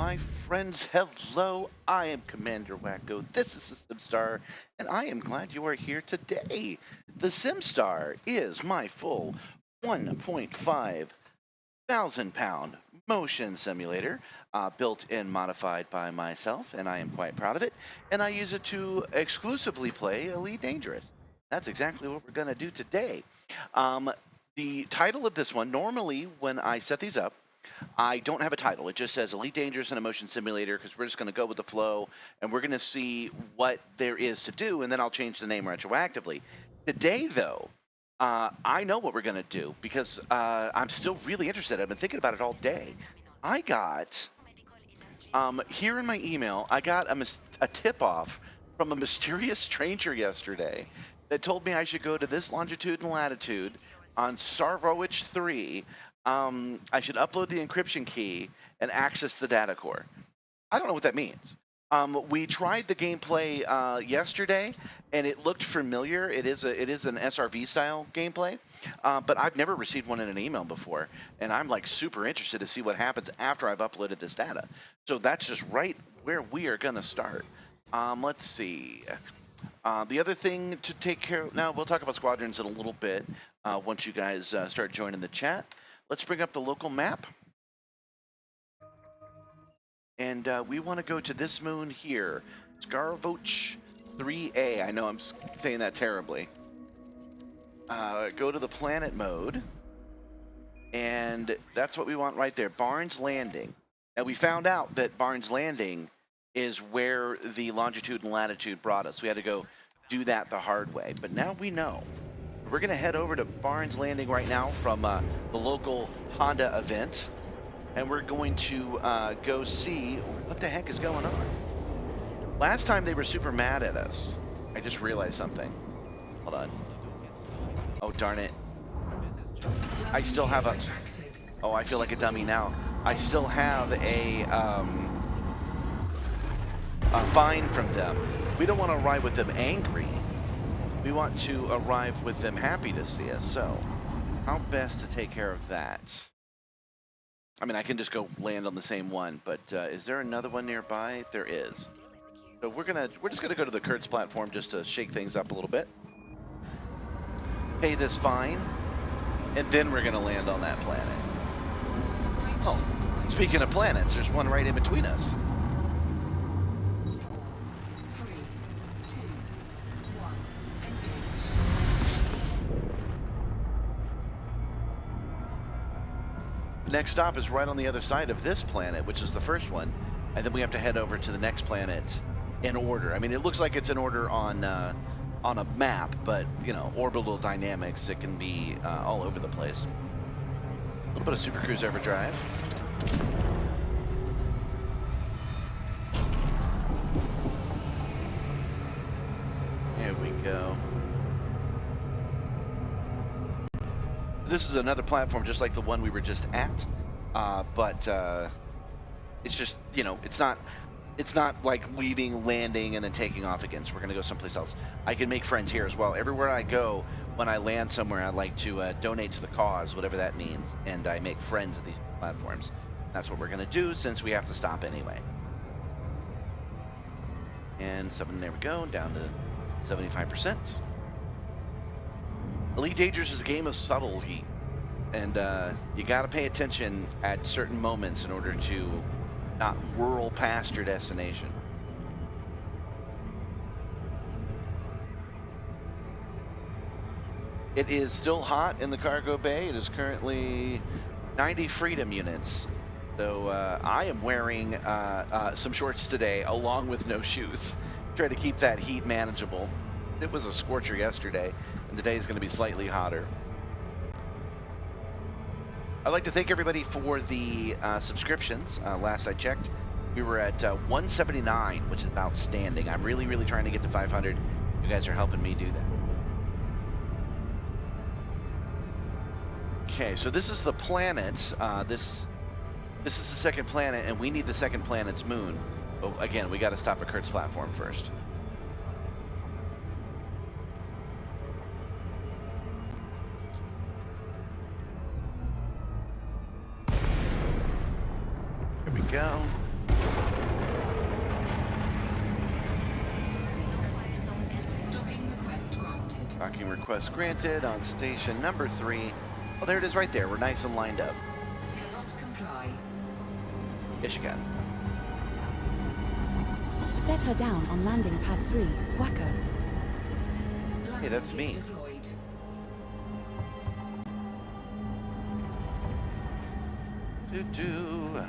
my friends. Hello, I am Commander Wacko. This is the Simstarr, and I am glad you are here today. The Simstarr is my full 1.5 thousand pound motion simulator, built and modified by myself, and I am quite proud of it. And I use it to exclusively play Elite Dangerous. That's exactly what we're going to do today. The title of this one, normally when I set these up, I don't have a title. It just says Elite Dangerous and a Motion Simulator because we're just going to go with the flow and we're going to see what there is to do, and then I'll change the name retroactively. Today, though, I know what we're going to do because I'm still really interested. I've been thinking about it all day. I got, here in my email, I got a tip-off from a mysterious stranger yesterday that told me I should go to this longitude and latitude on Sarvowich 3. I should upload the encryption key and access the data core. I don't know what that means. We tried the gameplay yesterday, and it looked familiar. It is an SRV style gameplay, but I've never received one in an email before, and I'm like super interested to see what happens after I've uploaded this data. So that's just right where we are gonna start. Let's see. The other thing to take care of now, we'll talk about squadrons in a little bit once you guys start joining the chat. Let's bring up the local map. And we want to go to this moon here, Skarvoch 3A. I know I'm saying that terribly. Go to the planet mode. And that's what we want right there, Barnes Landing. Now, we found out that Barnes Landing is where the longitude and latitude brought us. We had to go do that the hard way. But now we know. We're going to head over to Barnes Landing right now from the local Honda event. And we're going to go see what the heck is going on. Last time they were super mad at us. I just realized something. Hold on. Oh, darn it. I still have a... Oh, I feel like a dummy now. I still have a fine from them. We don't want to arrive with them angry. We want to arrive with them happy to see us. So, how best to take care of that? I mean, I can just go land on the same one, but is there another one nearby? There is. So we're just gonna go to the Kurtz platform just to shake things up a little bit. Pay this fine, and then we're gonna land on that planet. Oh, speaking of planets, there's one right in between us. Next stop is right on the other side of this planet, which is the first one, and then we have to head over to the next planet in order. I mean, it looks like it's in order on a map, but you know, orbital dynamics, it can be all over the place. A little bit of Super Cruise overdrive. There we go. This is another platform just like the one we were just at, but it's just, you know, it's not like leaving, landing, and then taking off again. So we're gonna go someplace else. I can make friends here as well. Everywhere I go, when I land somewhere, I like to donate to the cause, whatever that means, and I make friends at these platforms. That's what we're gonna do since we have to stop anyway. And there we go, down to 75%. Elite Dangerous is a game of subtlety, and you got to pay attention at certain moments in order to not whirl past your destination. It is still hot in the cargo bay. It is currently 90 freedom units. So I am wearing some shorts today along with no shoes. Try to keep that heat manageable. It was a scorcher yesterday, and today is going to be slightly hotter. I'd like to thank everybody for the subscriptions. Last I checked, we were at 179, which is outstanding. I'm really, really trying to get to 500. You guys are helping me do that. Okay, so this is the planet. This is the second planet, and we need the second planet's moon. But again, we got to stop at Kurtz platform first. Here we go. Docking request granted on station number 3. Oh, there it is right there. We're nice and lined up. Cannot comply. Yes, you can. Set her down on landing pad 3, Wacko. Hey, that's me. Deployed. Doo-doo.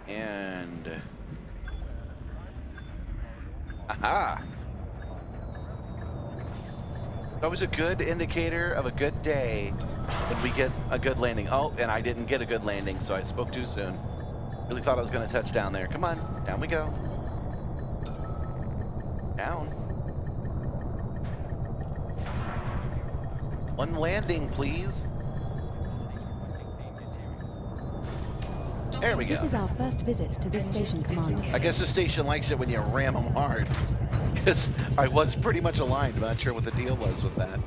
And... Aha! That was a good indicator of a good day when we get a good landing. Oh, and I didn't get a good landing, so I spoke too soon. Really thought I was going to touch down there. Come on, down we go. Down. One landing, please. There we go. This is our first visit to this station, Commander. I guess the station likes it when you ram them hard. Because I was pretty much aligned. I'm not sure what the deal was with that.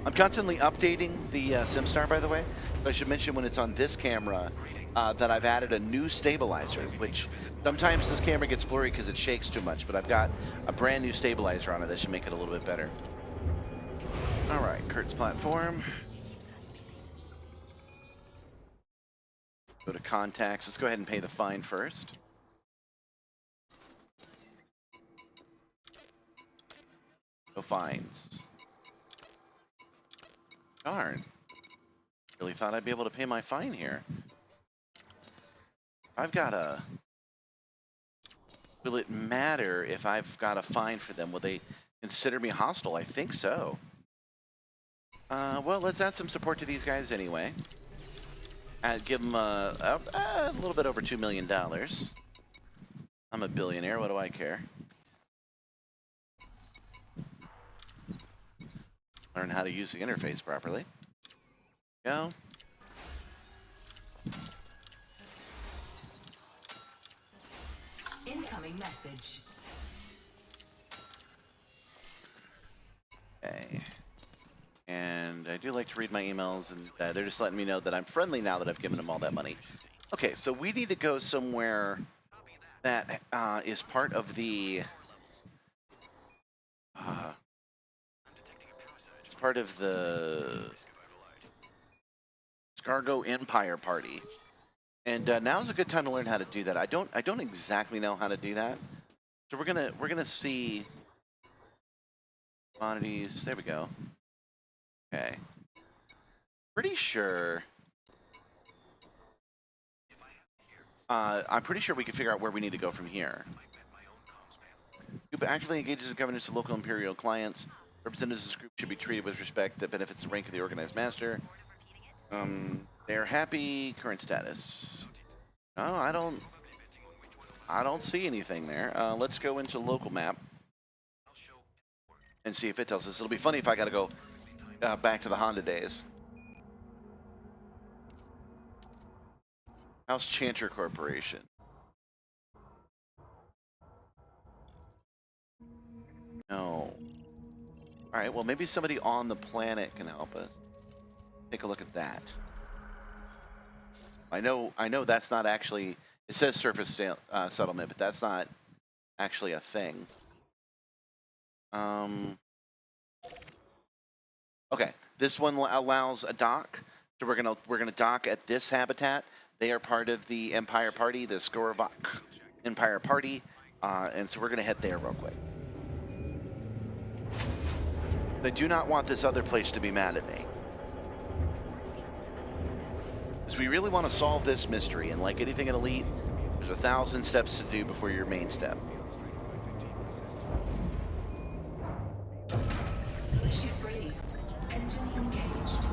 I'm constantly updating the Simstarr, by the way. But I should mention when it's on this camera that I've added a new stabilizer, which sometimes this camera gets blurry because it shakes too much, but I've got a brand new stabilizer on it that should make it a little bit better. All right, Kurt's platform. Go to contacts. Let's go ahead and pay the fine first. No fines. Darn. Really thought I'd be able to pay my fine here. I've got a... Will it matter if I've got a fine for them? Will they consider me hostile? I think so. Well, let's add some support to these guys anyway. Give them a little bit over $2 million. I'm a billionaire. What do I care? Learn how to use the interface properly. Go. Incoming message. Okay. And I do like to read my emails, and they're just letting me know that I'm friendly now that I've given them all that money. Okay, so we need to go somewhere that is part of the... it's part of the Scargo Empire Party. And now's a good time to learn how to do that. I don't exactly know how to do that. So we're gonna see quantities. There we go. Okay. Pretty sure. I'm pretty sure we can figure out where we need to go from here. Group actively engages in governance of local imperial clients. Representatives of this group should be treated with respect that benefits the rank of the organized master. They're happy. Current status. No, I don't see anything there. Let's go into local map and see if it tells us. It'll be funny if I got to go back to the Honda days. House Chanter Corporation. No. All right. Well, maybe somebody on the planet can help us. Take a look at that. I know that's not actually, it says surface settlement, but that's not actually a thing. Okay, this one allows a dock, so we're gonna dock at this habitat. They are part of the Empire Party, the Skorovak Empire Party, and so we're gonna head there real quick. I do not want this other place to be mad at me. Because we really want to solve this mystery, and like anything in Elite, there's 1,000 steps to do before your main step. Ship released. Engines engaged.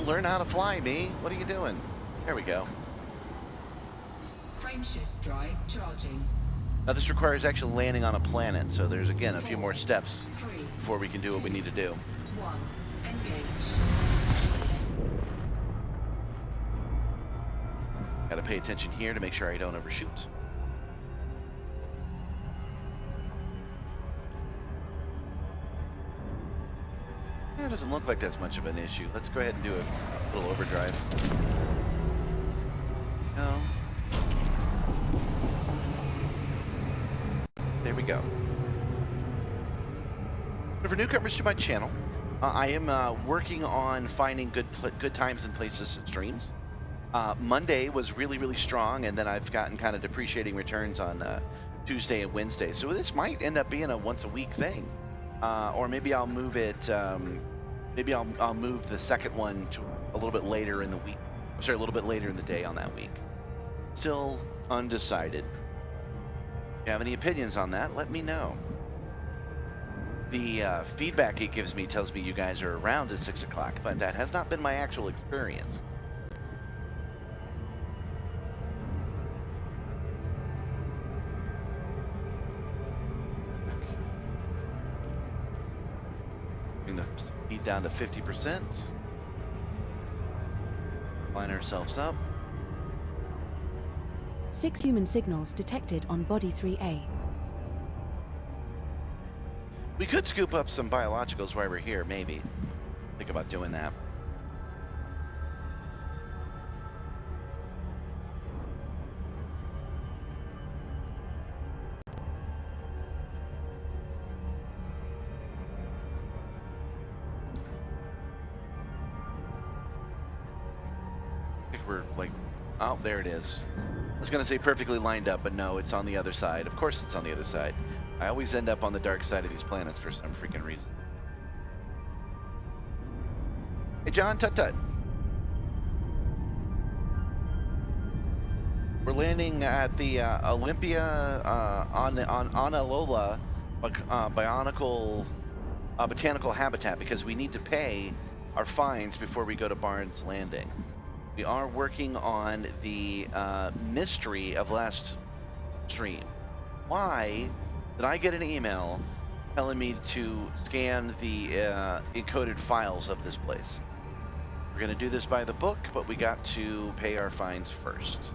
Learn how to fly, me. What are you doing? There we go. Frameshift drive charging. Now this requires actually landing on a planet, so there's again a few more steps 3, before we can do what we need to do. 1. Engage. Gotta pay attention here to make sure I don't overshoot. It doesn't look like that's much of an issue. Let's go ahead and do a little overdrive. go. There we go. So for newcomers to my channel, I am working on finding good times and places to streams. Monday was really strong, and then I've gotten kind of depreciating returns on Tuesday and Wednesday. So this might end up being a once a week thing, or maybe I'll move it. Maybe I'll move the second one to a little bit later in the week. Sorry, a little bit later in the day on that week. Still undecided. If you have any opinions on that, let me know. The feedback it gives me tells me you guys are around at 6 o'clock, but that has not been my actual experience. Bring the speed down to 50%. Line ourselves up. 6 human signals detected on Body 3A. We could scoop up some biologicals while we're here, maybe. Think about doing that. I think we're like, oh, there it is. I was gonna say perfectly lined up, but no, it's on the other side. Of course it's on the other side. I always end up on the dark side of these planets for some freaking reason. Hey, John, tut-tut. We're landing at the Olympia on Alola botanical habitat because we need to pay our fines before we go to Barnes Landing. We are working on the mystery of last stream. Why did I get an email telling me to scan the encoded files of this place? We're going to do this by the book, but we got to pay our fines first.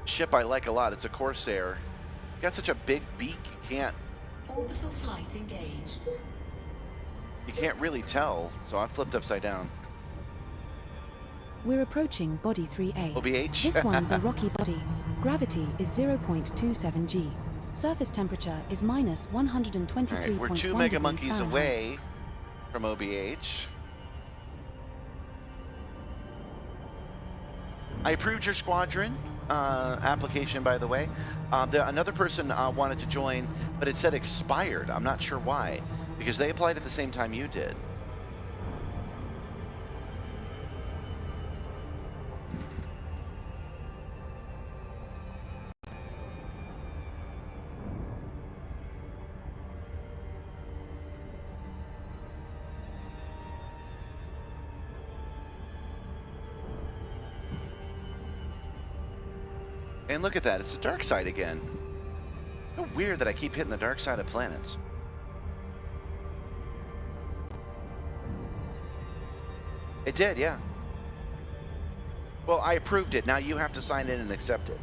Ship I like a lot. It's a Corsair. It's got such a big beak, Orbital flight engaged. you can't really tell. So I flipped upside down. We're approaching Body 3A. OBH. This one's a rocky body. Gravity is 0.27 G. Surface temperature is minus 123.1 All right, we're 2 mega monkeys away from OBH. I approved your squadron application, by the way. Another person wanted to join, but it said expired. I'm not sure why, because they applied at the same time you did. And look at that, it's the dark side again. So weird that I keep hitting the dark side of planets. It did, yeah. Well, I approved it. Now you have to sign in and accept it.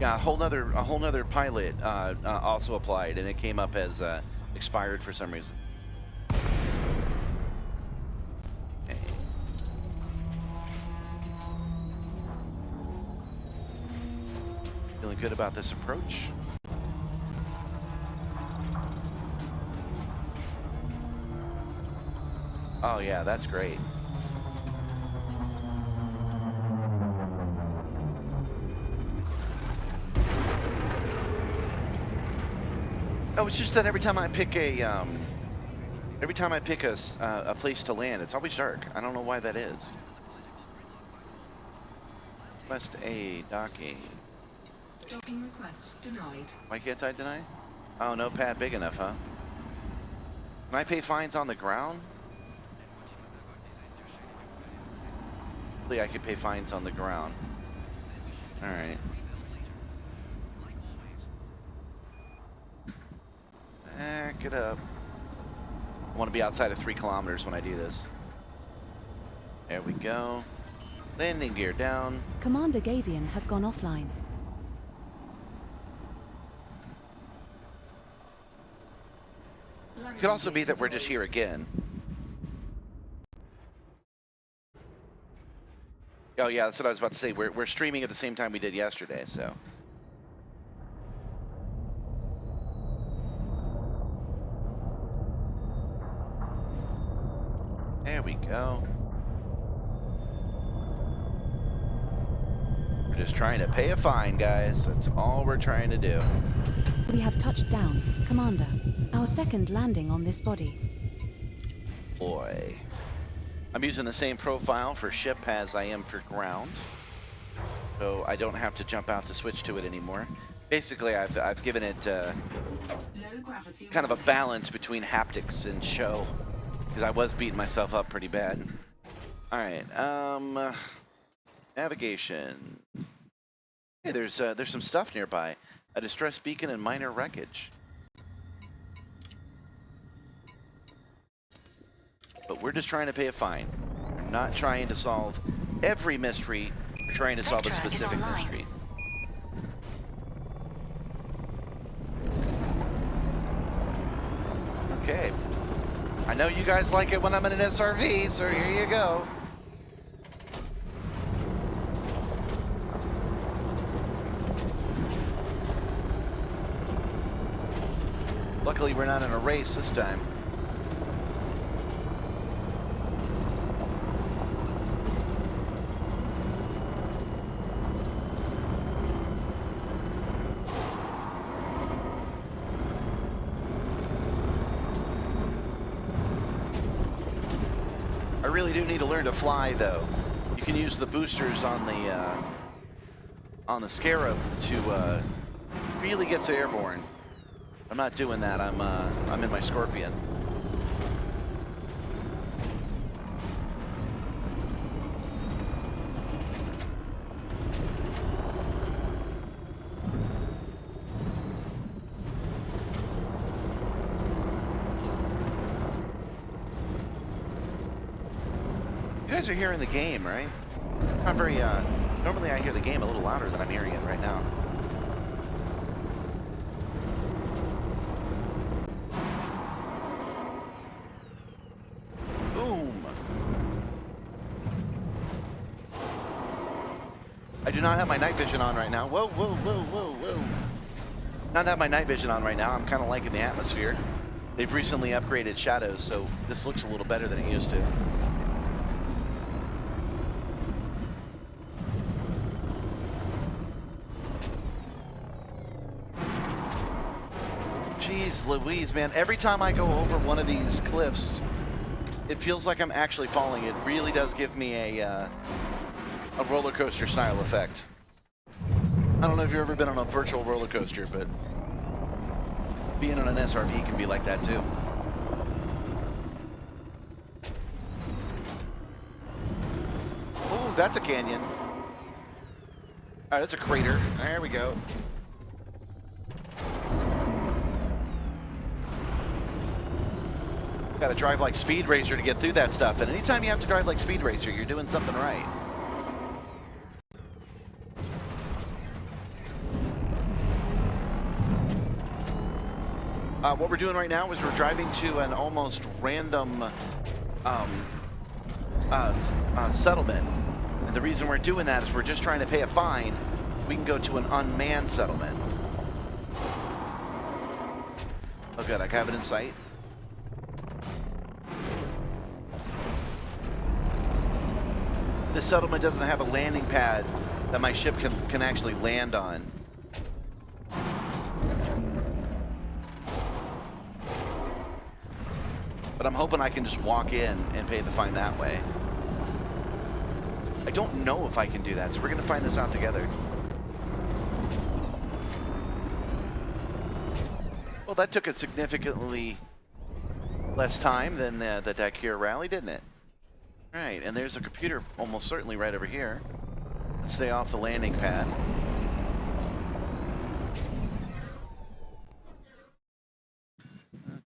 Yeah, a whole nother pilot also applied, and it came up as expired for some reason. Okay. Feeling good about this approach. Oh yeah, that's great. Oh, it's just that every time I pick a place to land, it's always dark. I don't know why that is. Request A docking. Docking request denied. Why can't I deny? Oh, no pad big enough, huh? Can I pay fines on the ground? Hopefully I could pay fines on the ground. Alright. Back it up. I want to be outside of 3 kilometers when I do this. There we go. Landing gear down. Commander Gavian has gone offline. Could also be that we're just here again. Oh yeah, that's what I was about to say. We're streaming at the same time we did yesterday, so. There we go. We're just trying to pay a fine, guys. That's all we're trying to do. We have touched down, Commander. Our second landing on this body. Boy. I'm using the same profile for ship as I am for ground, so I don't have to jump out to switch to it anymore. Basically, I've given it kind of a balance between haptics and show, because I was beating myself up pretty bad. All right, navigation. Hey, there's some stuff nearby. A distress beacon and minor wreckage. But we're just trying to pay a fine. We're not trying to solve every mystery. We're trying to solve a specific mystery. Okay. I know you guys like it when I'm in an SRV, so here you go. Luckily, we're not in a race this time. I really do need to learn to fly, though. You can use the boosters on the Scarab to really get to airborne. I'm not doing that. I'm in my Scorpion. You guys are hearing the game, right? Not very, normally I hear the game a little louder than I'm hearing it right now. Boom! I do not have my night vision on right now. Whoa, whoa, whoa, whoa, whoa. Not have my night vision on right now. I'm kind of liking the atmosphere. They've recently upgraded shadows, so this looks a little better than it used to. Jeez Louise, man. Every time I go over one of these cliffs, it feels like I'm actually falling. It really does give me a roller coaster style effect. I don't know if you've ever been on a virtual roller coaster, but being on an SRV can be like that too. Oh, that's a canyon. All right, that's a crater. There we go. Got to drive like Speed Racer to get through that stuff, and anytime you have to drive like Speed Racer, you're doing something right. What we're doing right now is we're driving to an almost random settlement, and the reason we're doing that is we're just trying to pay a fine. We can go to an unmanned settlement. Oh good, I have it in sight. This settlement doesn't have a landing pad that my ship can actually land on. But I'm hoping I can just walk in and pay the fine that way. I don't know if I can do that, so we're going to find this out together. Well, that took a significantly less time than the Dakir rally, didn't it? All right, and there's a computer almost certainly right over here. Let's stay off the landing pad.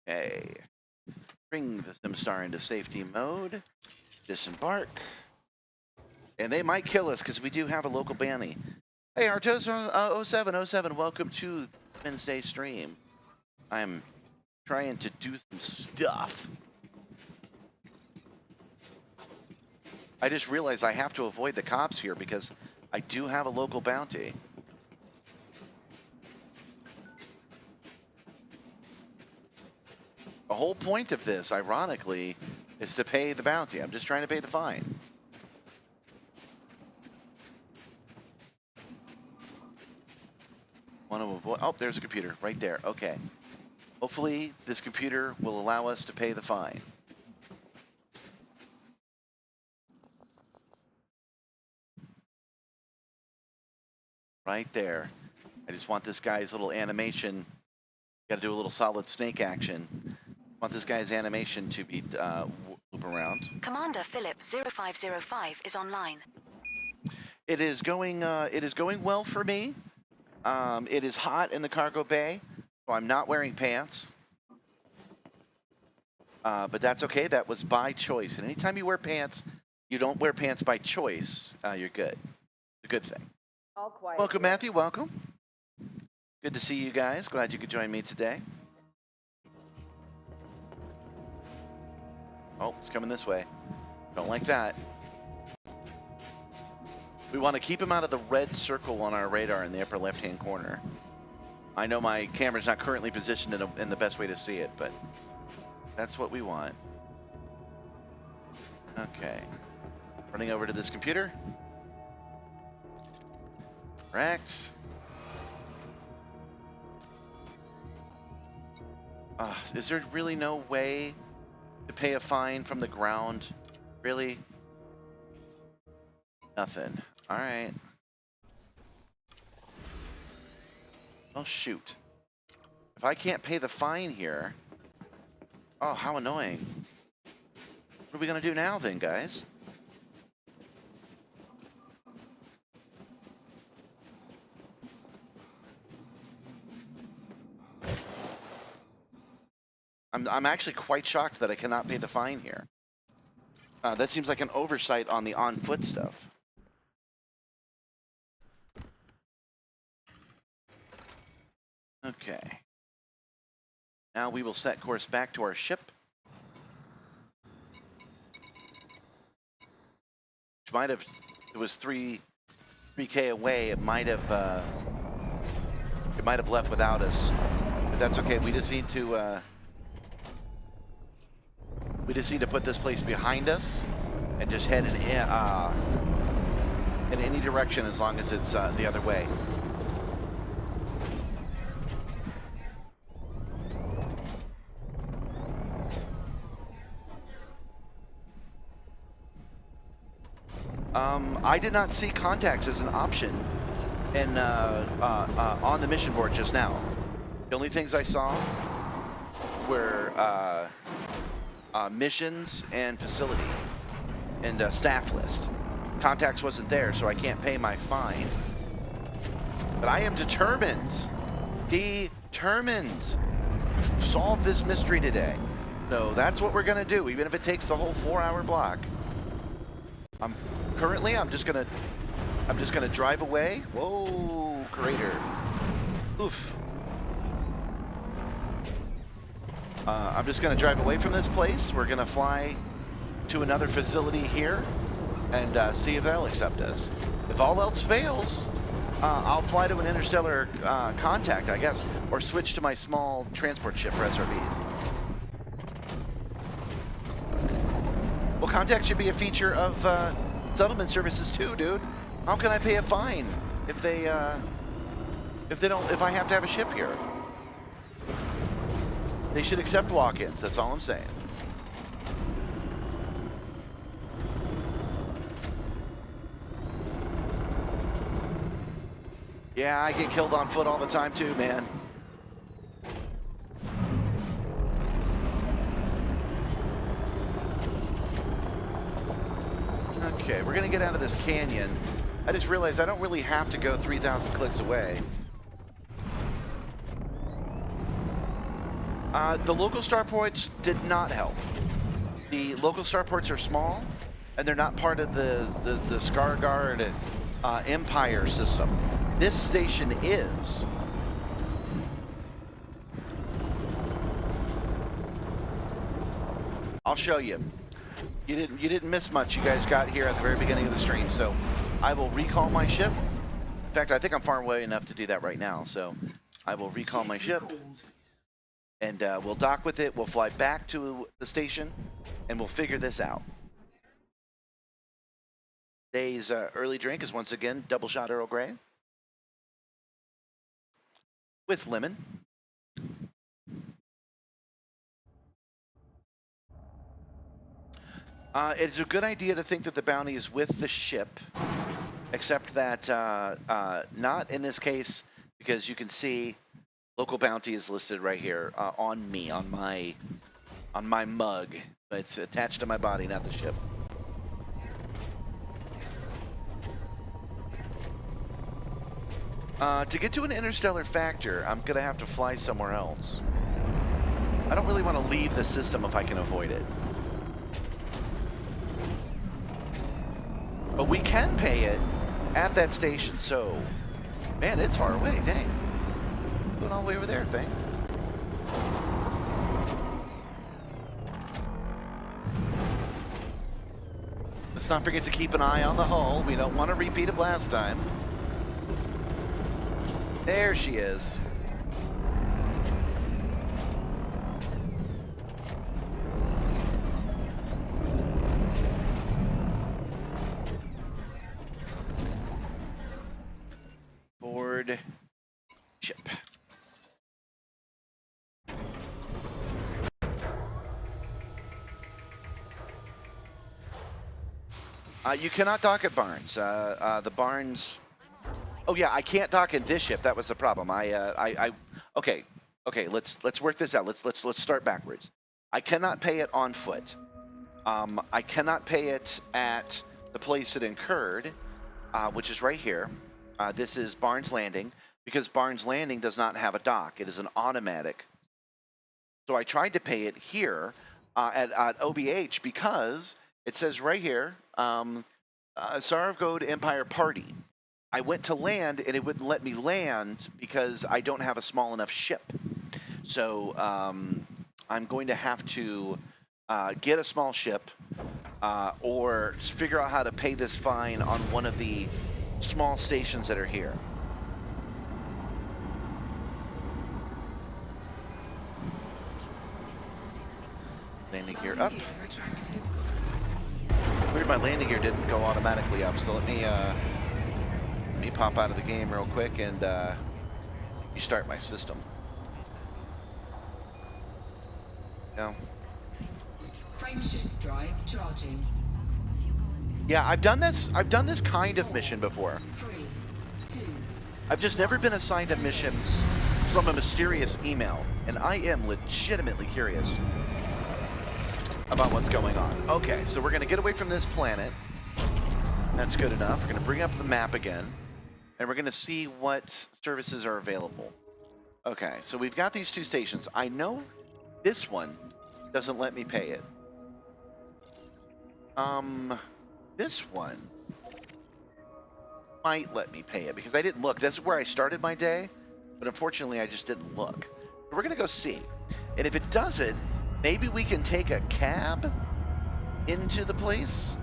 Okay. Bring the Simstarr into safety mode. Disembark. And they might kill us because we do have a local banny. Hey, Artos0707, welcome to Wednesday stream. I'm trying to do some stuff. I just realized I have to avoid the cops here because I do have a local bounty. The whole point of this, ironically, is to pay the bounty. I'm just trying to pay the fine. Want to avoid... Oh, there's a computer right there. Okay. Hopefully, this computer will allow us to pay the fine. Right there. I just want this guy's little animation. Got to do a little solid snake action. Want this guy's animation to be loop around. Commander Philip 0505 is online. It is going well for me. It is hot in the cargo bay, so I'm not wearing pants. But that's okay. That was by choice. And anytime you wear pants, you don't wear pants by choice, you're good. It's a good thing. All quiet. Welcome, Matthew. Welcome. Good to see you guys. Glad you could join me today. Oh, it's coming this way. Don't like that. We want to keep him out of the red circle on our radar in the upper left-hand corner. I know my camera's not currently positioned in the best way to see it, but that's what we want. Okay. Running over to this computer. Correct. Is there really no way to pay a fine from the ground? Really? Nothing. All right. Oh, shoot. If I can't pay the fine here... Oh, how annoying. What are we going to do now then, guys? I'm actually quite shocked that I cannot pay the fine here. That seems like an oversight on the on-foot stuff. Okay. Now we will set course back to our ship. Which might have... It was 3K away. It might have left without us. But that's okay. We just need to... We just need to put this place behind us and just head in any direction as long as it's the other way. I did not see contacts as an option in, on the mission board just now. The only things I saw were missions and facility and staff list. Contacts wasn't there, so I can't pay my fine. But I am determined to solve this mystery today. So that's what we're gonna do, even if it takes the whole 4-hour block. I'm just gonna drive away. Whoa, crater. Oof. I'm just going to drive away from this place. We're going to fly to another facility here and see if they'll accept us. If all else fails, I'll fly to an interstellar contact, I guess, or switch to my small transport ship for SRBs. Well, contact should be a feature of settlement services too, dude. How can I pay a fine if if I have to have a ship here? They should accept walk-ins, that's all I'm saying. Yeah, I get killed on foot all the time too, man. Okay, we're gonna get out of this canyon. I just realized I don't really have to go 3,000 clicks away. The local starports did not help. The local starports are small, and they're not part of the Skarsgård Empire system. This station is. I'll show you. You didn't miss much. You guys got here at the very beginning of the stream, so I will recall my ship. In fact, I think I'm far away enough to do that right now, so I will recall my ship, and we'll dock with it. We'll fly back to the station, and we'll figure this out. Today's early drink is once again double shot Earl Grey with lemon. It's a good idea to think that the bounty is with the ship, except that not in this case, because you can see local bounty is listed right here on me, on my mug. It's attached to my body, not the ship. To get to an interstellar factor, I'm gonna have to fly somewhere else. I don't really want to leave the system if I can avoid it. But we can pay it at that station, so... Man, it's far away, dang. Going all the way over there, thing. Let's not forget to keep an eye on the hull. We don't want to repeat it last time. There she is. Board ship. You cannot dock at Barnes. The Barnes. Oh yeah, I can't dock in this ship. That was the problem. Okay. Let's work this out. Let's start backwards. I cannot pay it on foot. I cannot pay it at the place it incurred, which is right here. This is Barnes Landing, because Barnes Landing does not have a dock. It is an automatic. So I tried to pay it here at OBH because it says right here, Sarvgode Empire Party. I went to land and it wouldn't let me land because I don't have a small enough ship. So I'm going to have to get a small ship or figure out how to pay this fine on one of the small stations that are here. Landing gear up. Weird, my landing gear didn't go automatically up, so let me pop out of the game real quick and restart my system. No. Frameshift drive charging. Yeah, I've done this kind of mission before. 3, 2. I've just never been assigned a mission from a mysterious email, and I am legitimately curious about what's going on. Okay, so we're gonna get away from this planet. That's good enough. We're gonna bring up the map again, and we're gonna see what services are available. Okay, so we've got these two stations. I know this one doesn't let me pay it. This one might let me pay it because I didn't look. That's where I started my day, but unfortunately I just didn't look. So we're gonna go see. And if it doesn't, maybe we can take a cab into the place.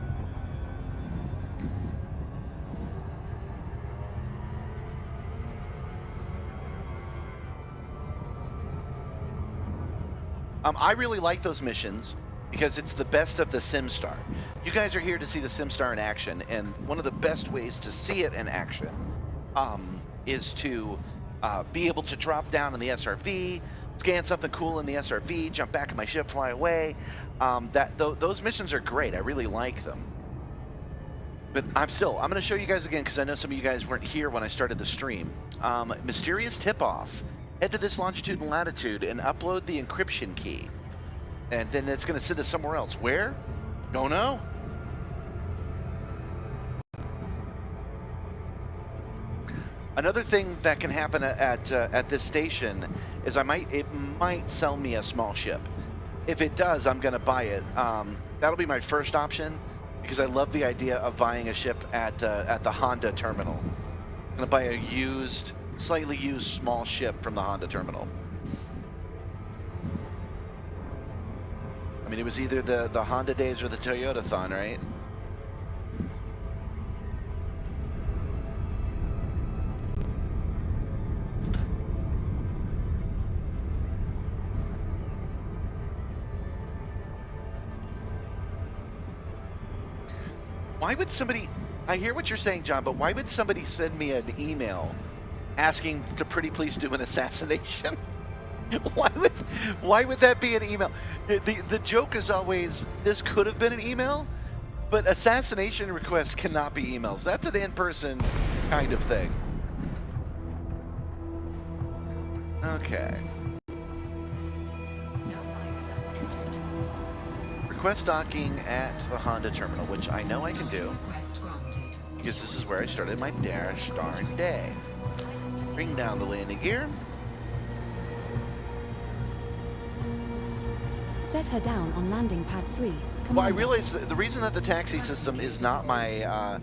I really like those missions because it's the best of the Simstarr. You guys are here to see the Simstarr in action, and one of the best ways to see it in action is to be able to drop down in the SRV, scan something cool in the SRV, jump back in my ship, fly away. Those missions are great. I really like them. But I'm going to show you guys again because I know some of you guys weren't here when I started the stream. Mysterious tip-off. Head to this longitude and latitude and upload the encryption key. And then it's going to send us somewhere else. Where? Don't know. Another thing that can happen at this station is it might sell me a small ship. If it does, I'm going to buy it. That'll be my first option because I love the idea of buying a ship at the Honda terminal. I'm going to buy a slightly used small ship from the Honda terminal. I mean, it was either the Honda days or the Toyota-thon, right? Why would somebody... I hear what you're saying, John, but why would somebody send me an email asking to pretty please do an assassination? Why would that be an email? The joke is always, this could have been an email, but assassination requests cannot be emails. That's an in-person kind of thing. Okay. Request docking at the Honda terminal, which I know I can do, Request granted. because this is where I started my dash darn day. Bring down the landing gear. Set her down on landing pad 3. Well, I Commander. realize that the reason that the taxi system is not my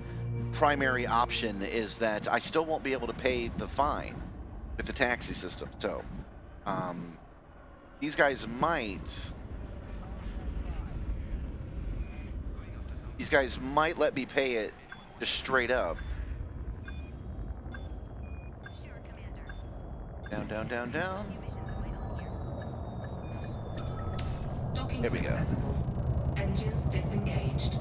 primary option is that I still won't be able to pay the fine with the taxi system. So, these guys might let me pay it just straight up. Down, down, down, down. Docking There we go. successful. Engines disengaged.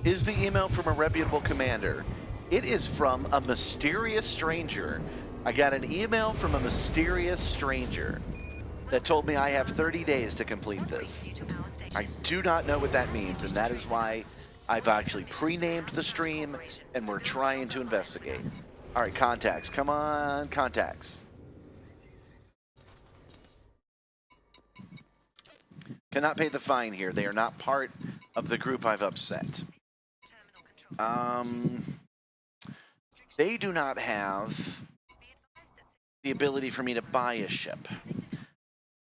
Is the email from a reputable commander? It is from a mysterious stranger. I got an email from a mysterious stranger that told me I have 30 days to complete this. I do not know what that means, and that is why I've actually pre-named the stream, and we're trying to investigate. All right, contacts. Come on, contacts. Cannot pay the fine here. They are not part of the group I've upset. They do not have the ability for me to buy a ship.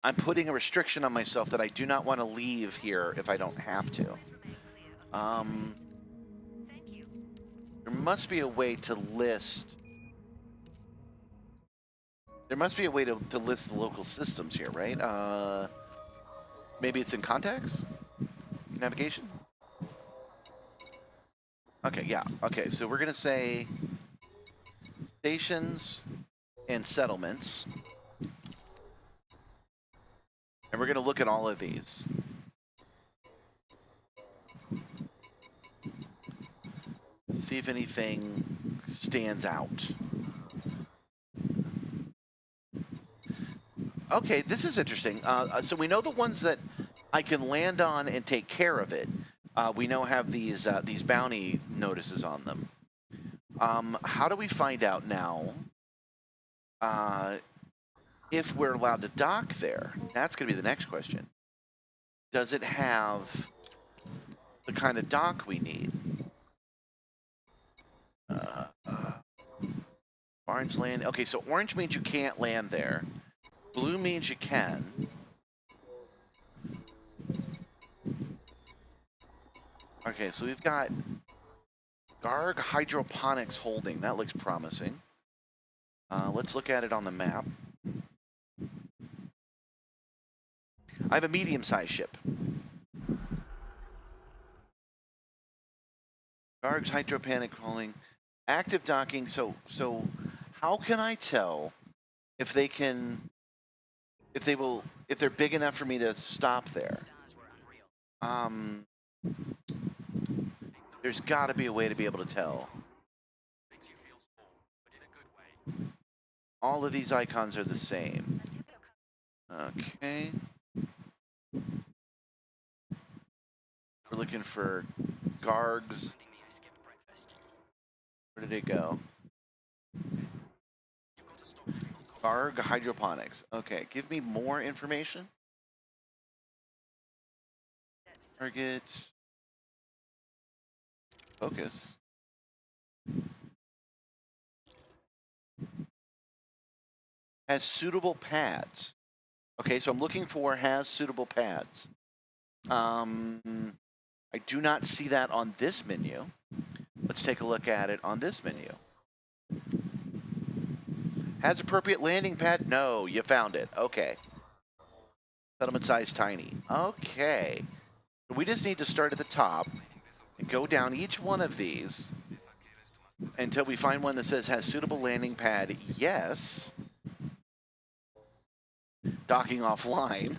I'm putting a restriction on myself that I do not want to leave here if I don't have to. There must be a way to list... There must be a way to list the local systems here, right? Maybe it's in contacts? Navigation? Okay, yeah. Okay, so we're going to say stations and settlements. And we're going to look at all of these. See if anything stands out. Okay, this is interesting. So we know the ones that I can land on and take care of it. We now have these bounty notices on them. How do we find out now if we're allowed to dock there? That's going to be the next question. Does it have the kind of dock we need? Orange land. Okay, so orange means you can't land there. Blue means you can. Okay, so we've got Garg Hydroponics Holding. That looks promising. Let's look at it on the map. I have a medium-sized ship. Garg's Hydroponic Holding. Active docking. So how can I tell if they can... if they're big enough for me to stop there? There's got to be a way to be able to tell. All of these icons are the same. Okay. We're looking for Gargs. Where did it go? Garg Hydroponics. Okay, give me more information. Target. Focus. Has suitable pads. Okay, so I'm looking for has suitable pads. I do not see that on this menu. Let's take a look at it on this menu. Has appropriate landing pad? No, you found it. Okay. Settlement size tiny. Okay. We just need to start at the top and go down each one of these until we find one that says has suitable landing pad. Yes. Docking offline.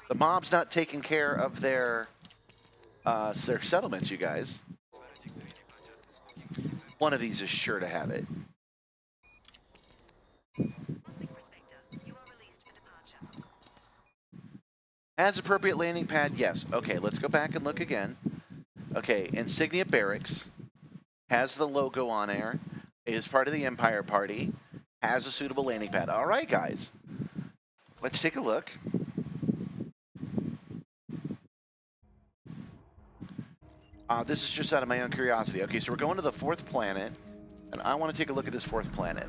The mob's not taking care of their settlements, you guys. One of these is sure to have it. Has appropriate landing pad? Yes. Okay, let's go back and look again. Okay, Insignia Barracks has the logo on there, is part of the Empire Party, has a suitable landing pad. All right, guys. Let's take a look. This is just out of my own curiosity. Okay, so we're going to the 4th planet, and I want to take a look at this 4th planet.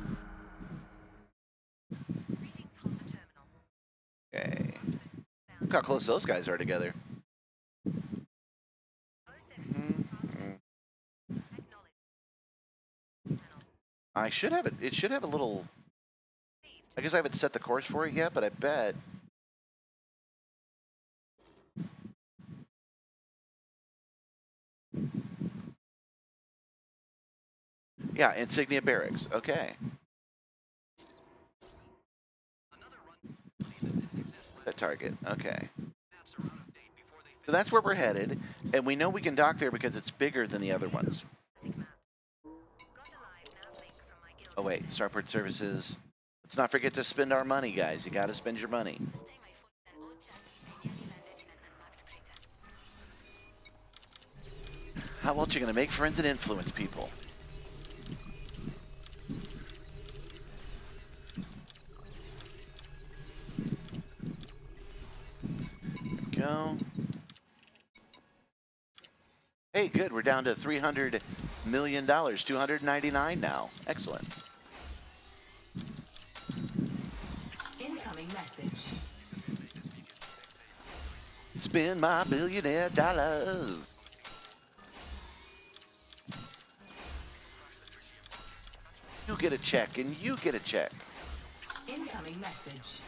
Okay. Look how close those guys are together. I should have it. It should have a little. I guess I haven't set the course for it yet, but I bet. Yeah, Insignia Barracks. Okay. That target. Okay. So that's where we're headed, and we know we can dock there because it's bigger than the other ones. Oh wait, Starport Services. Let's not forget to spend our money, guys. You got to spend your money. How else are you going to make friends and influence people? Go. Hey, good. We're down to $300 million. 299 now. Excellent. Incoming message. Spend my billionaire dollars. You get a check, and you get a check. Incoming message.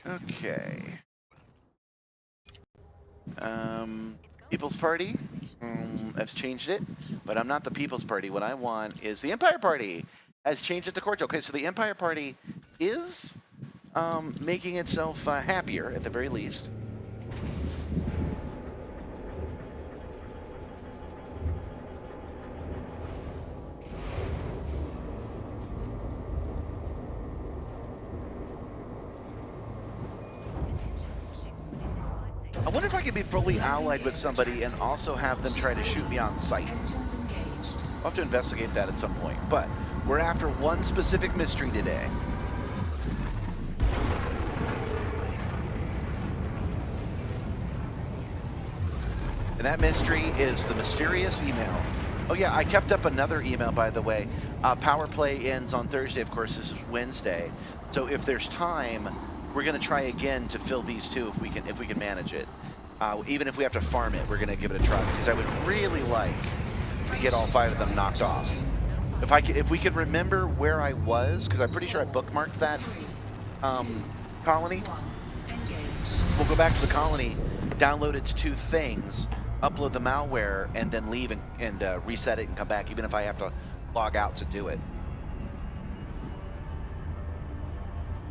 Okay. People's Party. I've changed it, but I'm not the People's Party. What I want is the Empire Party. Has changed it to cordial. Okay, so the Empire Party is making itself happier at the very least. I wonder if I could be fully allied with somebody and also have them try to shoot me on sight. Engines engaged. I'll have to investigate that at some point, but we're after one specific mystery today. And that mystery is the mysterious email. Oh yeah, I kept up another email, by the way. Power play ends on Thursday, of course. This is Wednesday. So if there's time, we're going to try again to fill these two if we can manage it. Even if we have to farm it, we're going to give it a try because I would really like to get all 5 of them knocked off. If we can remember where I was, because I'm pretty sure I bookmarked that colony. We'll go back to the colony, download its 2 things, upload the malware, and then leave and reset it and come back, even if I have to log out to do it.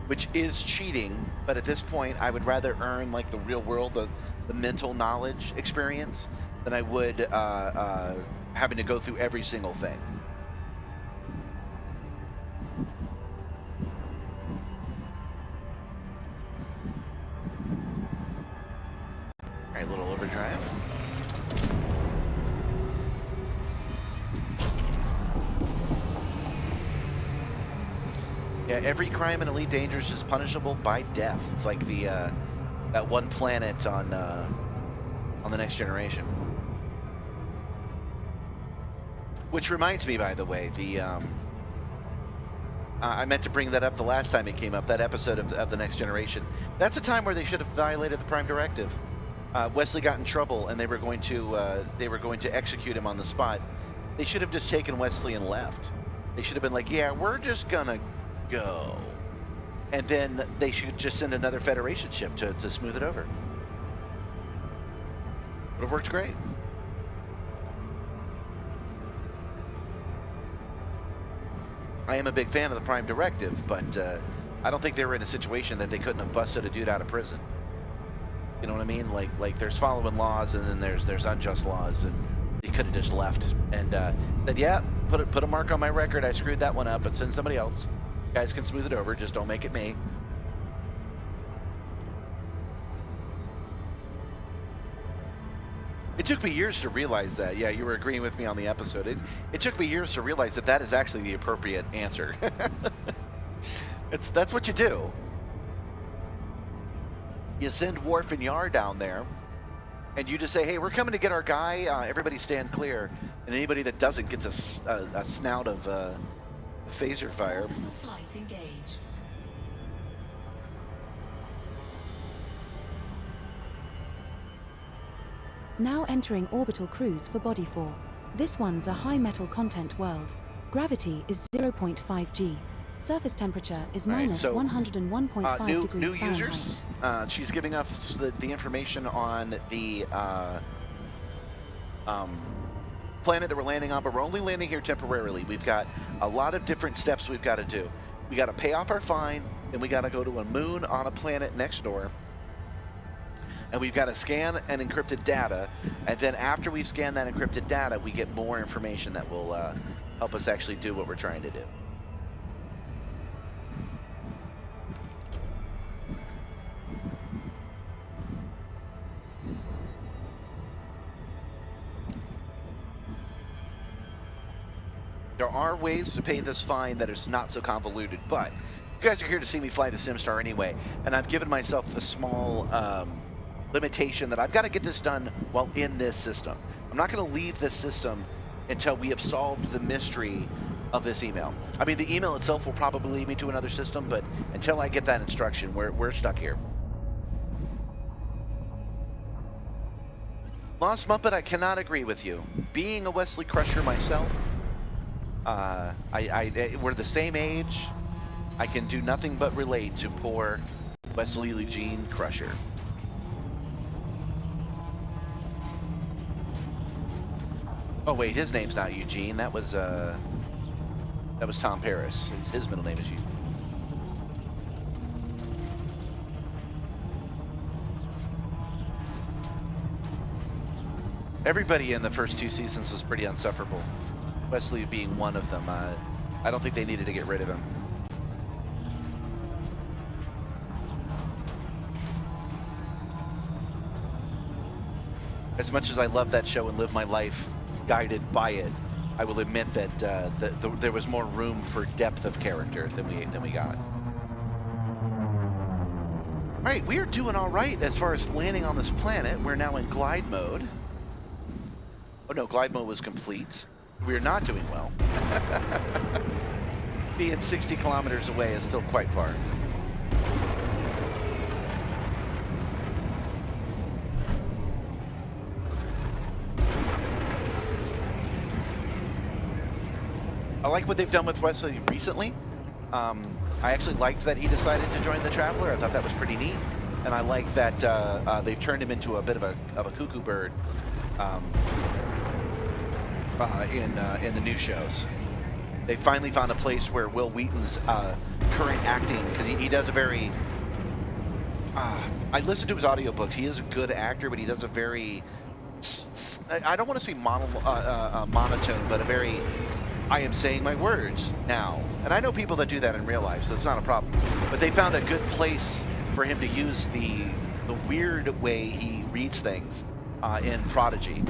Which is cheating, but at this point, I would rather earn like the real world, the mental knowledge experience, than I would having to go through every single thing. All right, little overdrive. Yeah, every crime in Elite Dangerous is punishable by death. It's like the that one planet on the Next Generation. Which reminds me, by the way, the I meant to bring that up the last time it came up. That episode of the Next Generation. That's a time where they should have violated the Prime Directive. Wesley got in trouble, and they were going to execute him on the spot. They should have just taken Wesley and left. They should have been like, "Yeah, we're just gonna go," and then they should just send another Federation ship to smooth it over. Would have worked great. I am a big fan of the Prime Directive, but I don't think they were in a situation that they couldn't have busted a dude out of prison. You know what I mean? Like there's following laws, and then there's unjust laws, and he could have just left and said, "Yeah, put a mark on my record. I screwed that one up, but send somebody else. You guys can smooth it over. Just don't make it me." It took me years to realize that. Yeah, you were agreeing with me on the episode. It took me years to realize that that is actually the appropriate answer. That's what you do. You send Worf and Yar down there, and you just say, "Hey, we're coming to get our guy. Everybody stand clear." And anybody that doesn't gets a snout of phaser fire. Orbital flight engaged. Now entering orbital cruise for Body 4. This one's a high metal content world. Gravity is 0.5 G. Surface temperature is minus 101.5 new degrees Fahrenheit. users. She's giving us the information on the planet that we're landing on, but we're only landing here temporarily. We've got a lot of different steps we've got to do. We got to pay off our fine, and we got to go to a moon on a planet next door. And we've got to scan and encrypted data, and then after we've scanned that encrypted data, we get more information that will help us actually do what we're trying to do. There are ways to pay this fine that is not so convoluted, but you guys are here to see me fly the Simstarr anyway, and I've given myself the small limitation that I've got to get this done while in this system. I'm not going to leave this system until we have solved the mystery of this email. I mean, the email itself will probably lead me to another system, but until I get that instruction, we're stuck here. Lost Muppet, I cannot agree with you. Being a Wesley Crusher myself, we're the same age. I can do nothing but relate to poor Wesley Eugene Crusher. Oh wait, his name's not Eugene. That was Tom Paris. His middle name is Eugene. Everybody in the first two seasons was pretty unsufferable. Wesley being one of them. I don't think they needed to get rid of him. As much as I love that show and live my life guided by it, I will admit that there was more room for depth of character than we got. All right, we are doing all right as far as landing on this planet. We're now in glide mode. Oh no, glide mode was complete. We are not doing well. Being 60 kilometers away is still quite far. I like what they've done with Wesley recently. I actually liked that he decided to join the Traveler. I thought that was pretty neat. And I like that they've turned him into a bit of a cuckoo bird in the new shows. They finally found a place where Will Wheaton's current acting, because he does a very... I listened to his audiobooks. He is a good actor, but he does a very... I don't want to say monotone, but a very... I am saying my words now. And I know people that do that in real life, so it's not a problem. But they found a good place for him to use the weird way he reads things in Prodigy.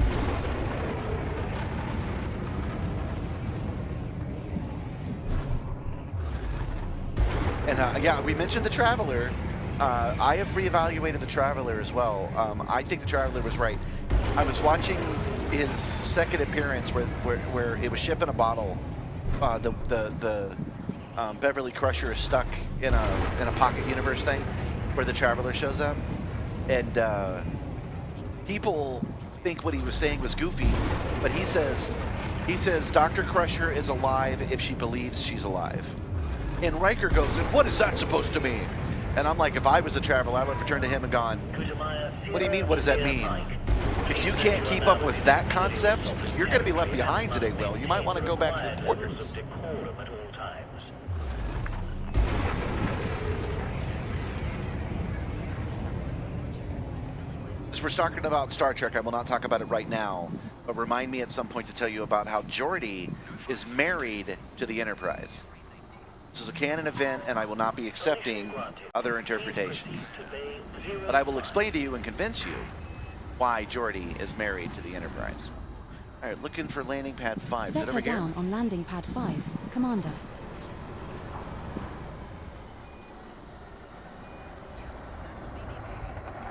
And yeah, we mentioned the Traveler. I have reevaluated the Traveler as well. I think the Traveler was right. I was watching his second appearance where it was ship in a bottle. The Beverly Crusher is stuck in a pocket universe thing where the Traveler shows up, and people think what he was saying was goofy, but he says Dr. Crusher is alive if she believes she's alive. And Riker goes, and what is that supposed to mean? And I'm like, if I was a traveler, I would have turned to him and gone, what do you mean, what does that mean? If you can't keep up with that concept, you're going to be left behind today, Will. You might want to go back to the quarters. As we're talking about Star Trek, I will not talk about it right now, but remind me at some point to tell you about how Geordi is married to the Enterprise. This is a canon event, and I will not be accepting other interpretations. But I will explain to you and convince you why Geordi is married to the Enterprise. All right, looking for landing pad 5. Set her down on landing pad 5, Commander.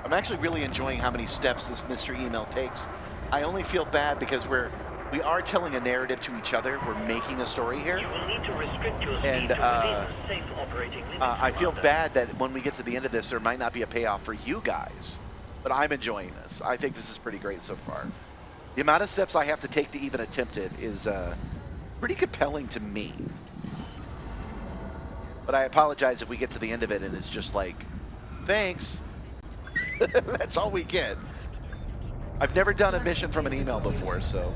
I'm actually really enjoying how many steps this mystery email takes. I only feel bad because we are telling a narrative to each other. We're making a story here. And I feel bad that when we get to the end of this, there might not be a payoff for you guys. But I'm enjoying this. I think this is pretty great so far. The amount of steps I have to take to even attempt it is pretty compelling to me. But I apologize if we get to the end of it and it's just like, thanks. That's all we get. I've never done a mission from an email before, so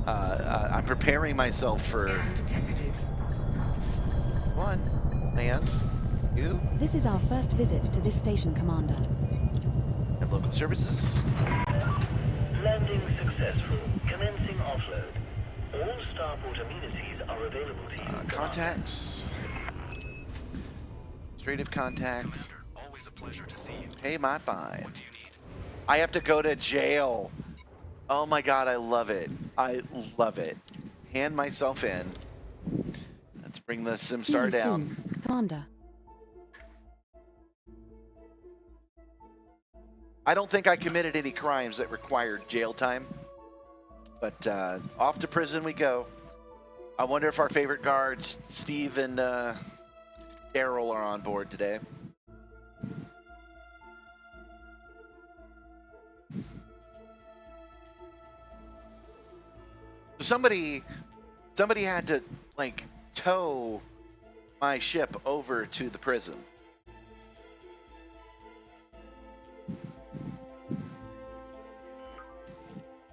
I'm preparing myself for one. Land. You. This is our first visit to this station, Commander. And local services. Landing successful. Commencing offload. All starport amenities are available to you. Contacts. Administrative contacts. Always a pleasure to see you. Pay my fine. What do you need? I have to go to jail. Oh my god, I love it. I love it. Hand myself in. Let's bring the Simstarr down. Soon, Commander. I don't think I committed any crimes that required jail time. But off to prison we go. I wonder if our favorite guards, Steve and Daryl, are on board today. Somebody had to, like, tow my ship over to the prison.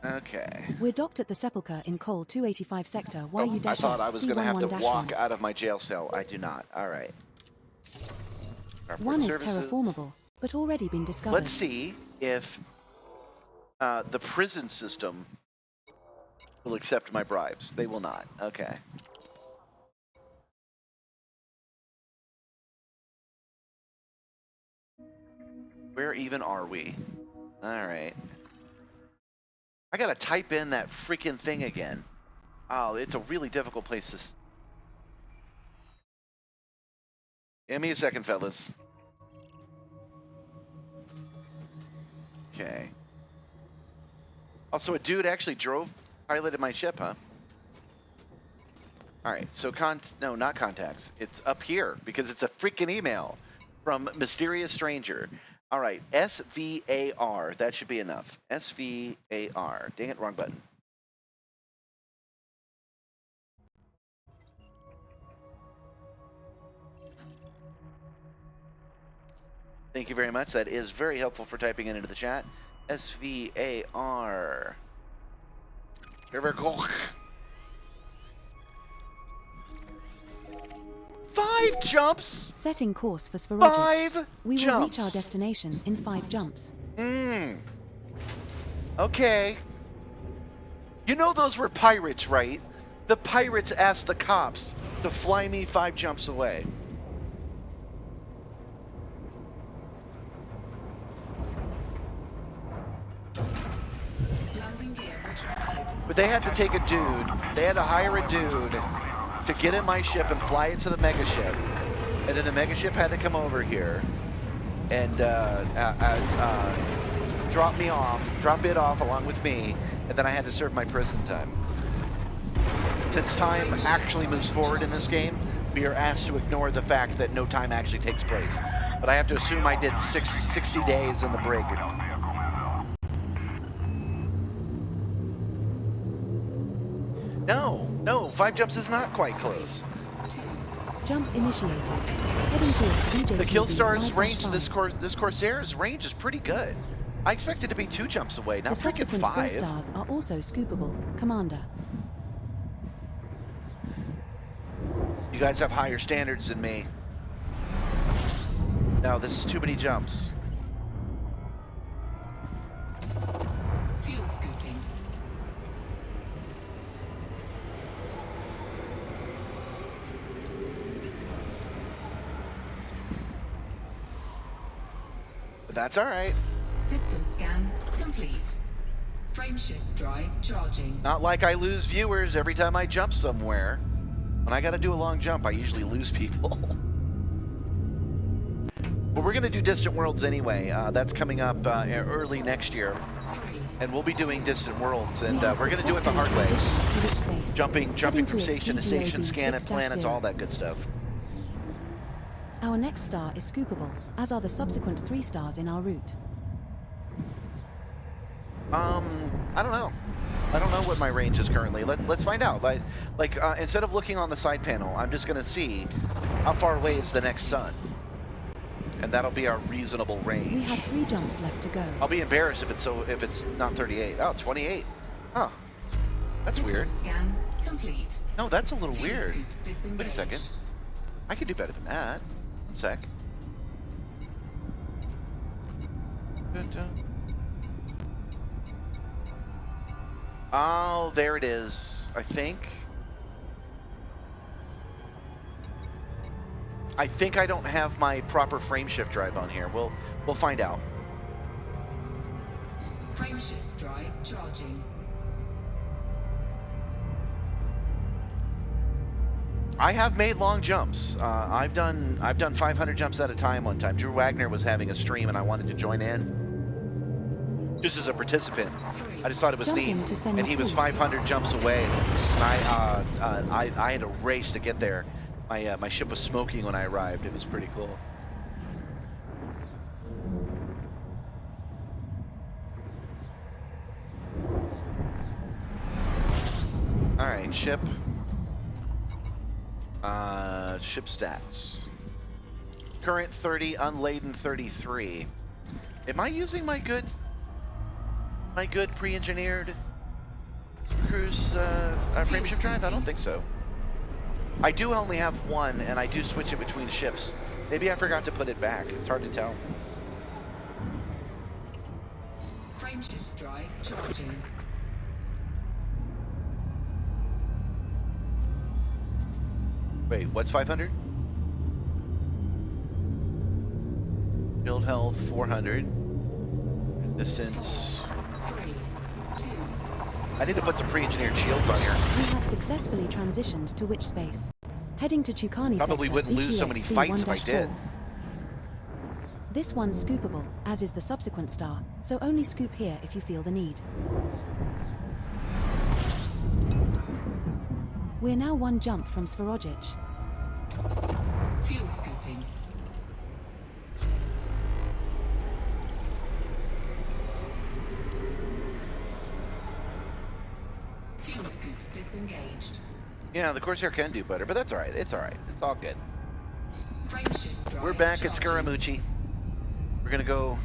Okay. We're docked at the Sepulchre in Col 285 sector. I thought I was going to have to walk out of my jail cell. I do not. All right. One is terraformable, but already been discovered. Let's see if the prison system will accept my bribes. They will not. Okay. Where even are we? All right. I gotta type in that freaking thing again. Oh, it's a really difficult place to... Give me a second, fellas. Okay. Also, a dude actually piloted my ship, huh? Alright, so no, not contacts. It's up here, because it's a freaking email from Mysterious Stranger. Alright, SVAR. That should be enough. SVAR. Dang it, wrong button. Thank you very much. That is very helpful for typing it into the chat. SVAR. River Koch. 5 jumps! Setting course for Sphyrogix. 5 We jumps. will reach our destination in 5 jumps. Okay. You know those were pirates, right? The pirates asked the cops to fly me 5 jumps away. Landing gear retracted. But they had to take a dude. They had to hire a dude to get in my ship and fly it to the megaship. And then the megaship had to come over here and drop it off along with me, and then I had to serve my prison time. Since time actually moves forward in this game, we are asked to ignore the fact that no time actually takes place. But I have to assume I did 60 days in the brig. No, 5 jumps is not quite close. Jump initiated. Heading towards VJ. The Killstar's 5-5. range, this Corsair's range is pretty good. I expected to be 2 jumps away, The not freaking subsequent 5. 4 stars are also scoopable, Commander. You guys have higher standards than me. No, this is too many jumps. Fuel scooping. But that's all right. System scan complete. Frameshift drive charging. Not like I lose viewers every time I jump somewhere. When I gotta do a long jump, I usually lose people. But we're gonna do Distant Worlds anyway. That's coming up early next year. 3, And we'll be doing Distant Worlds, and We have we're gonna do it the hard way. successfully transitioned to which space? Jumping Heading from to station to station, XDGOB scanning 6-0. planets, all that good stuff. Our next star is scoopable, as are the subsequent 3 stars in our route. I don't know. I don't know what my range is currently. Let's find out. Instead of looking on the side panel, I'm just gonna see how far away is the next sun, and that'll be our reasonable range. We have 3 jumps left to go. I'll be embarrassed if it's not 38. Oh, 28. Huh. That's System weird. scan complete. No, that's a little Fuel weird. scoop Wait a disengaged. second. I could do better than that. 1 sec. Oh, there it is. I think I don't have my proper frameshift drive on here. We'll find out. Frameshift drive charging. I have made long jumps. I've done 500 jumps at a time one time. Drew Wagner was having a stream and I wanted to join in just as a participant. I just thought it was Jumping neat. to send And he was crew. 500 jumps away, and I had a race to get there. My ship was smoking when I arrived. It was pretty cool. All right, ship. Ship stats. Current 30, unladen 33. Am I using my good pre-engineered cruise frameshift drive? I don't think so. I do only have one, and I do switch it between ships. Maybe I forgot to put it back. It's hard to tell. Frameshift drive charging. Wait, what's 500? Build health 400. Resistance. 3, 2, I need to put some pre-engineered shields on here. We have successfully transitioned to which space? Heading to Chukani Probably sector, wouldn't lose so many fights if I 1-4. did. This one's scoopable, as is the subsequent star, so only scoop here if you feel the need. We're now 1 jump from Sphorogic. fuel scooping. Fuel scoop disengaged. Yeah, the Corsair can do better, but that's all right. It's all right. It's all good. Frameshift drive We're back at charging. Scaramucci. We're gonna go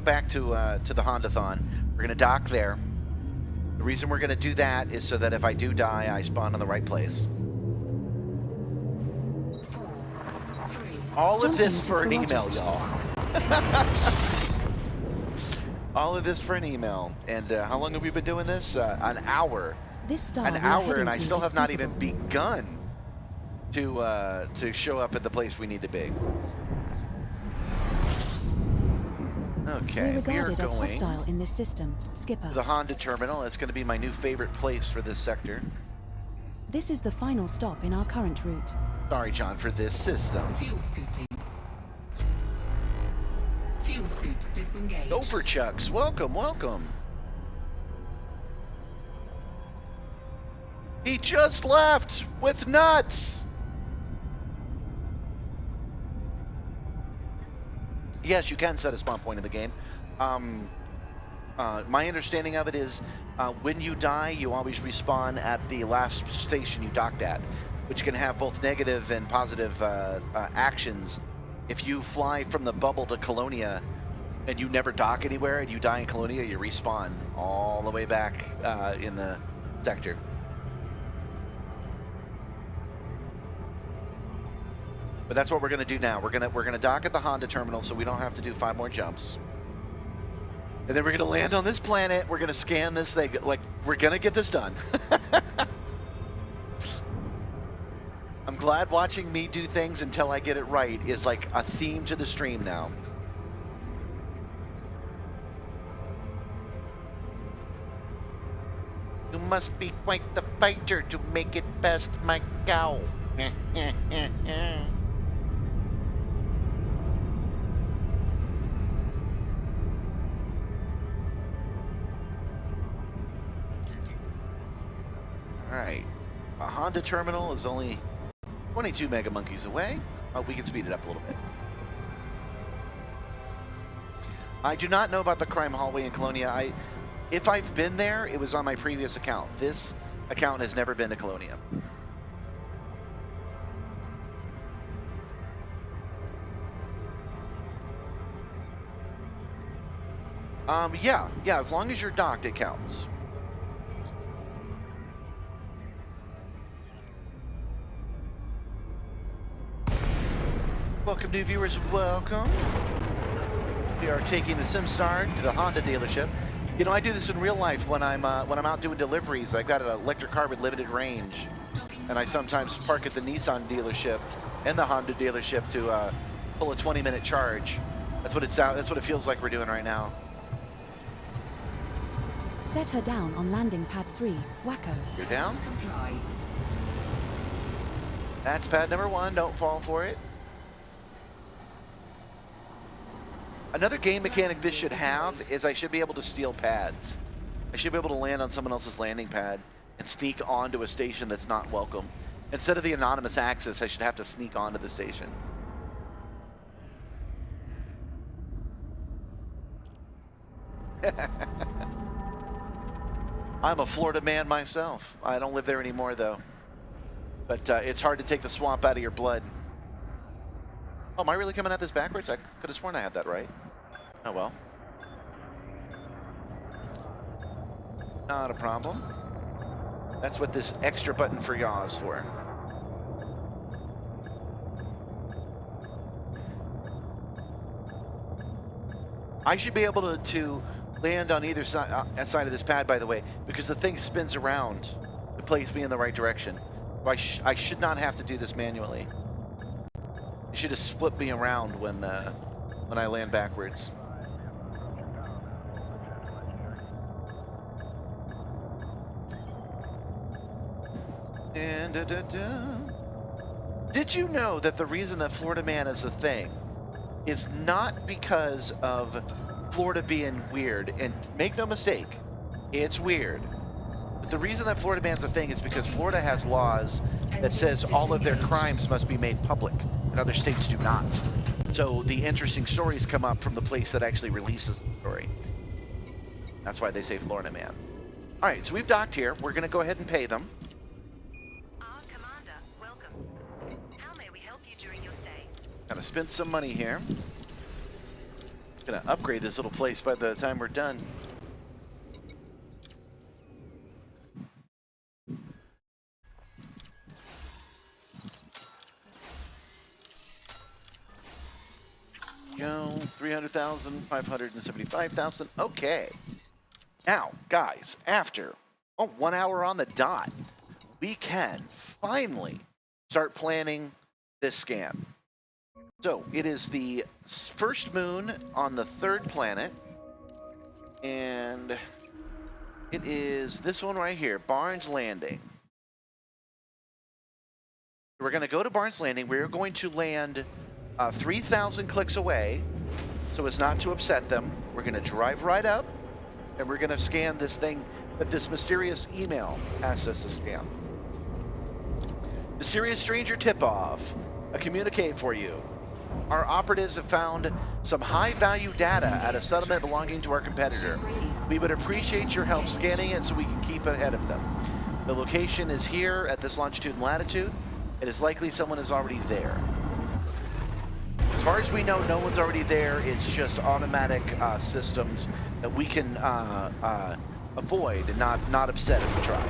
back to the Hondathon. We're gonna dock there. The reason we're gonna do that is so that if I do die, I spawn in the right place. 4, 3, All of Jumping this to for an email, Sphorogic. y'all. All of this for an email. And how long have we been doing this? An hour. This star An we are hour, heading and I to still is have not even scoopable. begun to show up at the place we need to be. Okay, We're we are regarded as going hostile in this system, Skipper. to the Honda terminal. That's going to be my new favorite place for this sector. This is the final stop in our current route. Sorry, John, for this system. fuel scooping. Fuel scoop disengaged. Gopher Chucks, welcome, welcome. He just left with nuts. Yes, you can set a spawn point in the game. My understanding of it is when you die, you always respawn at the last station you docked at, which can have both negative and positive actions. If you fly from the bubble to Colonia and you never dock anywhere and you die in Colonia, you respawn all the way back in the sector. But that's what we're gonna do now. We're gonna dock at the Honda terminal so we don't have to do 5 more jumps. And then we're gonna land on this planet. We're gonna scan this thing. Like, we're gonna get this done. I'm glad watching me do things until I get it right is like a theme to the stream now. You must be quite the fighter to make it past my cow. Alright, a Honda terminal is only 22 mega monkeys away. Oh, we can speed it up a little bit. I do not know about the crime hallway in Colonia. If I've been there, it was on my previous account. This account has never been to Colonia. Yeah, as long as you're docked, it counts. Welcome, new viewers. Welcome. We are taking the Simstarr to the Honda dealership. You know, I do this in real life when I'm out doing deliveries. I've got an electric car with limited range, and I sometimes park at the Nissan dealership and the Honda dealership to pull a 20-minute charge. That's what it feels like we're doing right now. Set her down on landing pad 3, Wacko. You're down. Comply. That's pad number 1. Don't fall for it. Another game mechanic this should have is I should be able to steal pads. I should be able to land on someone else's landing pad and sneak onto a station that's not welcome. Instead of the anonymous access, I should have to sneak onto the station. I'm a Florida man myself. I don't live there anymore, though. But it's hard to take the swamp out of your blood. Oh, am I really coming at this backwards? I could have sworn I had that right. Oh well. Not a problem. That's what this extra button for yaw is for. I should be able to land on either side of this pad, by the way, because the thing spins around to place me in the right direction. I should not have to do this manually. It should have split me around when I land backwards. Did you know that the reason that Florida Man is a thing is not because of Florida being weird? And make no mistake, it's weird. But the reason that Florida Man's a thing is because Florida has laws that says all of their crimes must be made public, and other states do not. So the interesting stories come up from the place that actually releases the story. That's why they say Florida Man. All right, so we've docked here. We're going to go ahead and pay them. Our commander, welcome. How may we help you during your stay? Gonna spend some money here. Gonna upgrade this little place by the time we're done. Go 300,000, 575,000. Okay. Now, guys, after 1 hour on the dot, we can finally start planning this scan. So it is the first moon on the 3rd planet, and it is this one right here, Barnes Landing. We're going to go to Barnes Landing. We're going to land 3,000 clicks away, so as not to upset them. We're going to drive right up, and we're going to scan this thing that this mysterious email asks us to scan. Mysterious stranger tip-off. A communicate for you. Our operatives have found some high-value data at a settlement belonging to our competitor. We would appreciate your help scanning it so we can keep ahead of them. The location is here at this longitude and latitude. It is likely someone is already there. As far as we know, no one's already there. It's just automatic systems that we can avoid and not upset if we try.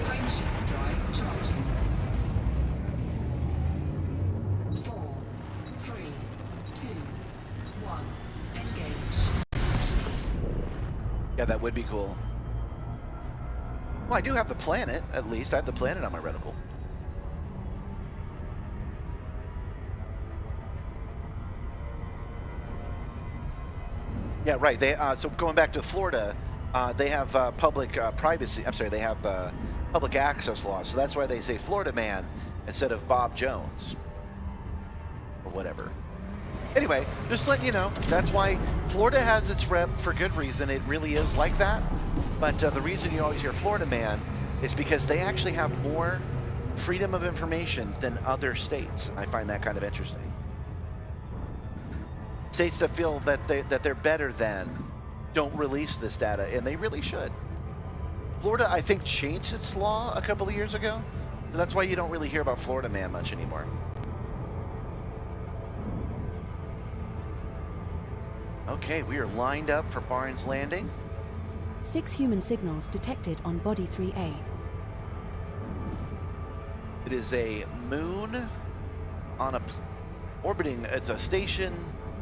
Frameshift drive charging. 4, 3, 2, 1. Engage. Yeah, that would be cool. Well, I do have the planet, at least. I have the planet on my reticle. Yeah, right. They so going back to Florida, they have public privacy. I'm sorry, they have public access laws. So that's why they say Florida man instead of Bob Jones or whatever. Anyway, just letting you know, that's why Florida has its rep for good reason. It really is like that. But the reason you always hear Florida man is because they actually have more freedom of information than other states. I find that kind of interesting. States that feel that they're better than don't release this data, and they really should. Florida, I think, changed its law a couple of years ago, so that's why you don't really hear about Florida man much anymore. Okay, we are lined up for Barnes Landing. 6 human signals detected on Body 3A. It is a moon on a orbiting. It's a station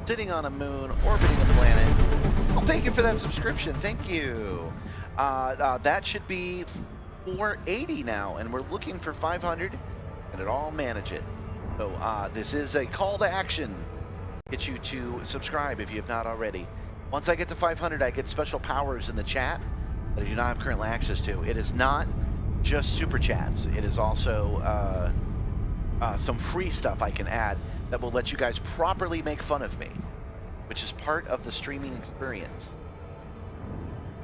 sitting on a moon orbiting a planet. Well, thank you for that subscription. Thank you. That should be 480 now, and we're looking for 500, and it all manage it. So this is a call to action. Get you to subscribe if you have not already. Once I get to 500, I get special powers in the chat that I do not have currently access to. It is not just super chats. It is also some free stuff I can add that will let you guys properly make fun of me, which is part of the streaming experience.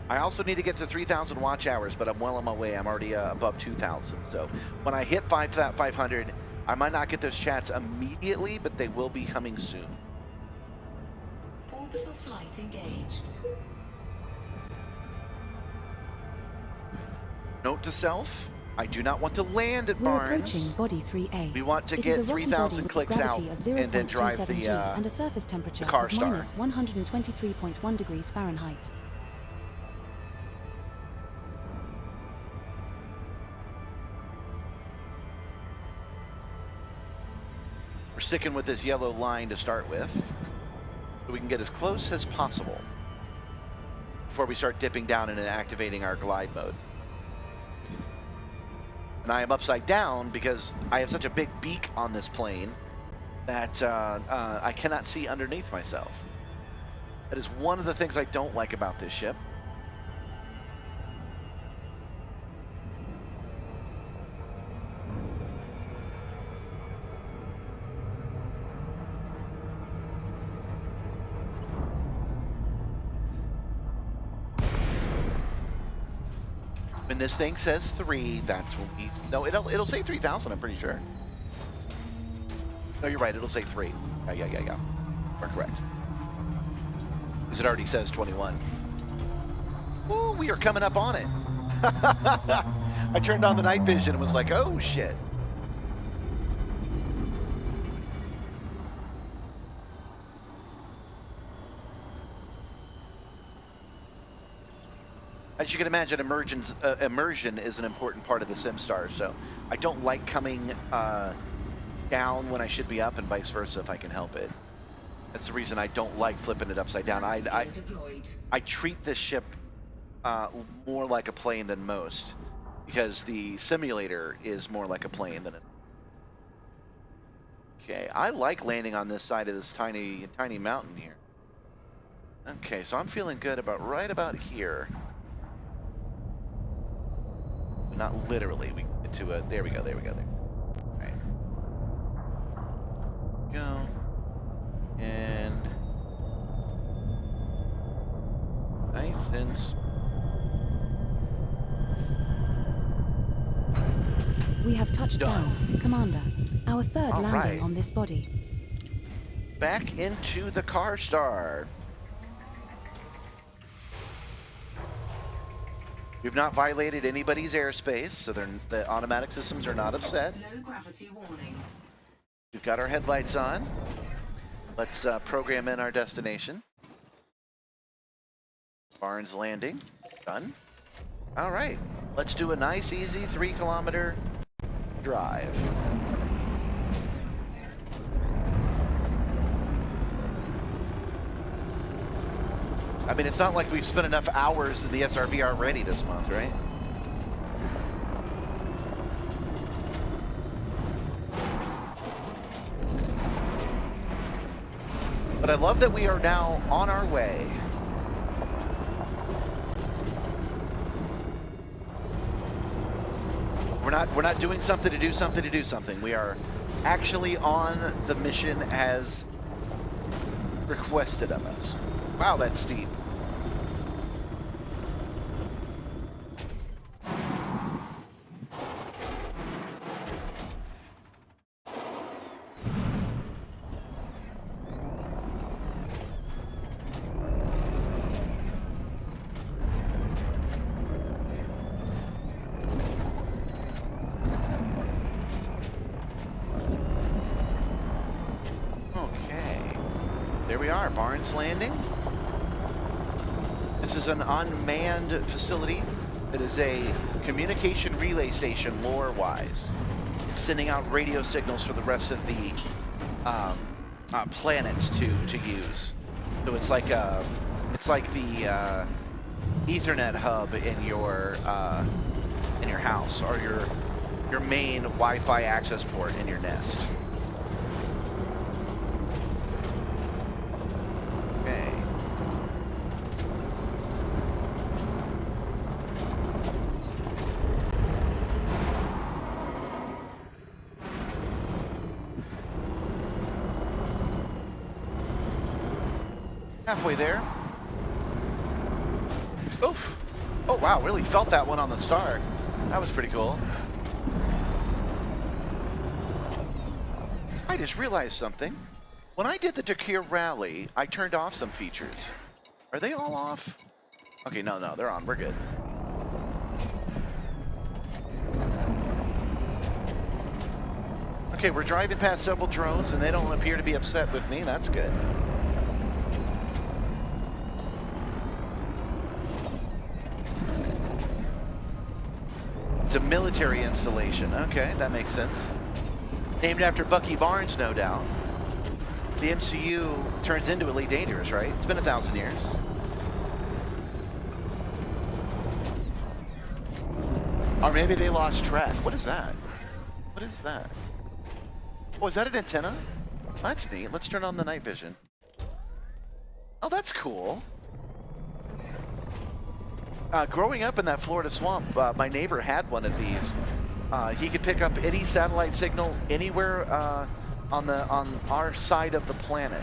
I also need to get to 3,000 watch hours, but I'm well on my way. I'm already above 2,000. So when I hit 500, I might not get those chats immediately, but they will be coming soon. Orbital flight engaged. Note to self, I do not want to land at We're Barnes. approaching Body 3A. We want to It is get a rocky 3,000 body with clicks out gravity of and then drive 0.27 G the and a surface temperature car of star. minus 123.1 degrees Fahrenheit. We're sticking with this yellow line to start with, so we can get as close as possible before we start dipping down and activating our glide mode. And I am upside down because I have such a big beak on this plane that I cannot see underneath myself. That is one of the things I don't like about this ship. When this thing says 3, that's when we... No, it'll say 3,000, I'm pretty sure. No, you're right, it'll say 3. Yeah. We're correct. Because it already says 21. Ooh, we are coming up on it. I turned on the night vision and was like, oh, shit. As you can imagine, immersion is an important part of the Simstarr, so I don't like coming down when I should be up and vice versa if I can help it. That's the reason I don't like flipping it upside down. I treat this ship more like a plane than most, because the simulator is more like a plane than it. Okay, I like landing on this side of this tiny mountain here. Okay, so I'm feeling good about right about here. Not literally. We can get to a... There we go. All right. Go. And... Nice and... We have touched Done. down, Commander. Our third All landing right. on this body. back into the car star. We've not violated anybody's airspace, so the automatic systems are not upset. Low gravity warning. We've got our headlights on. Let's program in our destination. Barnes Landing, done. All right, let's do a nice, easy 3-kilometer drive. I mean, it's not like we've spent enough hours in the SRV already this month, right? But I love that we are now on our way. We're not doing something to do something to do something. We are actually on the mission as requested of us. Wow, that's steep. There we are, Barnes Landing. This is an unmanned facility that is a communication relay station lore-wise. It's sending out radio signals for the rest of the planets to use. So it's like the Ethernet hub in your house, or your main Wi-Fi access port in your nest. Halfway there. Oof. Oh, wow, really felt that one on the star. That was pretty cool. I just realized something. When I did the Dakar Rally, I turned off some features. Are they all off? Okay, no, they're on. We're good. Okay, we're driving past several drones, and they don't appear to be upset with me. That's good. It's a military installation. Okay, that makes sense. Named after Bucky Barnes, no doubt. The MCU turns into Elite Dangerous, right? It's been 1,000 years. Or maybe they lost track. What is that? What is that? Oh, is that an antenna? That's neat. Let's turn on the night vision. Oh, that's cool. Growing up in that Florida swamp, my neighbor had one of these. He could pick up any satellite signal anywhere on our side of the planet.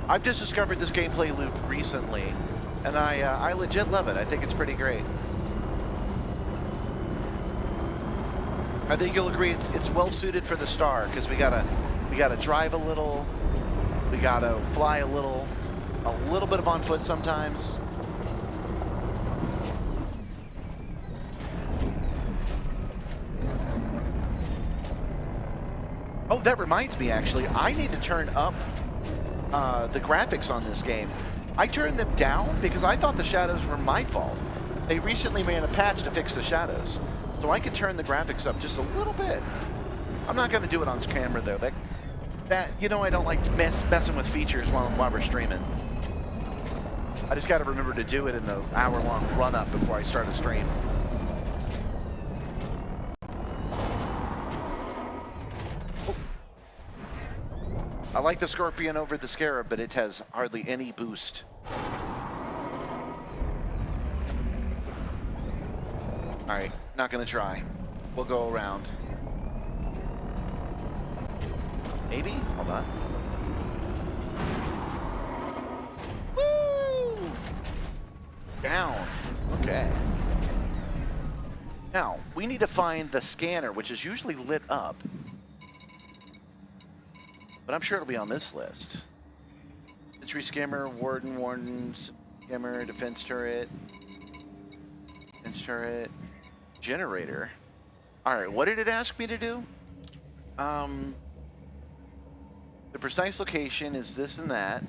I've just discovered this gameplay loop recently, and I legit love it. I think it's pretty great. I think you'll agree it's well suited for the Star, because we gotta drive a little, we gotta fly a little bit of on foot sometimes. Oh, that reminds me, actually, I need to turn up the graphics on this game. I turned them down because I thought the shadows were my fault. They recently made a patch to fix the shadows, so I can turn the graphics up just a little bit. I'm not going to do it on camera though. That you know, I don't like messing with features while we're streaming. I just got to remember to do it in the hour-long run-up before I start a stream. Oh. I like the Scorpion over the Scarab, but it has hardly any boost. All right, not gonna try. We'll go around. Maybe? Hold on. Woo! Down. Okay. Now, we need to find the scanner, which is usually lit up. But I'm sure it'll be on this list. Sentry scammer, wardens, scammer, defense turret, generator. All right, what did it ask me to do? The precise location is this and that.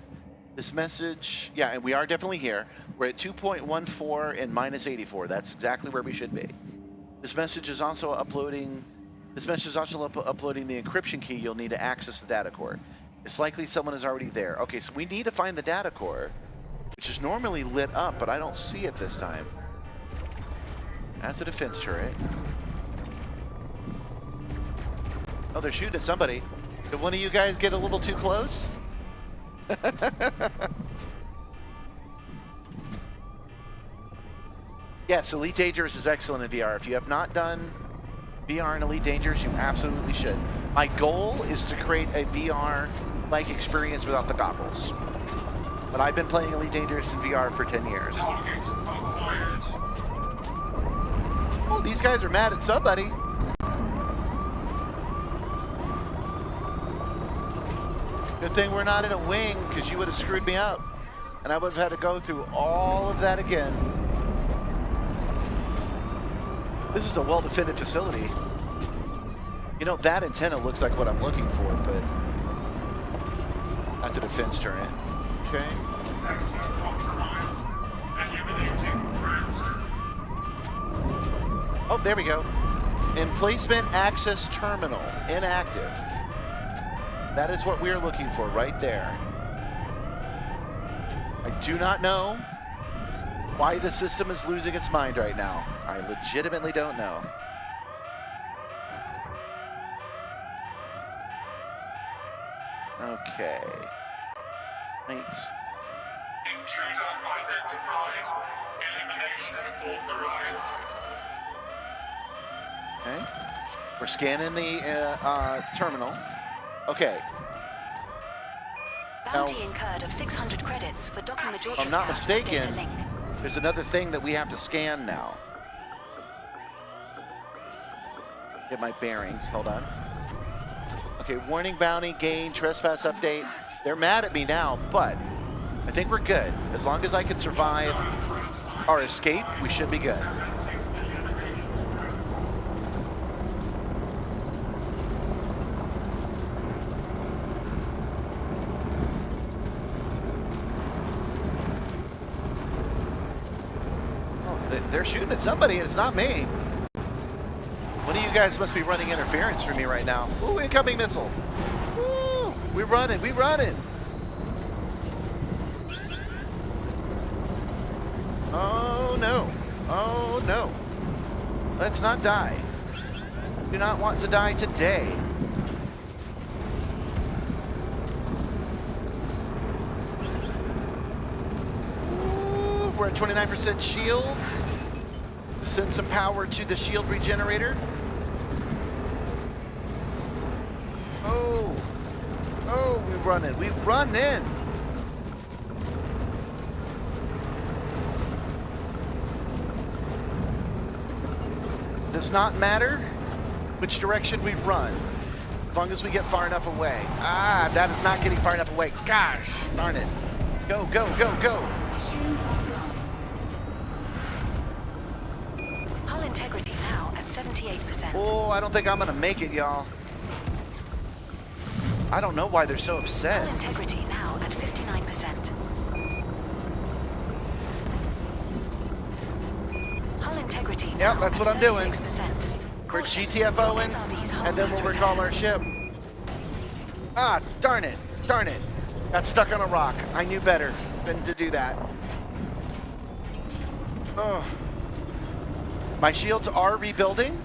This message, yeah, and we are definitely here. We're at 2.14 and minus 84. That's exactly where we should be. This message is also uploading. This message is also uploading the encryption key you'll need to access the data core. It's likely someone is already there. Okay, so we need to find the data core, which is normally lit up, but I don't see it this time. That's a defense turret. Oh, they're shooting at somebody. Did one of you guys get a little too close? Yes, Elite Dangerous is excellent in VR. If you have not done VR in Elite Dangerous, you absolutely should. My goal is to create a VR-like experience without the goggles. But I've been playing Elite Dangerous in VR for 10 years. Oh, these guys are mad at somebody. Good thing we're not in a wing, because you would have screwed me up. And I would have had to go through all of that again. This is a well-defended facility. You know, that antenna looks like what I'm looking for, but that's a defense turret. Okay. Oh, there we go. Emplacement access terminal, inactive. That is what we are looking for right there. I do not know why the system is losing its mind right now. I legitimately don't know. Okay. Thanks. Intruder identified. Elimination authorized. Okay. We're scanning the terminal. Okay. Bounty Now, incurred of 600 credits for docking the if I'm George's not House mistaken, data link. there's another thing that we have to scan now. Get my bearings. Hold on. Okay, warning, bounty, gain, trespass update. They're mad at me now, but I think we're good. As long as I can survive our escape, we should be good. They're shooting at somebody, and it's not me. One of you guys must be running interference for me right now. Ooh, incoming missile. Ooh, we're running, we're running. Oh no, oh no. Let's not die. Do not want to die today. Ooh, we're at 29% shields. Send some power to the shield regenerator. Oh, we run in. We run in. Does not matter which direction we run, as long as we get far enough away. Ah, that is not getting far enough away. Gosh, darn it. Go, go, go, go. Shields offline. Hull integrity now at 78%. Oh, I don't think I'm gonna make it, y'all. I don't know why they're so Hull upset. integrity now at 59%. Hull integrity Yep, now that's at what I'm doing. 36%. We're Caution, GTFOing, SRV's hull and then we'll mounts recall repair. our ship. Ah, darn it, darn it. Got stuck on a rock. I knew better than to do that. Oh. My shields are rebuilding,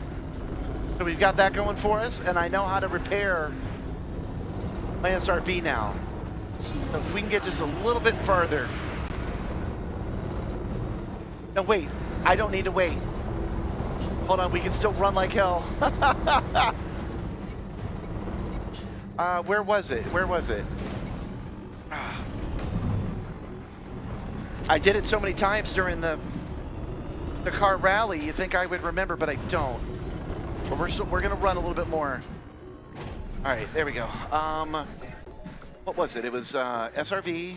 so we've got that going for us, and I know how to repair my SRV now. So if we can get just a little bit further. No, wait. I don't need to wait. Hold on, we can still run like hell. Where was it? Where was it? I did it so many times during the the car rally, you think I would remember, but I don't. But we're gonna run a little bit more. All right, there we go. What was it? It was SRV.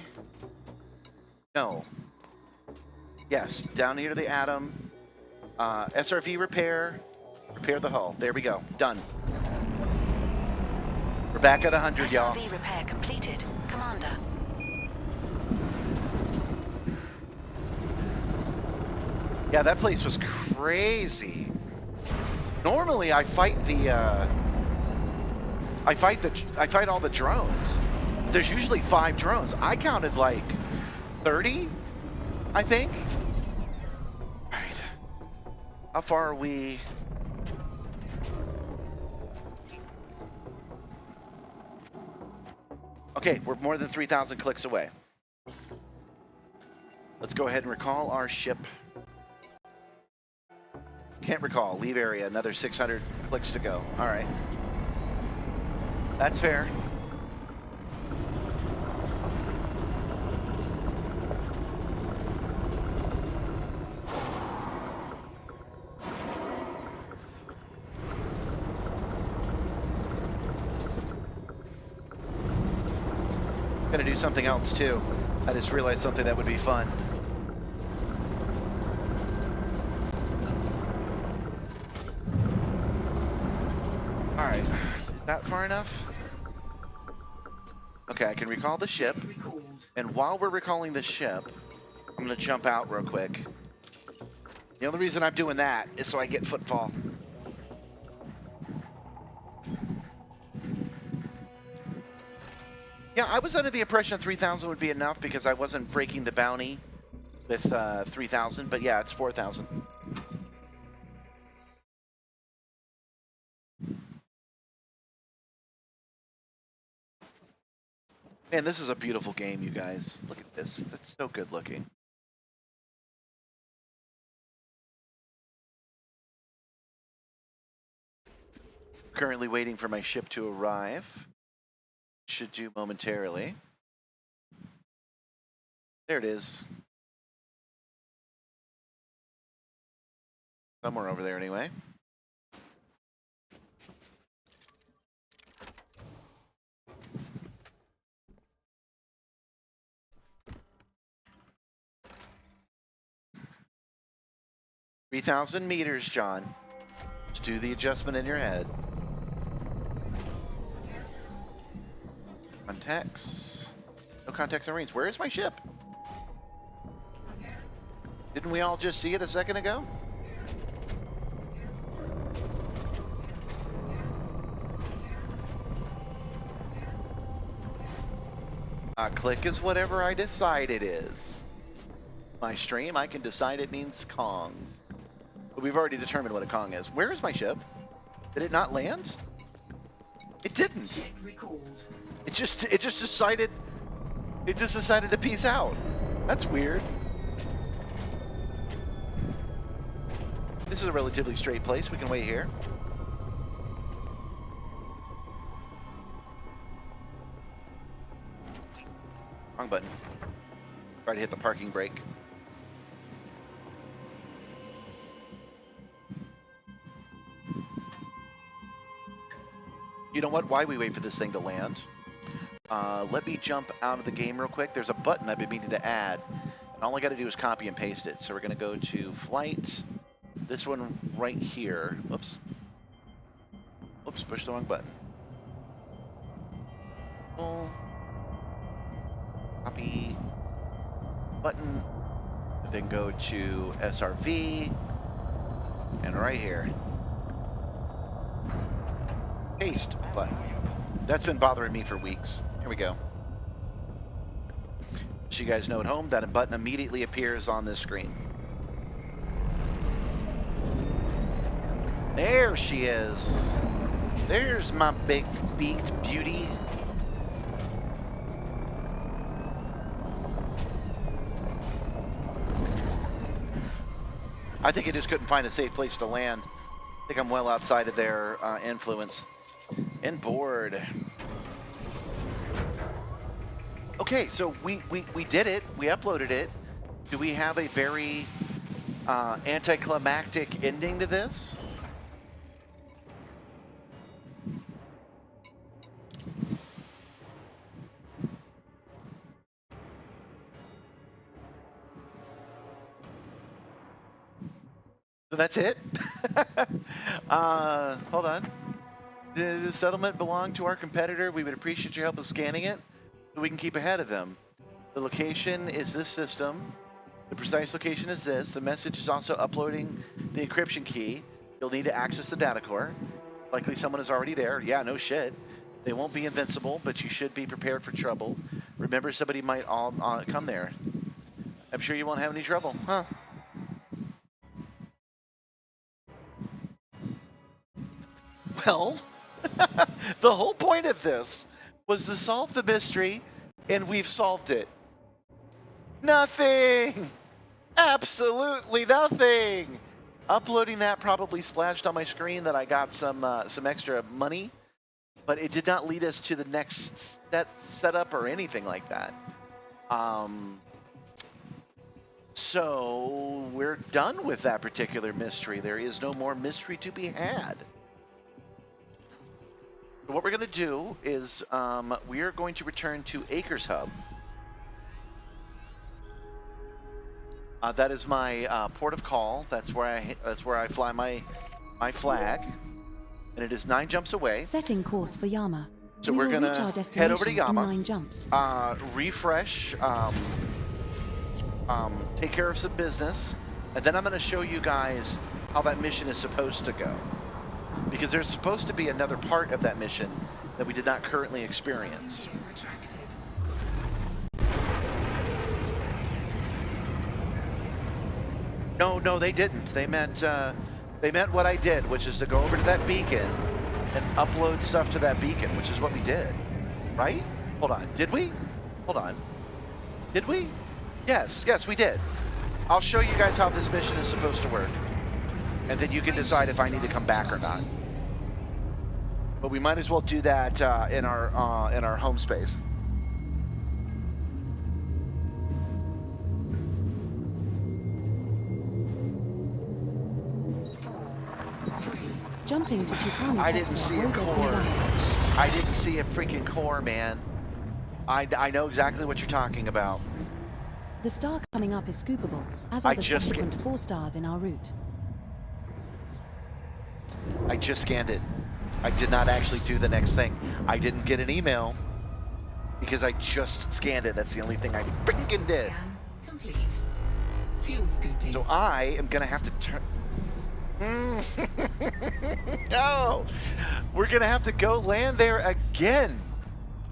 No. Yes, down here to the Atom. SRV repair. Repair the hull. There we go. Done. We're back at 100, y'all. SRV repair completed. Commander. Yeah, that place was crazy. Normally, I fight all the drones. There's usually 5 drones. I counted like 30, I think. All right. How far are we? Okay, we're more than 3,000 clicks away. Let's go ahead and recall our ship. Can't recall. Leave area. Another 600 clicks to go. All right. That's fair. Gonna do something else too. I just realized something that would be fun. All right, is that far enough? Okay, I can recall the ship. Recalled. And while we're recalling the ship, I'm gonna jump out real quick. The only reason I'm doing that is so I get footfall. Yeah, I was under the impression 3,000 would be enough because I wasn't breaking the bounty with 3,000, but yeah, it's 4,000. Man, this is a beautiful game, you guys. Look at this. That's so good looking. Currently waiting for my ship to arrive. Should do momentarily. There it is. Somewhere over there anyway. $3,000 John. Let's do the adjustment in your head. Contacts. No contacts and marines. Where is my ship? Didn't we all just see it a second ago? Click is whatever I decide it is. My stream, I can decide it means Kongs. But we've already determined what a Kong is. Where is my ship? Did it not land? It didn't. Ship recalled. It just decided to peace out. That's weird. This is a relatively straight place. We can wait here. Wrong button. Try to hit the parking brake. You know what? Why we wait for this thing to land? Let me jump out of the game real quick. There's a button I've been meaning to add. And all I got to do is copy and paste it. So we're going to go to flight. This one right here. Oops. Oops, push the wrong button. Oh. Copy. Button. Then go to SRV. And right here. Paste button. That's been bothering me for weeks. Here we go. So you guys know at home, that button immediately appears on this screen. There she is. There's my big beaked beauty. I think I just couldn't find a safe place to land. I think I'm well outside of their influence. Inboard. Okay, so we did it. We uploaded it. Do we have a very anticlimactic ending to this. So that's it. Hold on. Does the settlement belong to our competitor? We would appreciate your help in scanning it so we can keep ahead of them. The location is this system. The precise location is this. The message is also uploading the encryption key. You'll need to access the data core. Likely someone is already there. Yeah, no shit. They won't be invincible, but you should be prepared for trouble. Remember, somebody might all come there. I'm sure you won't have any trouble, huh? Well, the whole point of this was to solve the mystery, and we've solved it. Nothing! Absolutely nothing! Uploading that probably splashed on my screen that I got some extra money, but it did not lead us to the next setup or anything like that. So we're done with that particular mystery. There is no more mystery to be had. So what we're going to do is we are going to return to Acres Hub. That is my port of call. That's where I fly my flag, and it is 9 jumps away. Setting course for Yama. So We we're will gonna reach our head destination over to Yama. in 9 jumps. Refresh, take care of some business, and then I'm going to show you guys how that mission is supposed to go. Because there's supposed to be another part of that mission that we did not currently experience. Retracted. No, they didn't. They meant what I did, which is to go over to that beacon and upload stuff to that beacon, which is what we did, right? Hold on, did we? Hold on, did we? Yes, we did. I'll show you guys how this mission is supposed to work, and then you can decide if I need to come back or not. But we might as well do that in our home space. Jumping to Chukani I didn't sector, see a Rose core. Nevada. I didn't see a freaking core, man. I know exactly what you're talking about. The star coming up is scoopable, as I are the just subsequent 4 stars in our route. I just scanned it. I did not actually do the next thing. I didn't get an email because I just scanned it. That's the only thing I freaking System did. scan complete. Fuel scooping. So I am gonna have to turn. No, we're gonna have to go land there again.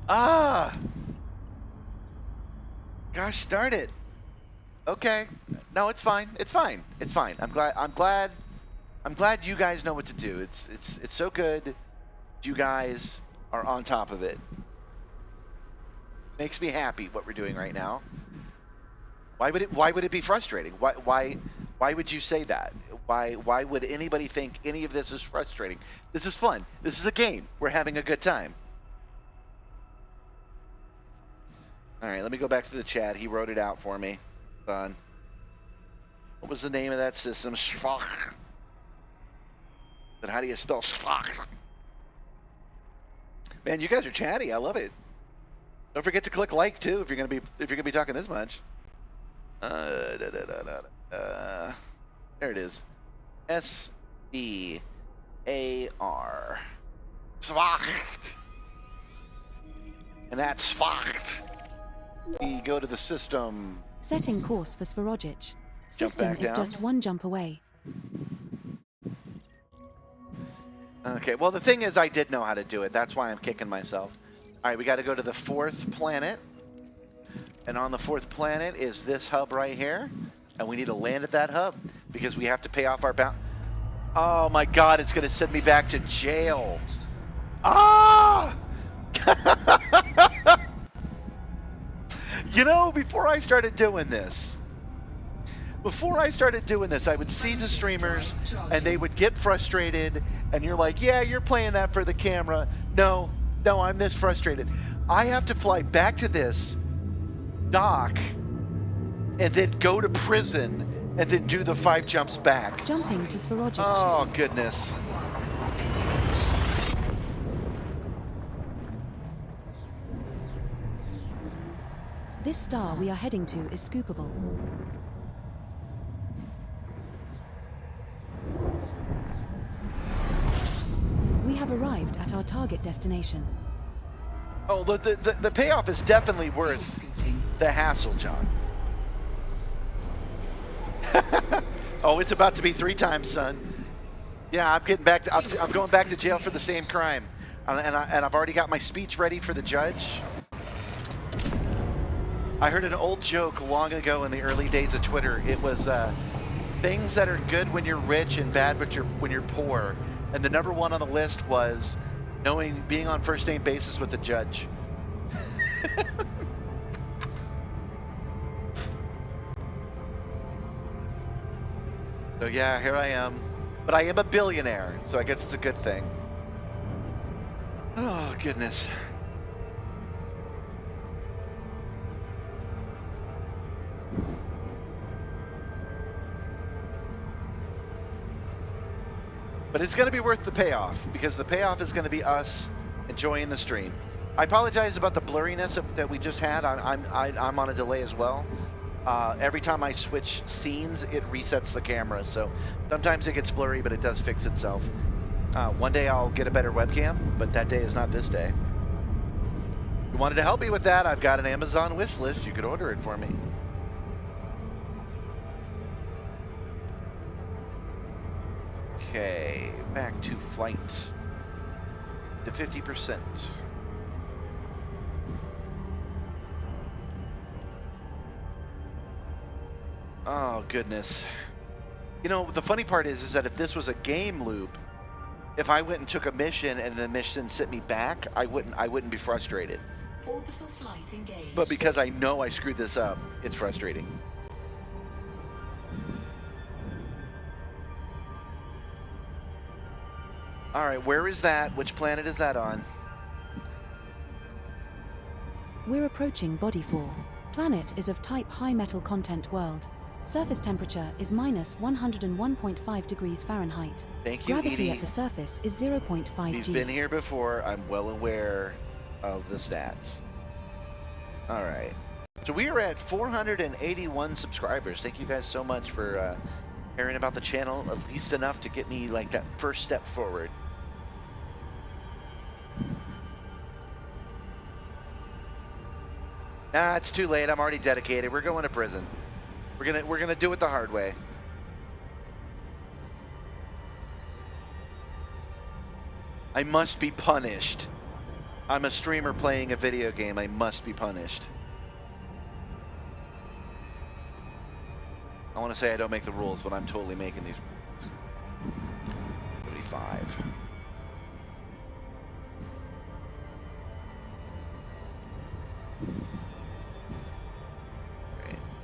Ah, gosh darn it. Okay, no, it's fine. It's fine. It's fine. I'm glad you guys know what to do. It's so good. You guys are on top of it. Makes me happy what we're doing right now. Why would it be frustrating? Why would you say that? Why would anybody think any of this is frustrating? This is fun. This is a game. We're having a good time. All right, let me go back to the chat. He wrote it out for me. Hold on. What was the name of that system? Schwach. But how do you spell Schwach? Man, you guys are chatty. I love it. Don't forget to click like too if you're gonna be talking this much. There it is. S-V-A-R. Schwacht. And that's Schwacht. We go to the system. Setting course for Swarojic. System back is down. just 1 jump away. Okay, well the thing is I did know how to do it. That's why I'm kicking myself. All right, we got to go to the 4th planet. And on the 4th planet is this hub right here. And we need to land at that hub because we have to pay off our bound. Oh my God, it's going to send me back to jail. Ah! You know, before I started doing this, I would see the streamers and they would get frustrated and you're like, yeah, you're playing that for the camera. No, I'm this frustrated. I have to fly back to this dock and then go to prison and then do the 5 jumps back. Jumping to Svarogic. Oh, goodness. This star we are heading to is scoopable. We have arrived at our target destination. Oh, the payoff is definitely worth Scooping. the hassle, John. Oh, it's about to be 3 times, son. Yeah, I'm getting back. I'm going back to jail for the same crime, and I've already got my speech ready for the judge. I heard an old joke long ago in the early days of Twitter. It was things that are good when you're rich and bad when you're poor. And the number 1 on the list was being on first name basis with the judge. So yeah, here I am. But I am a billionaire, so I guess it's a good thing. Oh, goodness. But it's going to be worth the payoff, because the payoff is going to be us enjoying the stream. I apologize about the blurriness that we just had. I'm on a delay as well. Every time I switch scenes, it resets the camera. So sometimes it gets blurry, but it does fix itself. One day I'll get a better webcam, but that day is not this day. If you wanted to help me with that, I've got an Amazon wish list. You could order it for me. Okay, back to flight. To 50%. Oh, goodness. You know, the funny part is that if this was a game loop, if I went and took a mission and the mission sent me back, I wouldn't be frustrated. Orbital flight engaged. But because I know I screwed this up, it's frustrating. All right, where is that? Which planet is that on? We're approaching Body 4. Planet is of type high metal content world. Surface temperature is minus 101.5 degrees Fahrenheit. Thank you, Gravity Edie. at the surface is 0.5 We've G. been here before. I'm well aware of the stats. All right. So we are at 481 subscribers. Thank you guys so much for caring about the channel, at least enough to get me like that first step forward. Nah, it's too late. I'm already dedicated. We're going to prison. We're gonna do it the hard way. I must be punished. I'm a streamer playing a video game. I must be punished. I want to say I don't make the rules, but I'm totally making these rules. 35.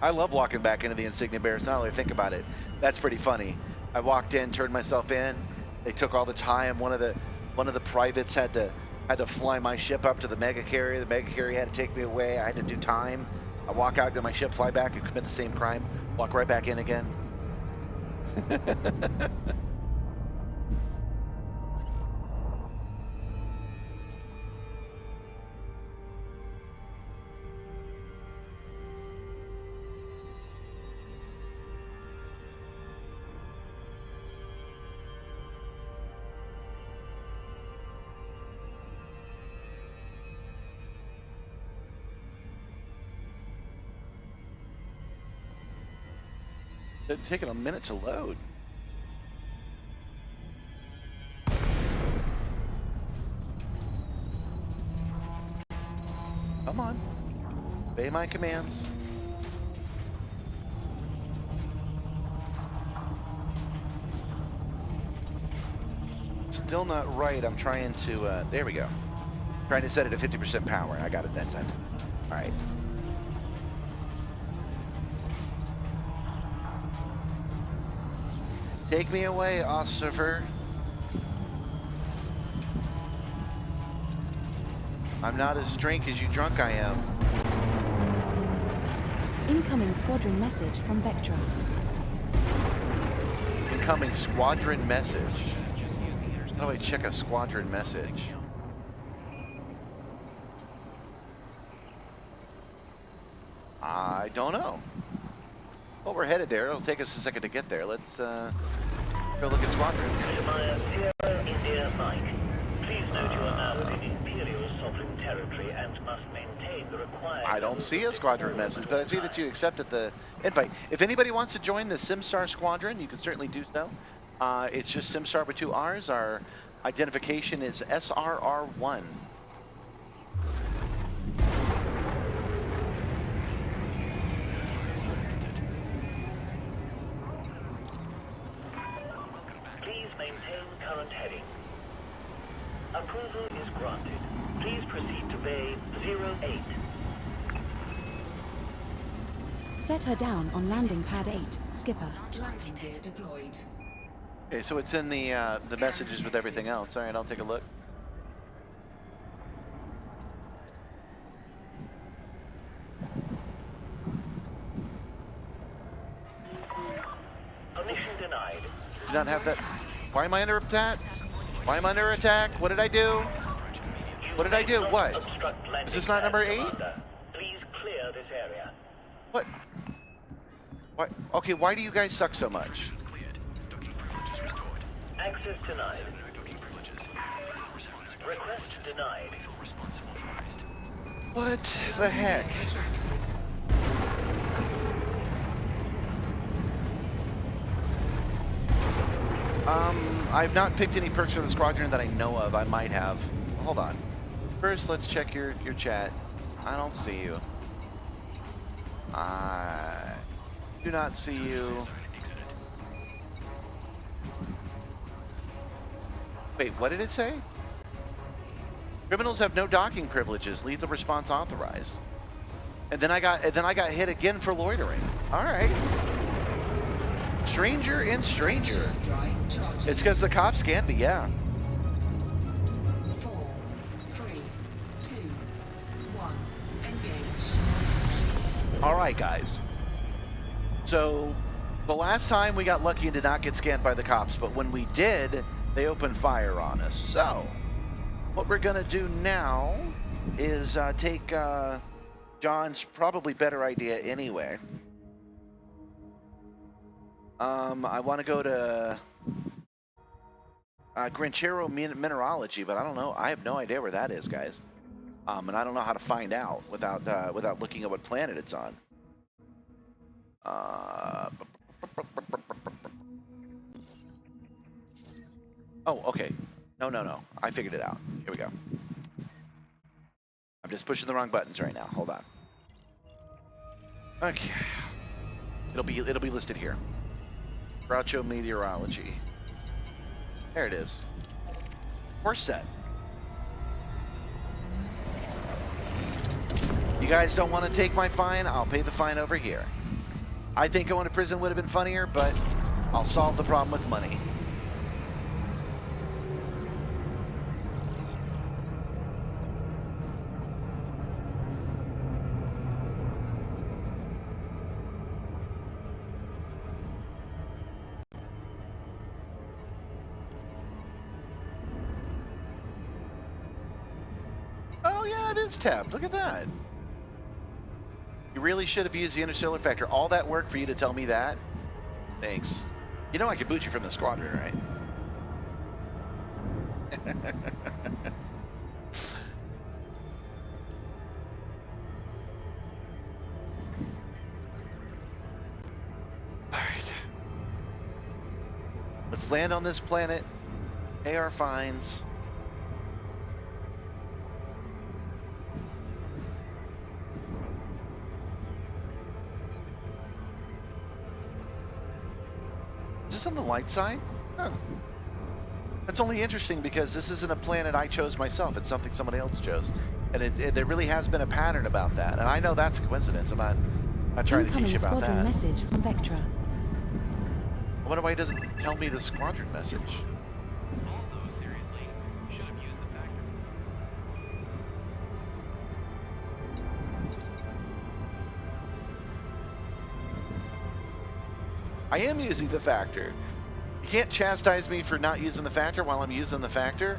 I love walking back into the Insignia Barracks. Now that I think about it, that's pretty funny. I walked in, turned myself in. They took all the time. One of the privates had to fly my ship up to the mega carrier. The mega carrier had to take me away. I had to do time. I walk out, get my ship, fly back, and commit the same crime. Walk right back in again. It's taking a minute to load. Come on. Obey my commands. Still not right. I'm trying to, there we go. Trying to set it at 50% power. I got it that time. All right. Take me away, officer. I'm not as drunk as you drunk I am. Incoming squadron message from Vectra. incoming squadron message. How do I check a squadron message? I don't know. Well, we're headed there. It'll take us a second to get there. Let's go look at squadrons. Sierra India Mike. Please note you are now within Imperial sovereign territory and must maintain the required... I don't see a squadron message, but I see that you accepted the invite. If anybody wants to join the Simstarr squadron, you can certainly do so. It's just Simstarr with 2 R's. Our identification is SRR1. Please maintain current heading. Approval is granted. Please proceed to Bay 08. Set her down on landing pad 8, Skipper. Landing gear deployed. Okay, so it's in the messages with everything else. All right, I'll take a look. Permission denied. Do not have that. Why am I under attack? Why am I under attack? What did I do? What did I do? What? Is this not number 8? Please clear this area. What? What? Okay, why do you guys suck so much? Access denied. Request denied. What the heck? I've not picked any perks for the squadron that I know of. I might have. Hold on. First, let's check your chat. I don't see you. I do not see you. Wait, what did it say? Criminals have no docking privileges. Lethal response authorized. And then I got hit again for loitering. All right. Stranger and stranger. It's because the cops can't be. Yeah. 4, 3, 2, 1. Engage. All right, guys. So the last time we got lucky and did not get scanned by the cops, but when we did, they opened fire on us. So what we're gonna do now is take John's probably better idea anyway. I want to go to Granchero Mineralogy, but I don't know. I have no idea where that is, guys. And I don't know how to find out without looking at what planet it's on. Oh, okay. No. I figured it out. Here we go. I'm just pushing the wrong buttons right now. Hold on. Okay. It'll be listed here. Groucho Meteorology. There it is. Horse set. You guys don't want to take my fine? I'll pay the fine over here. I think going to prison would have been funnier, but I'll solve the problem with money. Oh yeah, it is tabbed. Look at that. You really should have used the interstellar factor. All that work for you to tell me that? Thanks. You know I could boot you from the squadron, right? Alright. Let's land on this planet. Pay our fines. Is this on the light side? Huh. That's only interesting because this isn't a planet I chose myself. It's something somebody else chose. And there really has been a pattern about that. And I know that's a coincidence. I'm not trying to teach you about squadron that. message from Vectra. I wonder why he doesn't tell me the squadron message. Also, seriously, you should have used the factor. I am using the factor. can't chastise me for not using the factor while I'm using the factor.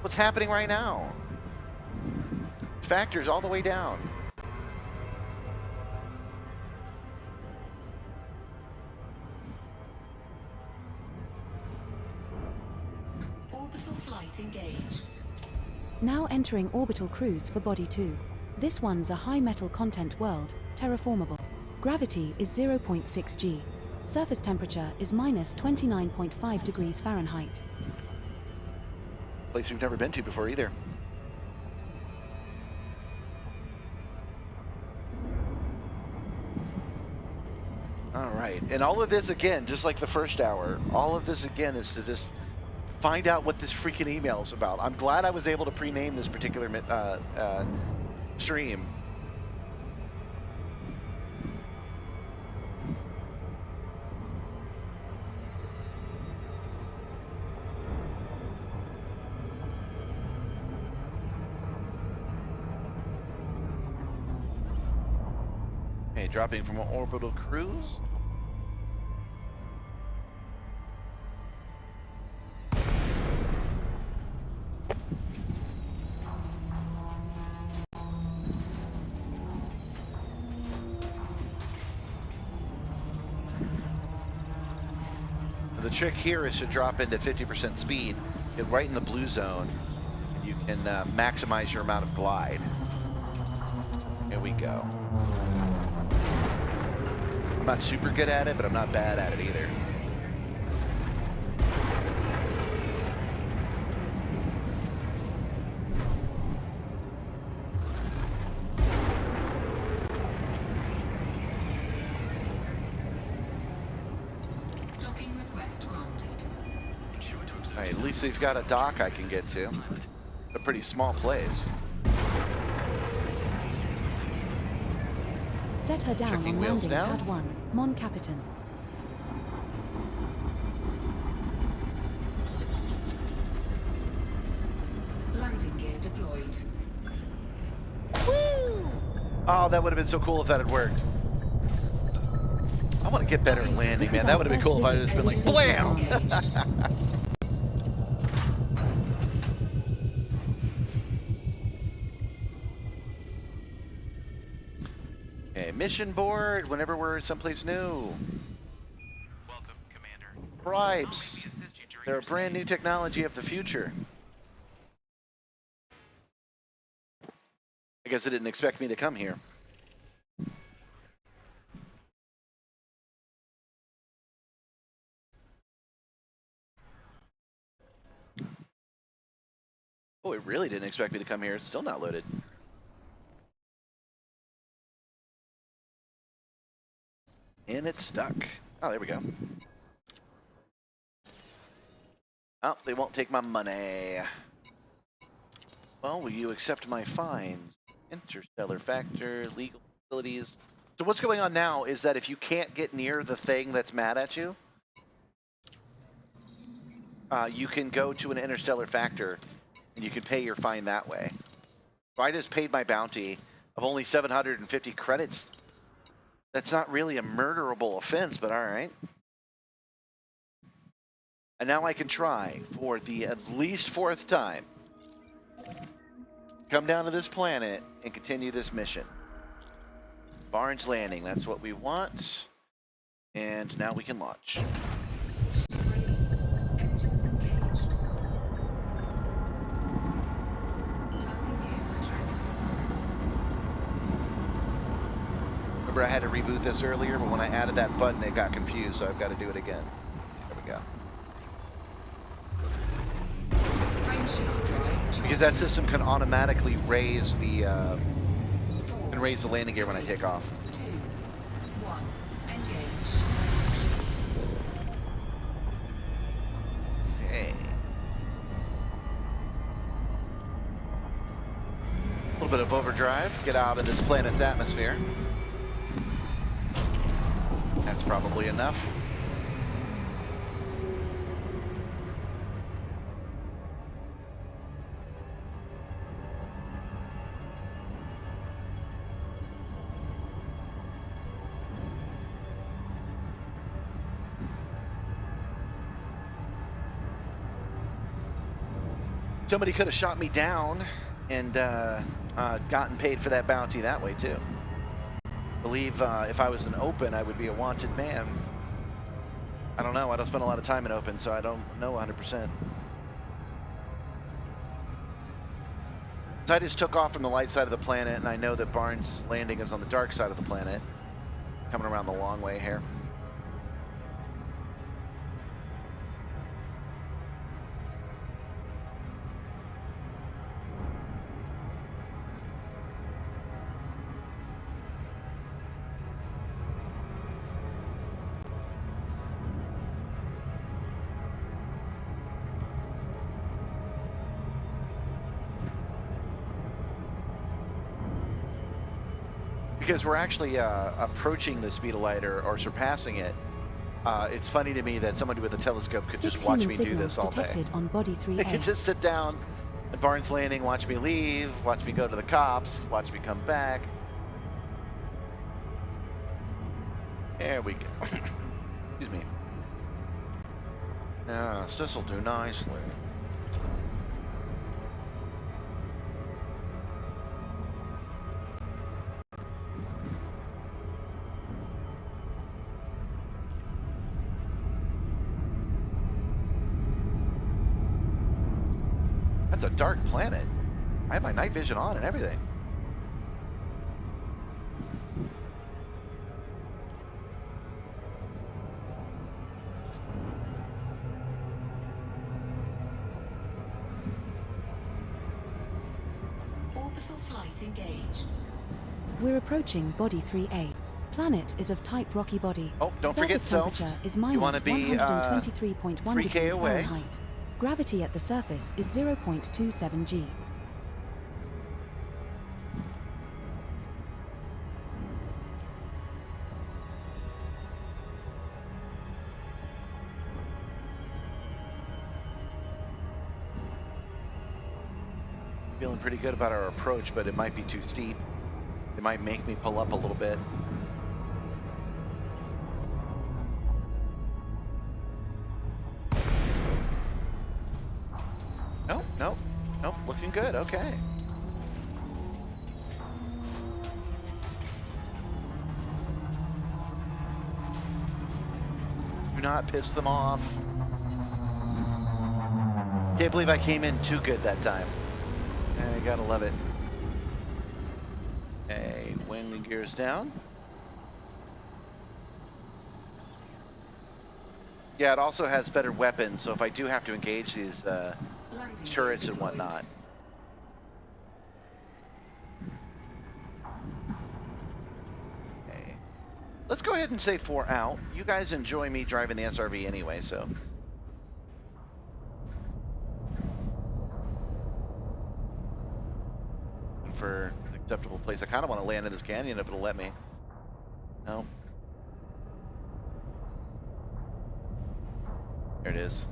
What's happening right now? Factor's all the way down. Orbital flight engaged. Now entering orbital cruise for Body 2. This one's a high metal content world, terraformable. Gravity is 0.6 g. Surface temperature is minus 29.5 degrees Fahrenheit. Place we've never been to before either. All right, and all of this again, just like the first hour, all of this again is to just find out what this freaking email is about. I'm glad I was able to pre-name this particular stream. Okay, dropping from an orbital cruise. The trick here is to drop into 50% speed, get right in the blue zone, and you can maximize your amount of glide. Here we go. I'm not super good at it, but I'm not bad at it either. Docking request granted. Ensure to observe Alright, at least they've got a dock I can get to. A pretty small place. Set her down Checking on wheels landing down. pad 1, Mon Capitan. Landing gear deployed. Oh, that would have been so cool if that had worked. I want to get better at landing, man. That would have been cool if I had just been like, BLAM! Okay, mission board whenever we're someplace new. Welcome, Commander. Bribes. How may we assist you during They're your a brand stay? new technology of the future. I guess they didn't expect me to come here. Oh, it really didn't expect me to come here. It's still not loaded. And it's stuck. Oh, there we go. Oh, they won't take my money. Well, will you accept my fines? Interstellar factor, legal facilities. So what's going on now is that if you can't get near the thing that's mad at you, you can go to an interstellar factor and you can pay your fine that way. So I just paid my bounty of only 750 credits. That's not really a murderable offense, but all right. And now I can try for the at least 4th time. Come down to this planet and continue this mission. Barnes Landing, that's what we want. And now we can launch. Released. Engines engaged. Landing gear retracted. Remember I had to reboot this earlier, but when I added that button it got confused, so I've got to do it again. There we go. Frameshift drive. Because that system can automatically raise the Four, landing gear when I take off. 2, 1. Engage. Okay. A little bit of overdrive, get out of this planet's atmosphere. That's probably enough. Somebody could have shot me down and gotten paid for that bounty that way too. I believe if I was in open, I would be a wanted man. I don't know. I don't spend a lot of time in open, so I don't know 100%. So I just took off from the light side of the planet, and I know that Barnes Landing is on the dark side of the planet. Coming around the long way here. Because we're actually approaching the speed of light or surpassing it. It's funny to me that somebody with a telescope could 6 just watch human me do signals this all day. detected on body They could 3A. just sit down at Barnes Landing, watch me leave, watch me go to the cops, watch me come back. There we go. Excuse me. Yes, this'll do nicely. That's a dark planet. I have my night vision on and everything. Orbital flight engaged. We're approaching body 3A. Planet is of type rocky body. Oh, don't forget, Surface so temperature is you minus want to be 123.1 3K degrees away. Fahrenheit. Gravity at the surface is 0.27 g. Feeling pretty good about our approach, but it might be too steep. It might make me pull up a little bit. Nope, nope, nope, looking good, okay. Do not piss them off. Can't believe I came in too good that time. I gotta love it. Okay, wing gears down. Yeah, it also has better weapons, so if I do have to engage these Landing turrets gear and deployed. whatnot. Okay. Let's go ahead and say 4 out. You guys enjoy me driving the SRV anyway, so. For an acceptable place. I kind of want to land in this canyon if it'll let me. No. There it is.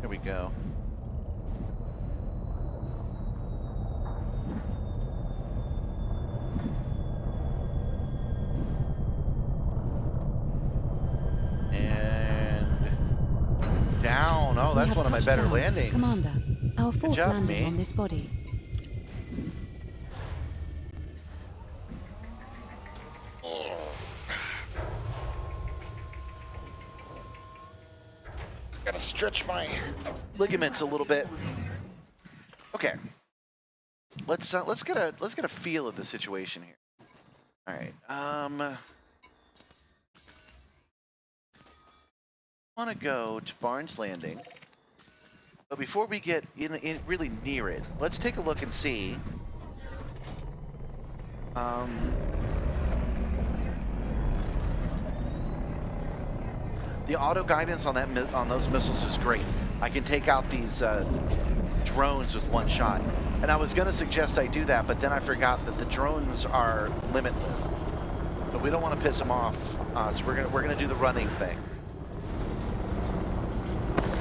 There we go. And down. Oh, We that's have one of my touched better down. landings. Commander, our fourth job, landing mate. on this body. Gotta stretch my ligaments a little bit. Okay. Let's get a feel of the situation here. All right. Want to go to Barnes Landing, but before we get in really near it, let's take a look and see. The auto guidance on on those missiles is great. I can take out these drones with one shot. And I was going to suggest I do that, but then I forgot that the drones are limitless. But we don't want to piss them off, so we're gonna do the running thing.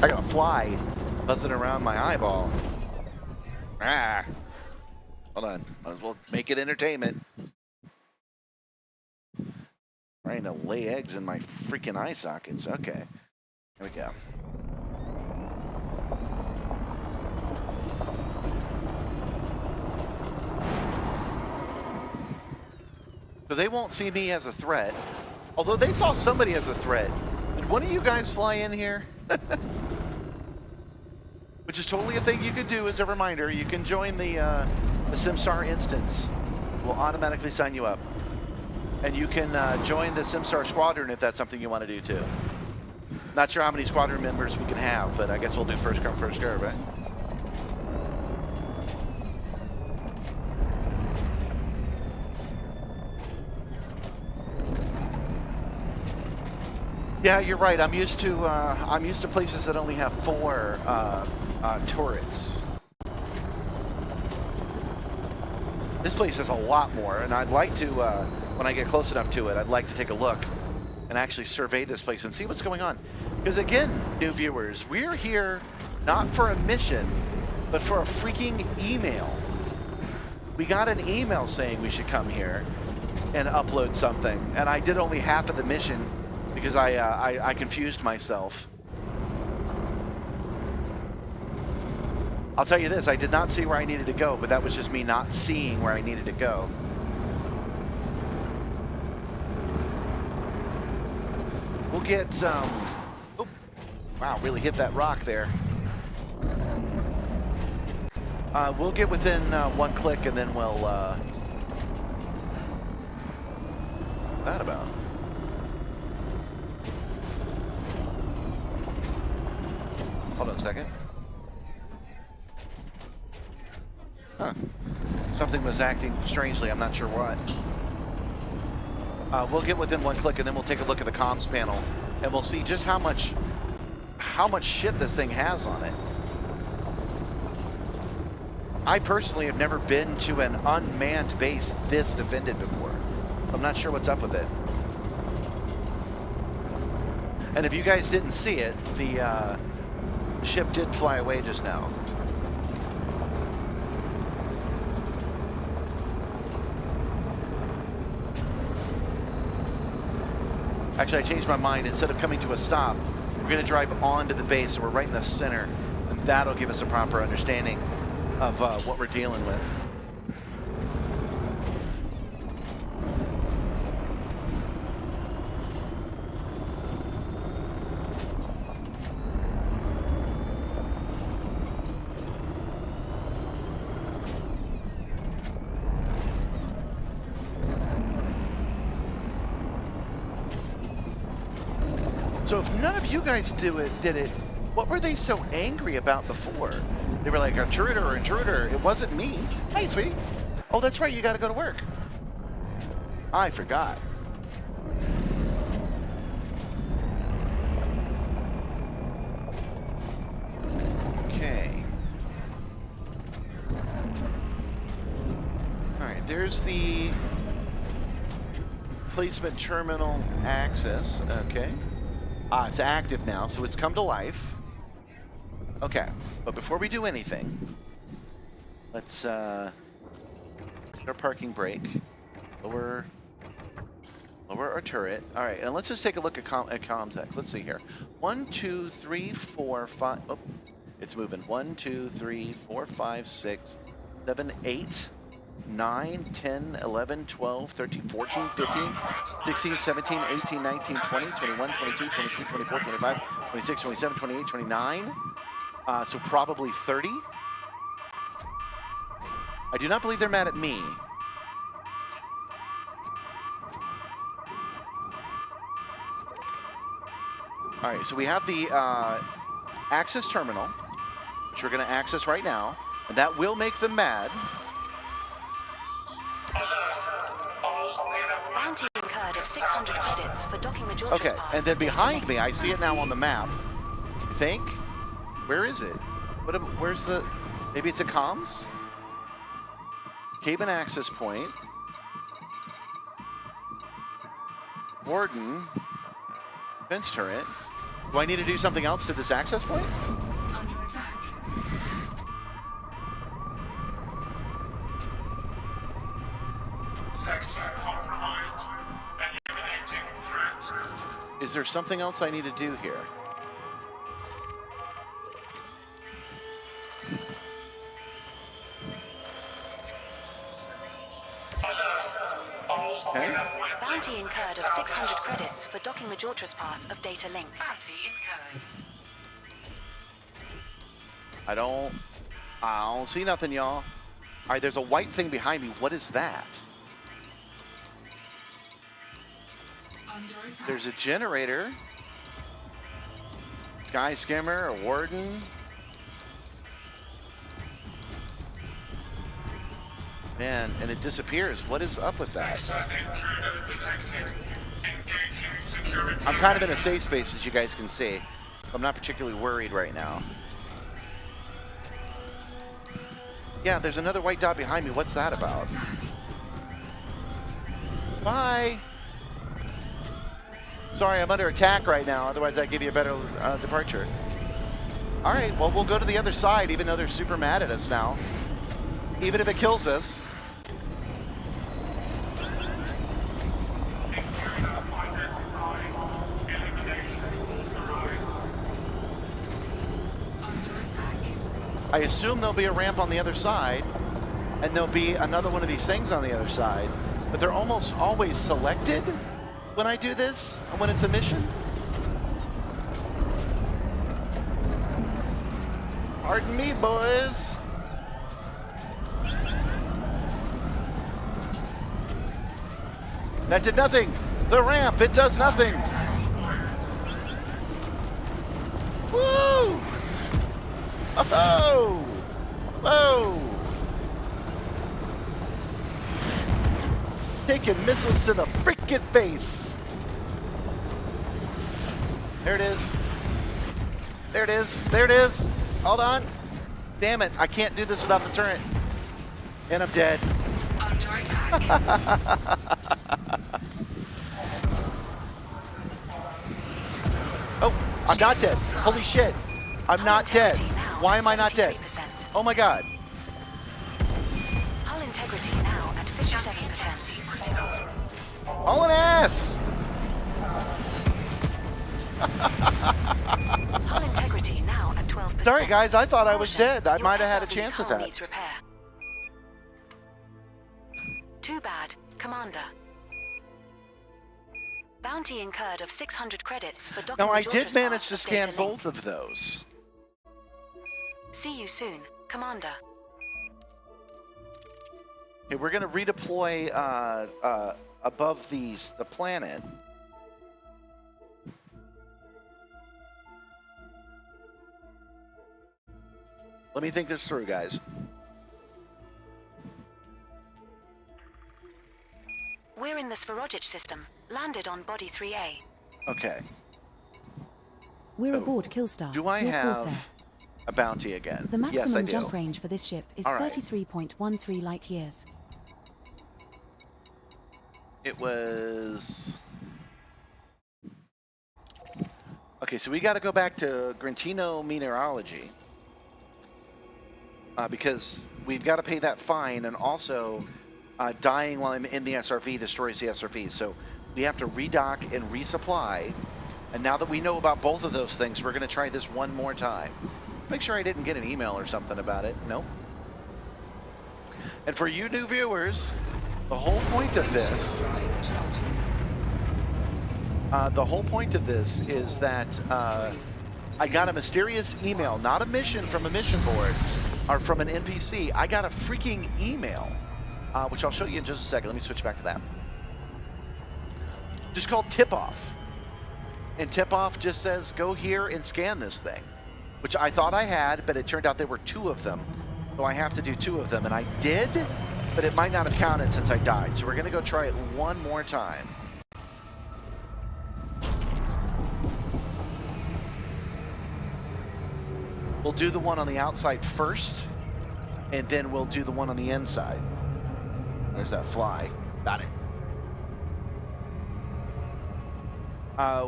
I got a fly buzzing around my eyeball. Ah, hold on. Might as well make it entertainment. Trying to lay eggs in my freaking eye sockets. Okay. Here we go. So they won't see me as a threat. Although they saw somebody as a threat. Did one of you guys fly in here? Which is totally a thing you could do as a reminder. You can join the Simstarr instance. We'll automatically sign you up. And you can join the Simstarr squadron if that's something you want to do too. Not sure how many squadron members we can have, but I guess we'll do first come, first serve, right? Yeah, you're right. I'm used to places that only have 4 turrets. This place has a lot more, and I'd like to, when I get close enough to it, I'd like to take a look and actually survey this place and see what's going on. Because again, new viewers, we're here not for a mission, but for a freaking email. We got an email saying we should come here and upload something, and I did only half of the mission because I confused myself. I'll tell you this, I did not see where I needed to go, but that was just me not seeing where I needed to go. We'll get oh, wow, really hit that rock there. We'll get within 1 click and then we'll what's that about? Hold on a second. Huh. Something was acting strangely, I'm not sure what. We'll get within 1 click and then we'll take a look at the comms panel and we'll see just how much shit this thing has on it. I personally have never been to an unmanned base this defended before. I'm not sure what's up with it. And if you guys didn't see it, the ship did fly away just now. Actually, I changed my mind. Instead of coming to a stop, we're going to drive onto the base, so we're right in the center, and that'll give us a proper understanding of what we're dealing with. So if none of you guys did it, what were they so angry about before? They were like, intruder, intruder. It wasn't me. Hey, sweetie. Oh, that's right. You got to go to work. I forgot. Okay. All right. There's the placement terminal access. Okay. It's active now, so it's come to life. Okay, but before we do anything, let's our parking brake, lower our turret. All right, and let's just take a look at comms. Let's see here. 1, 2, 3, 4, 5. Oh, it's moving. 1, 2, 3, 4, 5, 6, 7, 8, 9, 10, 11, 12, 13, 14, 15, 16, 17, 18, 19, 20, 21, 22, 23, 24, 25, 26, 27, 28, 29. So probably 30. I do not believe they're mad at me. All right, so we have the access terminal, which we're going to access right now, and that will make them mad. Bounty incurred of 600 credits for docking the Georges Okay, Pass and then with Data behind Lake. me, I see it now on the map. I think. Where is it? Where's the? Maybe it's a comms. Cabin access point. Warden. Fence turret. Do I need to do something else to this access point? Under attack. Sector compromised. Eliminating Alert. Is there something else I need to do here? Alert. All Okay. unemployed Bounty links incurred of 600 credits for docking Majortras Pass of Data Link. Bounty incurred. I don't see nothing, y'all. All right, there's a white thing behind me. What is that? Under attack. There's a generator. Sky skimmer, a warden. Man, and it disappears. What is up with that? Sector intruder detected. Engaging security. I'm kind of in a safe measures. space, as you guys can see. I'm not particularly worried right now. Yeah, there's another white dot behind me. What's that about? Bye. Sorry, I'm under attack right now. Otherwise, I'd give you a better departure. All right, well, we'll go to the other side, even though they're super mad at us now. Even if it kills us. Intruder identified. Elimination authorized. Under attack. I assume there'll be a ramp on the other side, and there'll be another one of these things on the other side, but they're almost always selected when I do this, and when it's a mission. Pardon me, boys. That did nothing. The ramp, it does nothing. Woo! Oh! Whoa! Taking missiles to the freaking face. There it is. There it is. There it is. Hold on. Damn it. I can't do this without the turret. And I'm dead. Under attack. Oh, I'm not dead. Holy shit. I'm not dead. Why am I not dead? Oh my god. Hull integrity now at 57%. Bounty critical. All an ass. Hull integrity now at 12%. Sorry guys, I thought I was Caution, dead. I your might have had a SRV's chance at hull that. needs repair. Too bad, Commander. Bounty incurred of 600 credits for docking Now I Majortras did manage Pass to of scan Data Link. both of those. See you soon, Commander. Okay, we're gonna redeploy above the planet. Let me think this through, guys. We're in the Spherogic system, landed on Body 3A. Okay. We're Oh, aboard Killstar. Do I your have Corsair. a bounty again? The Yes, I maximum do. jump range for this ship is All right. 33.13 light years. It was... Okay, so we got to go back to Grantino Mineralogy. Because we've got to pay that fine, and also dying while I'm in the SRV destroys the SRV. So we have to redock and resupply. And now that we know about both of those things, we're going to try this one more time. Make sure I didn't get an email or something about it. Nope. And for you new viewers, the whole point of this... Drive charging. the whole point of this is that I got a mysterious email, not a mission from a mission board, or from an NPC. I got a freaking email, which I'll show you in just a second. Let me switch back to that. Just called Tip-Off. And Tip-Off just says, go here and scan this thing, which I thought I had, but it turned out there were two of them. So I have to do two of them, and I did, but it might not have counted since I died. So we're going to go try it one more time. We'll do the one on the outside first, and then we'll do the one on the inside. There's that fly. Got it.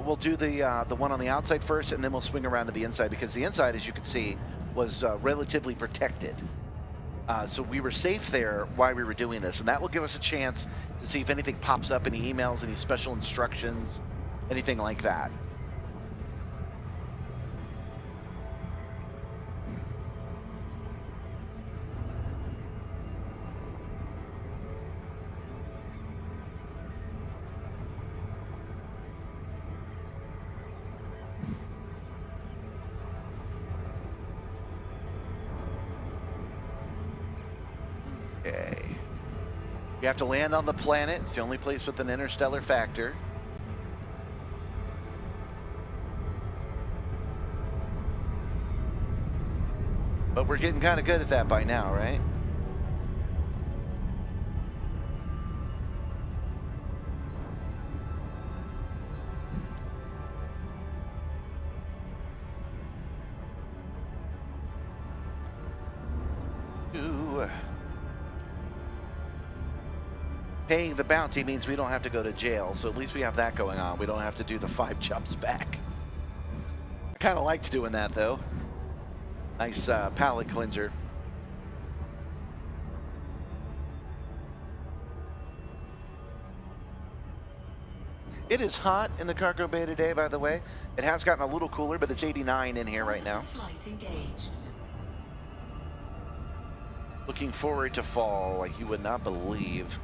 We'll do the one on the outside first, and then we'll swing around to the inside, because the inside, as you can see, was relatively protected. So we were safe there while we were doing this, and that will give us a chance to see if anything pops up, any emails, any special instructions, anything like that. Okay. You have to land on the planet. It's the only place with an interstellar factor. But we're getting kind of good at that by now, right? Ooh. Paying the bounty means we don't have to go to jail, so at least we have that going on. We don't have to do the 5 jumps back. I kind of liked doing that, though. Nice palate cleanser. It is hot in the cargo bay today, by the way. It has gotten a little cooler, but it's 89 in here right now. Flight engaged. Looking forward to fall like you would not believe.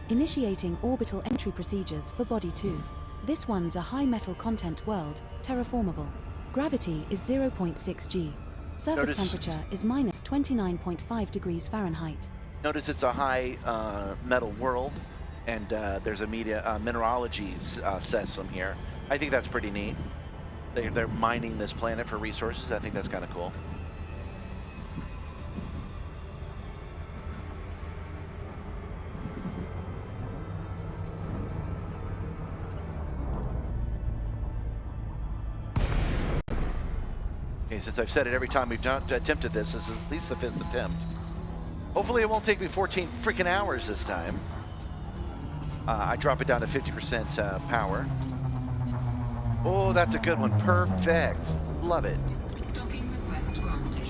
Initiating orbital entry procedures for Body 2. This one's a high metal content world, terraformable. Gravity is 0.6 G. Surface Notice- temperature is minus 29.5 degrees Fahrenheit. Notice it's a high metal world, and there's a mineralogy system here. I think that's pretty neat. They're mining this planet for resources. I think that's kind of cool. Okay, since I've said it every time we've attempted this is at least the 5th attempt. Hopefully it won't take me 14 freaking hours this time. I drop it down to 50% power. Oh, that's a good one. Perfect. Love it. Docking request granted.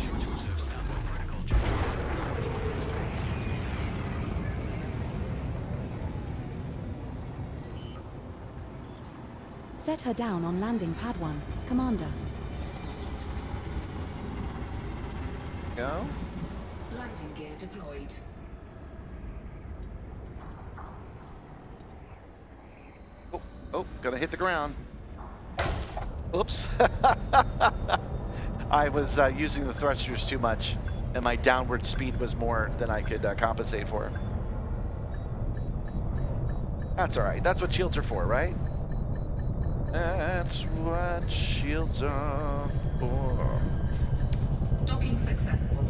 Set her down on landing pad 1, Commander. Go. Landing gear deployed. Oh, gonna hit the ground. Oops. I was using the thrusters too much, and my downward speed was more than I could compensate for. That's all right. That's what shields are for, right? That's what shields are for. Docking successful.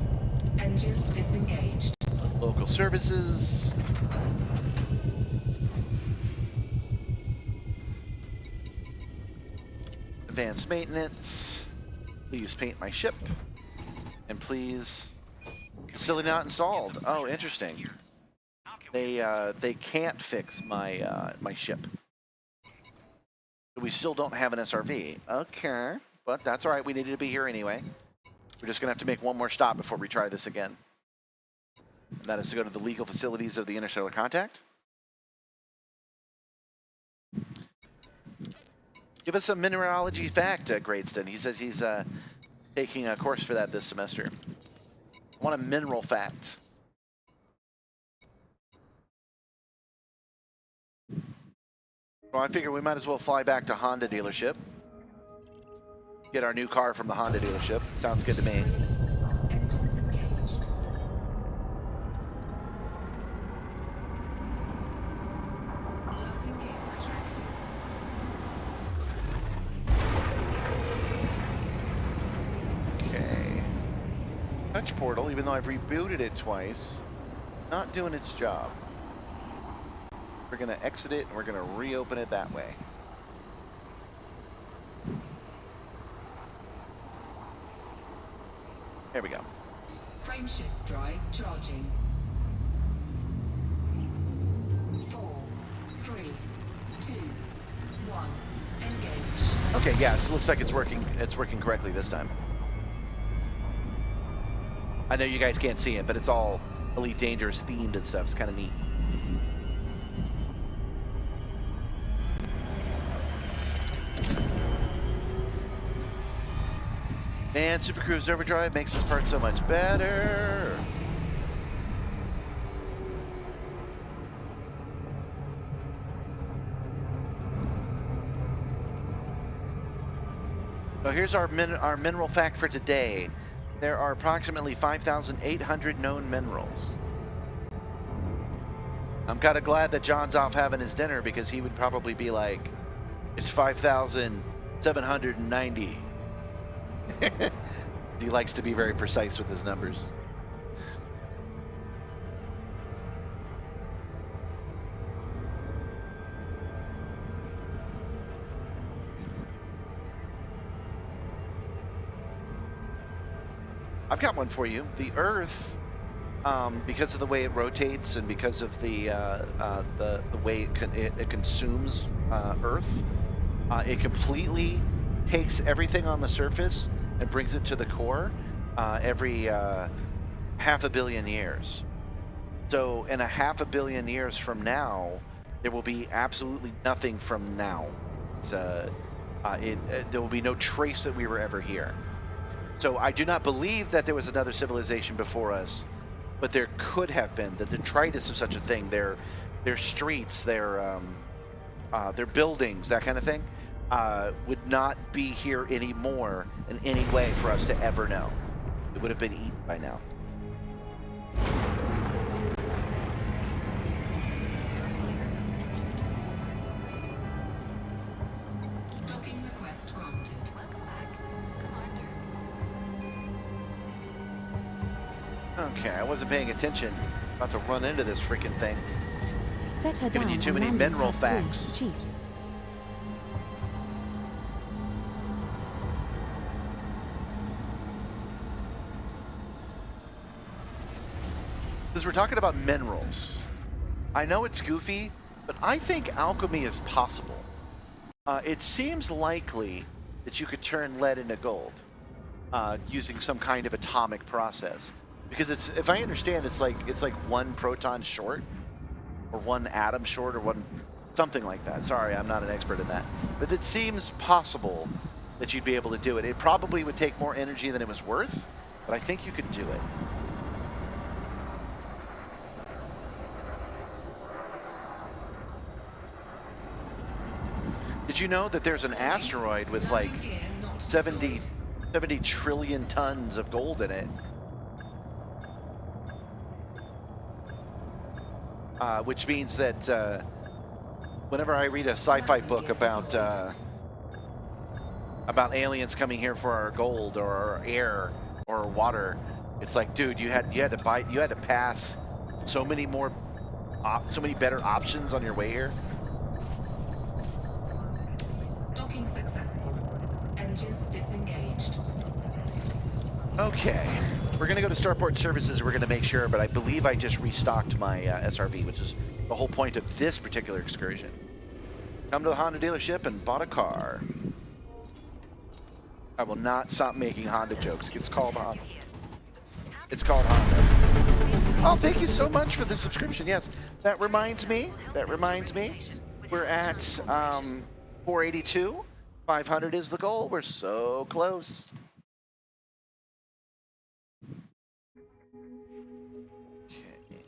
Engines disengaged. Local services. Advanced maintenance. Please paint my ship. And please, facility not installed. Oh, interesting. They can't fix my my ship. We still don't have an SRV. Okay, but that's all right. We needed to be here anyway. We're just gonna have to make one more stop before we try this again. And that is to go to the legal facilities of the Interstellar Contact. Give us a mineralogy fact, Gradeston. He says he's taking a course for that this semester. I want a mineral fact. Well, I figure we might as well fly back to Honda dealership. Get our new car from the Honda dealership. Sounds good to me. Released. Engines engaged. Landing gear retracted. Okay. Touch portal, even though I've rebooted it twice, not doing its job. We're gonna exit it and we're gonna reopen it that way. There we go. Frameshift drive charging. 4, 3, 2, 1. Engage. Okay, yes, looks like it's working correctly this time. I know you guys can't see it, but it's all Elite Dangerous themed and stuff. It's kind of neat. Man, Super Cruise Overdrive makes this part so much better. So here's our mineral fact for today. There are approximately 5,800 known minerals. I'm kind of glad that John's off having his dinner because he would probably be like, it's 5,790. He likes to be very precise with his numbers. I've got one for you. The Earth, because of the way it rotates and because of the way it consumes Earth, it completely takes everything on the surface and brings it to the core every half a billion years. So in a half a billion years from now, there will be absolutely nothing from now. There will be no trace that we were ever here. So I do not believe that there was another civilization before us, but there could have been. The detritus of such a thing, their streets, their buildings, that kind of thing, would not be here anymore in any way for us to ever know. It would have been eaten by now. Docking request granted. Welcome back, Commander. Okay, I wasn't paying attention. About to run into this freaking thing. Set her Giving down you too on many landing mineral pad 3, facts. Chief. Because we're talking about minerals. I know it's goofy, but I think alchemy is possible. It seems likely that you could turn lead into gold using some kind of atomic process. Because it's, if I understand, it's like one proton short, or one atom short, or one something like that. Sorry, I'm not an expert in that, but it seems possible that you'd be able to do it. It probably would take more energy than it was worth, but I think you could do it. Did you know that there's an asteroid with like Landing gear not 70 deployed. trillion tons of gold in it? Which means that whenever I read a sci-fi book about aliens coming here for our gold or our air or our water, it's like, dude, you had to pass so many better options on your way here. Docking successful. Engines disengaged. Okay, we're gonna go to Starport Services. We're gonna make sure, but I believe I just restocked my SRV, which is the whole point of this particular excursion. Come to the Honda dealership and bought a car. I will not stop making Honda jokes. It's called Honda. It's called Honda. Oh, thank you so much for the subscription. Yes, that reminds me. We're at 482. 500 is the goal. We're so close. Okay.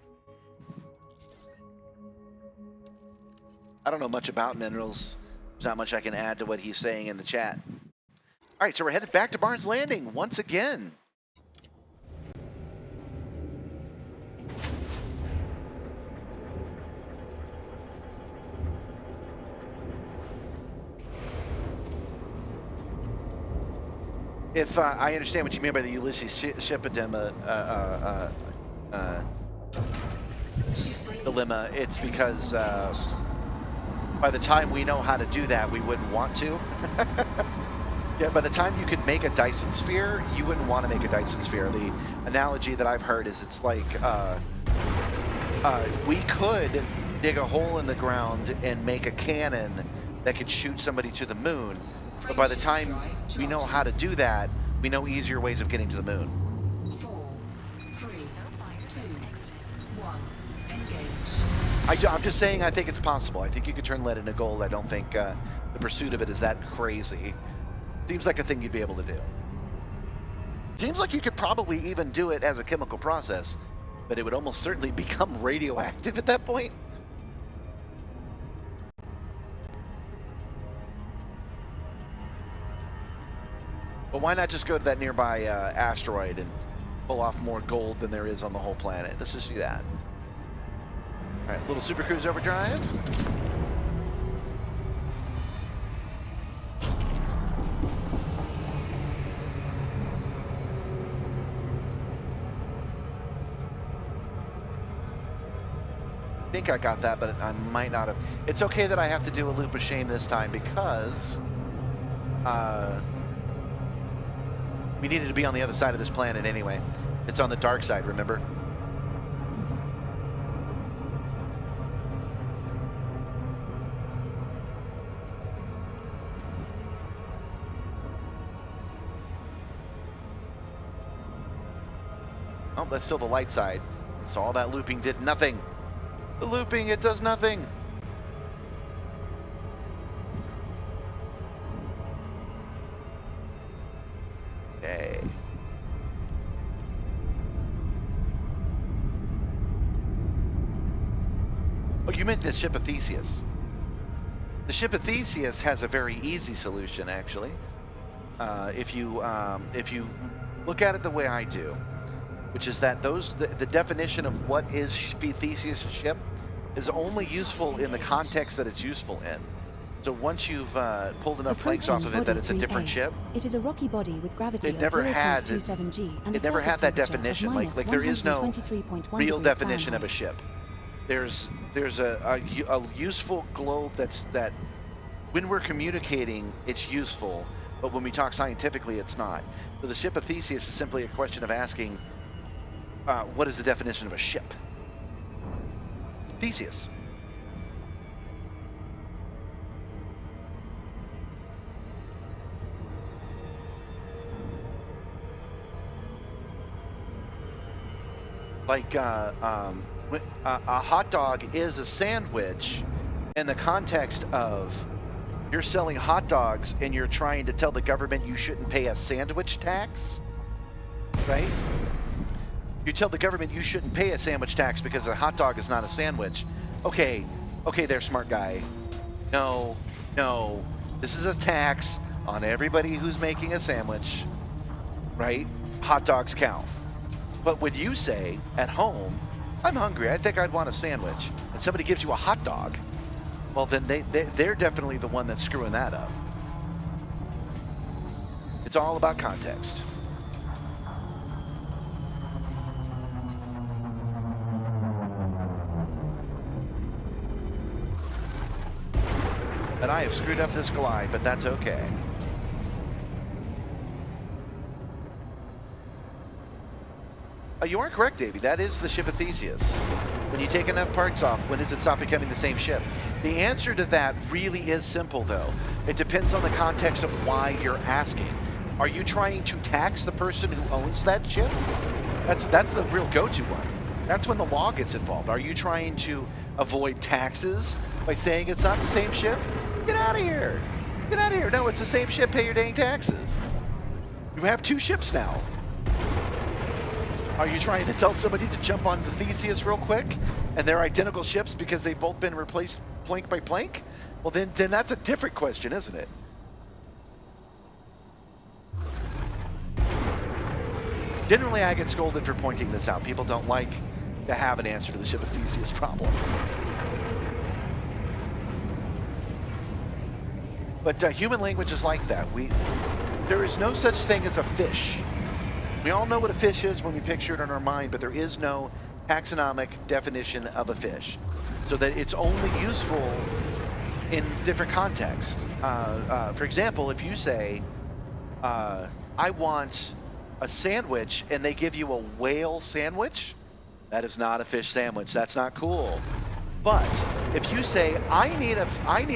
I don't know much about minerals. There's not much I can add to what he's saying in the chat. All right, so we're headed back to Barnes Landing once again. If I understand what you mean by the Ulysses Shippodyma dilemma, it's because by the time we know how to do that, we wouldn't want to. Yeah, by the time you could make a Dyson sphere, you wouldn't want to make a Dyson sphere. The analogy that I've heard is it's like we could dig a hole in the ground and make a cannon that could shoot somebody to the moon. But by the time we know how to do that, we know easier ways of getting to the moon. 4, 3, 2, 1. Engage. I'm just saying I think it's possible. I think you could turn lead into gold. I don't think the pursuit of it is that crazy. Seems like a thing you'd be able to do. Seems like you could probably even do it as a chemical process, but it would almost certainly become radioactive at that point. But why not just go to that nearby asteroid and pull off more gold than there is on the whole planet? Let's just do that. All right, little Super Cruise overdrive. I think I got that, but I might not have. It's okay that I have to do a loop of shame this time because we needed to be on the other side of this planet anyway. It's on the dark side, remember? Oh, that's still the light side. So all that looping did nothing. The looping, it does nothing. Okay. Oh, you meant the ship of Theseus. The ship of Theseus has a very easy solution, actually. If you look at it the way I do, which is that the definition of what is Theseus' ship is only useful in the context that it's useful in. So once you've pulled enough planks off of it that it's a different ship, it is a rocky body with gravity it of never had 0.27 G and it never had that definition. Like there is no real definition of a ship. There's a useful globe that when we're communicating it's useful, but when we talk scientifically it's not. So the ship of Theseus is simply a question of asking what is the definition of a ship? Theseus. Like a hot dog is a sandwich in the context of you're selling hot dogs and you're trying to tell the government you shouldn't pay a sandwich tax, right? You tell the government you shouldn't pay a sandwich tax because a hot dog is not a sandwich. Okay there, smart guy. No, this is a tax on everybody who's making a sandwich, right? Hot dogs count. But when you say at home, I'm hungry, I think I'd want a sandwich, and somebody gives you a hot dog, well then they're definitely the one that's screwing that up. It's all about context. And I have screwed up this glide, but that's okay. You are correct, Davey. That is the ship of Theseus. When you take enough parts off, when does it stop becoming the same ship? The answer to that really is simple, though. It depends on the context of why you're asking. Are you trying to tax the person who owns that ship? That's the real go-to one. That's when the law gets involved. Are you trying to avoid taxes by saying it's not the same ship? Get out of here. Get out of here. No, it's the same ship. Pay your dang taxes. You have two ships now. Are you trying to tell somebody to jump on the Theseus real quick and they're identical ships because they've both been replaced plank by plank? Well, then that's a different question, isn't it? Generally, I get scolded for pointing this out. People don't like to have an answer to the ship of Theseus problem. But human language is like that. There is no such thing as a fish. We all know what a fish is when we picture it in our mind, but there is no taxonomic definition of a fish. So that it's only useful in different contexts. For example, if you say, I want a sandwich, and they give you a whale sandwich, that is not a fish sandwich. That's not cool. But if you say, I need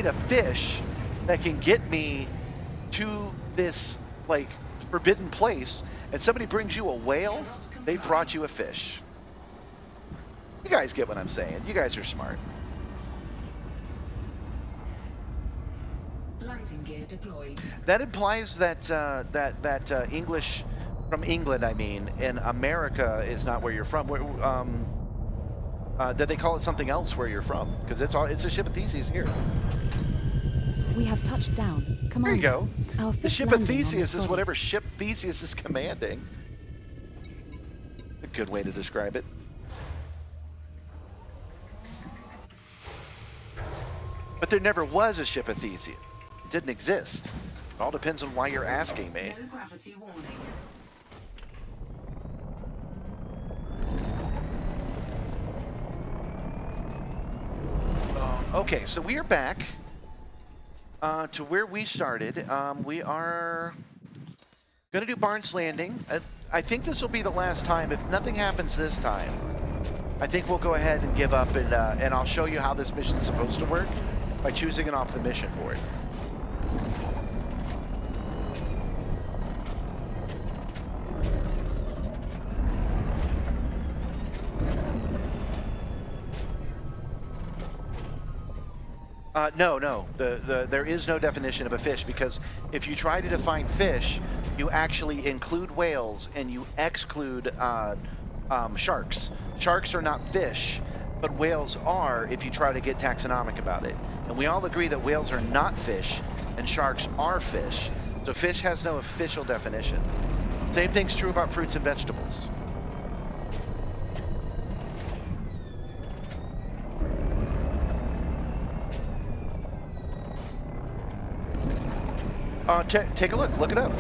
a fish that can get me to this like forbidden place, and somebody brings you a whale, they brought you a fish. You guys get what I'm saying. You guys are smart. Landing gear deployed. That implies that English from England, I mean, in America is not where you're from. That they call it something else where you're from, because it's a ship of Theseus here. We have touched down. There Commander. you go. Our The fifth ship of landing on Theseus this is body. whatever ship Theseus is commanding. A good way to describe it. But there never was a ship of Theseus. It didn't exist. It all depends on why you're asking me. No gravity warning. Okay, so we are back to where we started. We are going to do Barnes Landing. I think this will be the last time. If nothing happens this time, I think we'll go ahead and give up, and I'll show you how this mission's supposed to work by choosing it off the mission board. No. There is no definition of a fish, because if you try to define fish, you actually include whales and you exclude sharks. Sharks are not fish, but whales are if you try to get taxonomic about it. And we all agree that whales are not fish and sharks are fish. So fish has no official definition. Same thing's true about fruits and vegetables. Take a look. Look it up.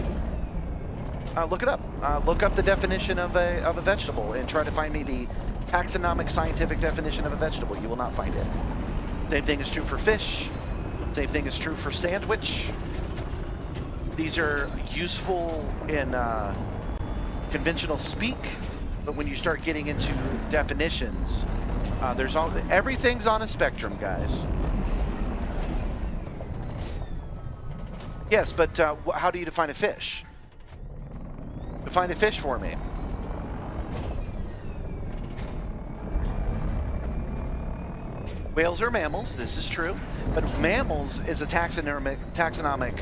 Look it up. Look up the definition of a vegetable and try to find me the taxonomic scientific definition of a vegetable. You will not find it. Same thing is true for fish. Same thing is true for sandwich. These are useful in conventional speak, but when you start getting into definitions, everything's on a spectrum, guys. Yes, but how do you define a fish? Define a fish for me. Whales are mammals, this is true, but mammals is a taxonomic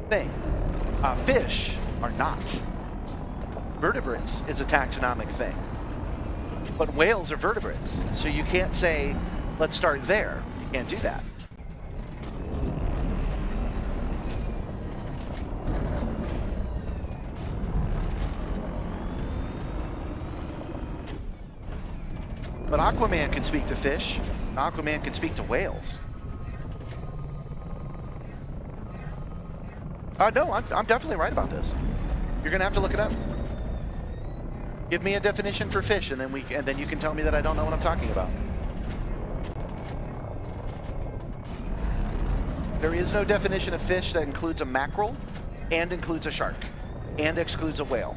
thing. Fish are not. Vertebrates is a taxonomic thing. But whales are vertebrates, so you can't say, let's start there. You can't do that. But Aquaman can speak to fish. Aquaman can speak to whales. No, I'm definitely right about this. You're gonna have to look it up. Give me a definition for fish, and then you can tell me that I don't know what I'm talking about. There is no definition of fish that includes a mackerel, and includes a shark, and excludes a whale.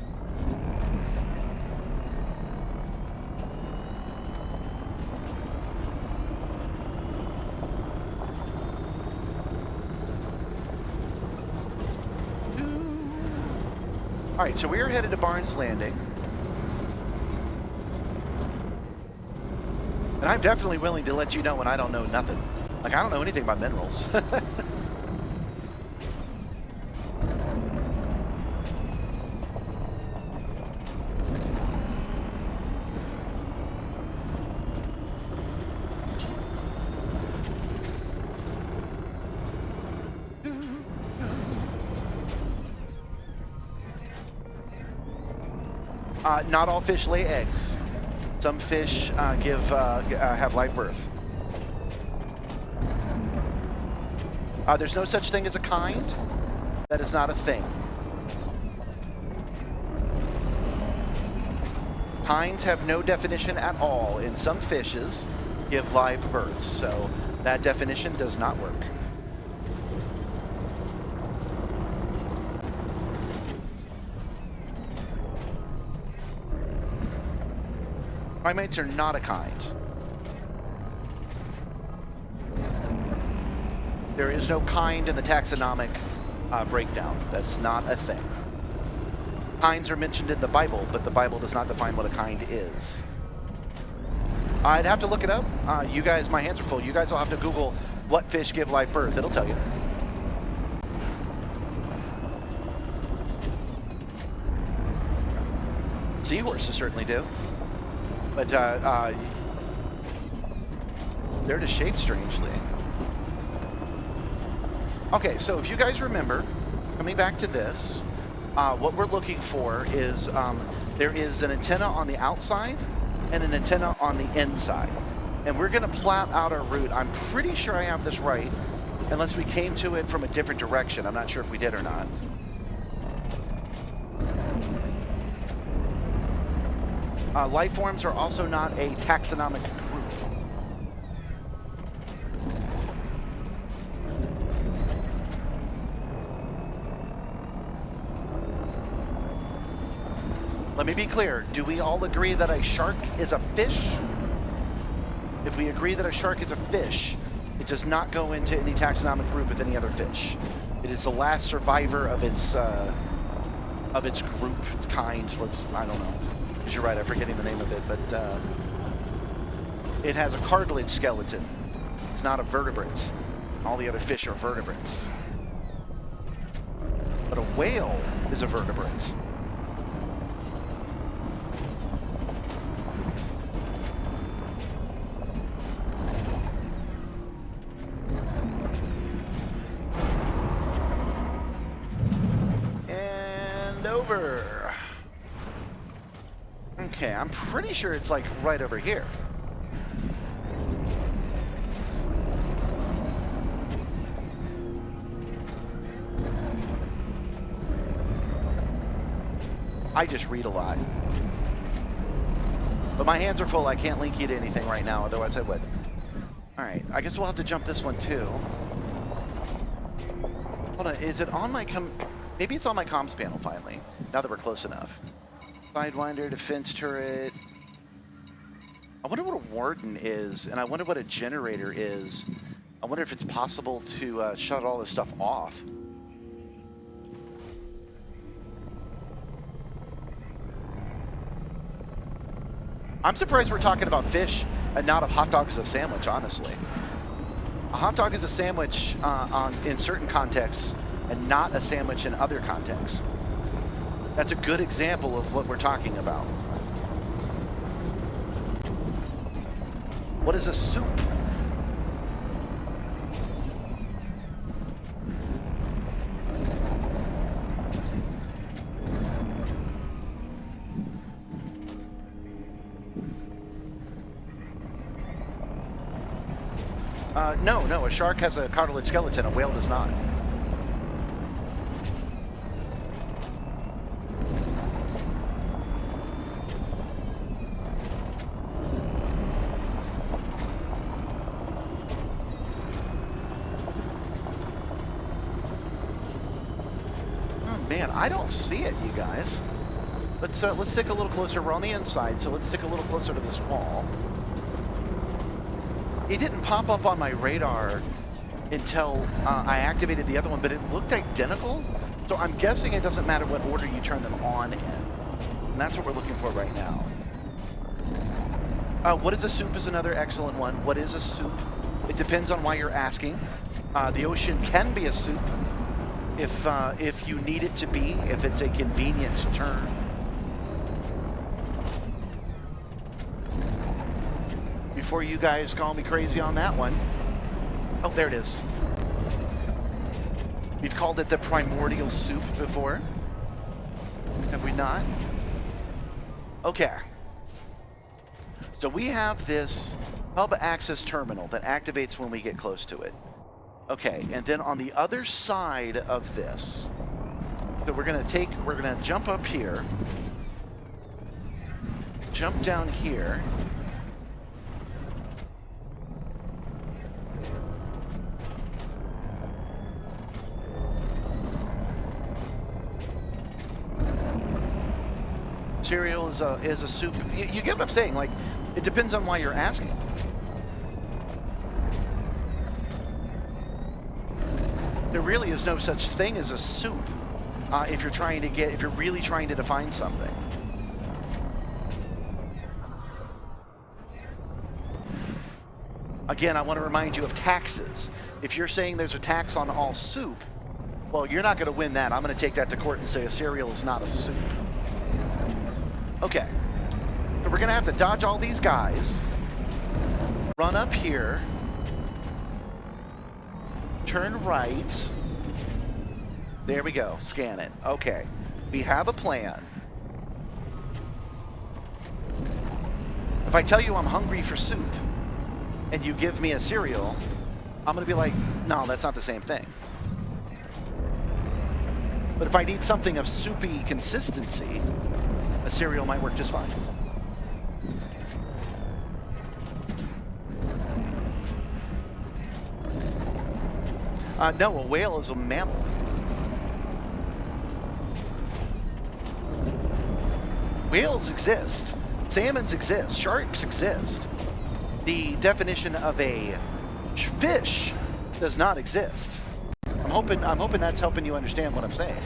All right, so we are headed to Barnes Landing. And I'm definitely willing to let you know when I don't know nothing. Like, I don't know anything about minerals. Not all fish lay eggs. Some fish have live birth. There's no such thing as a kind. That is not a thing. Kinds have no definition at all, and some fishes give live births, so that definition does not work. Primates are not a kind. There is no kind in the taxonomic breakdown. That's not a thing. Kinds are mentioned in the Bible, but the Bible does not define what a kind is. I'd have to look it up. You guys, my hands are full. You guys will have to Google what fish give live birth. It'll tell you. Seahorses certainly do. But they're just shaped strangely. Okay, so if you guys remember, coming back to this, what we're looking for is there is an antenna on the outside and an antenna on the inside. And we're going to plot out our route. I'm pretty sure I have this right, unless we came to it from a different direction. I'm not sure if we did or not. Life forms are also not a taxonomic group. Let me be clear. Do we all agree that a shark is a fish? If we agree that a shark is a fish, it does not go into any taxonomic group with any other fish. It is the last survivor of its group, its kind. I don't know. Because you're right, I'm forgetting the name of it, but it has a cartilage skeleton. It's not a vertebrate. All the other fish are vertebrates. But a whale is a vertebrate. And over. Okay, I'm pretty sure it's like right over here. I just read a lot. But my hands are full. I can't link you to anything right now, otherwise I would. Alright, I guess we'll have to jump this one too. Hold on, is it on my maybe it's on my comms panel finally, now that we're close enough. Sidewinder, defense turret. I wonder what a warden is, and I wonder what a generator is. I wonder if it's possible to shut all this stuff off. I'm surprised we're talking about fish and not of hot dog as a sandwich, honestly. A hot dog is a sandwich in certain contexts and not a sandwich in other contexts. That's a good example of what we're talking about. What is a soup? No, a shark has a cartilage skeleton, a whale does not. Man, I don't see it, you guys. Let's stick a little closer. We're on the inside, so let's stick a little closer to this wall. It didn't pop up on my radar until I activated the other one, but it looked identical. So I'm guessing it doesn't matter what order you turn them on in. And that's what we're looking for right now. What is a soup is another excellent one. What is a soup? It depends on why you're asking. The ocean can be a soup if you need it to be, if it's a convenient term. Before you guys call me crazy on that one. Oh, there it is. We've called it the primordial soup before. Have we not? Okay. So we have this hub access terminal that activates when we get close to it. Okay, and then on the other side of this, so we're gonna jump up here, jump down here, cereal is a soup. You get what I'm saying? Like, it depends on why you're asking. There really is no such thing as a soup if you're really trying to define something. Again, I want to remind you of taxes. If you're saying there's a tax on all soup, well, you're not going to win that. I'm going to take that to court and say a cereal is not a soup. Okay. So we're going to have to dodge all these guys. Run up here. Turn right. There we go. Scan it. Okay. We have a plan. If I tell you I'm hungry for soup and you give me a cereal, I'm going to be like, no, that's not the same thing. But if I need something of soupy consistency, a cereal might work just fine. No, a whale is a mammal. Whales exist. Salmons exist. Sharks exist. The definition of a fish does not exist. I'm hoping that's helping you understand what I'm saying.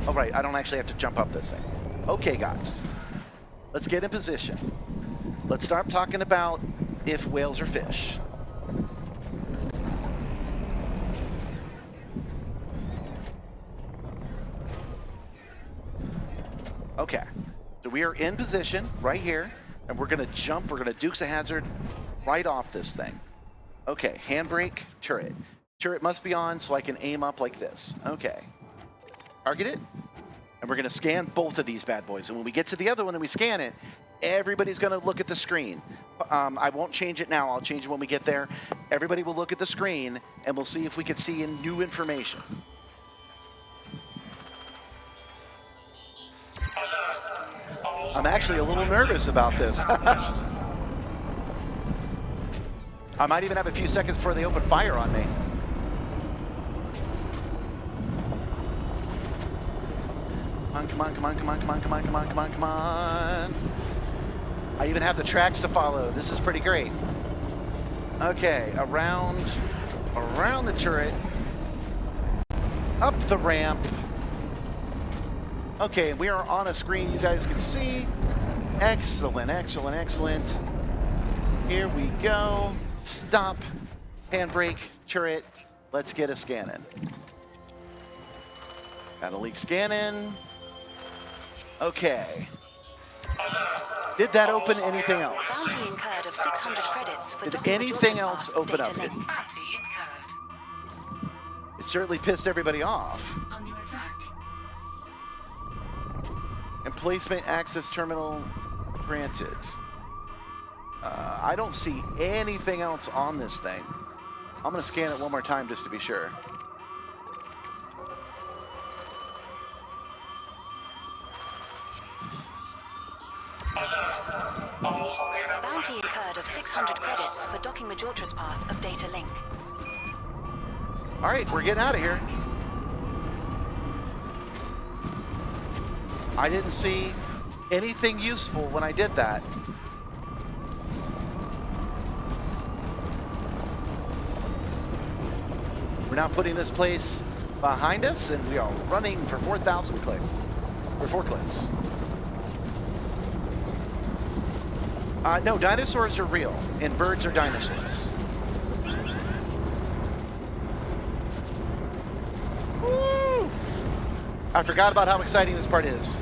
All right, I don't actually have to jump up this thing. Okay, guys, let's get in position. Let's start talking about if whales are fish. Okay, so we are in position right here, and we're gonna jump, we're gonna Dukes of Hazzard right off this thing. Okay, handbrake, turret. Turret must be on so I can aim up like this. Okay. Target it, and we're gonna scan both of these bad boys. And when we get to the other one and we scan it, everybody's gonna look at the screen. I won't change it now, I'll change it when we get there. Everybody will look at the screen, and we'll see if we can see in new information. I'm actually a little nervous about this. I might even have a few seconds before they open fire on me. Come on, come on, come on, come on, come on, come on, come on, come on. I even have the tracks to follow. This is pretty great. Okay, around the turret. Up the ramp. Okay, we are on a screen you guys can see. Excellent, excellent, excellent. Here we go. Stop. Handbrake, turret. Let's get a scanning. Got a leak scanning. Okay. Did that open anything else? Bounty incurred of 600 credits for Did anything else open up? Bounty incurred. It certainly pissed everybody off. Under attack. Emplacement access terminal granted. I don't see anything else on this thing. I'm going to scan it one more time just to be sure. Bounty incurred of 600 credits for docking Major Trespass of data link. All right, we're getting out of here. I didn't see anything useful when I did that. We're now putting this place behind us, and we are running for 4,000 clicks. Or 4 clicks. No, dinosaurs are real, and birds are dinosaurs. Woo! I forgot about how exciting this part is.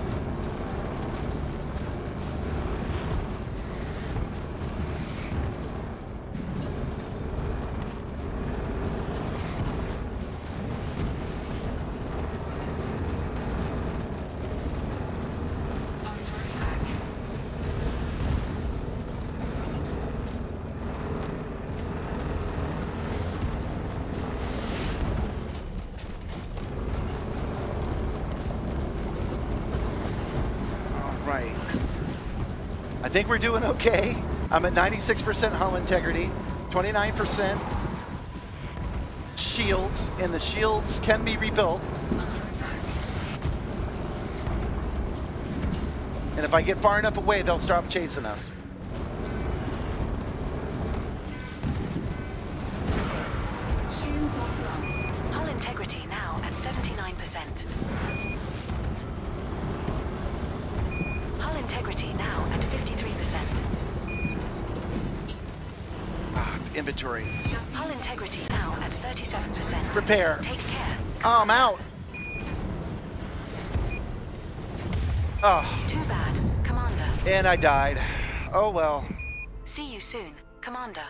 I think we're doing okay. I'm at 96% hull integrity, 29% shields, and the shields can be rebuilt. And if I get far enough away, they'll stop chasing us. Shields offline. inventory. Hull integrity now at 37%. Repair. Take care. Oh, I'm out. Oh, Too bad, Commander. and I died. Oh well. See you soon, Commander.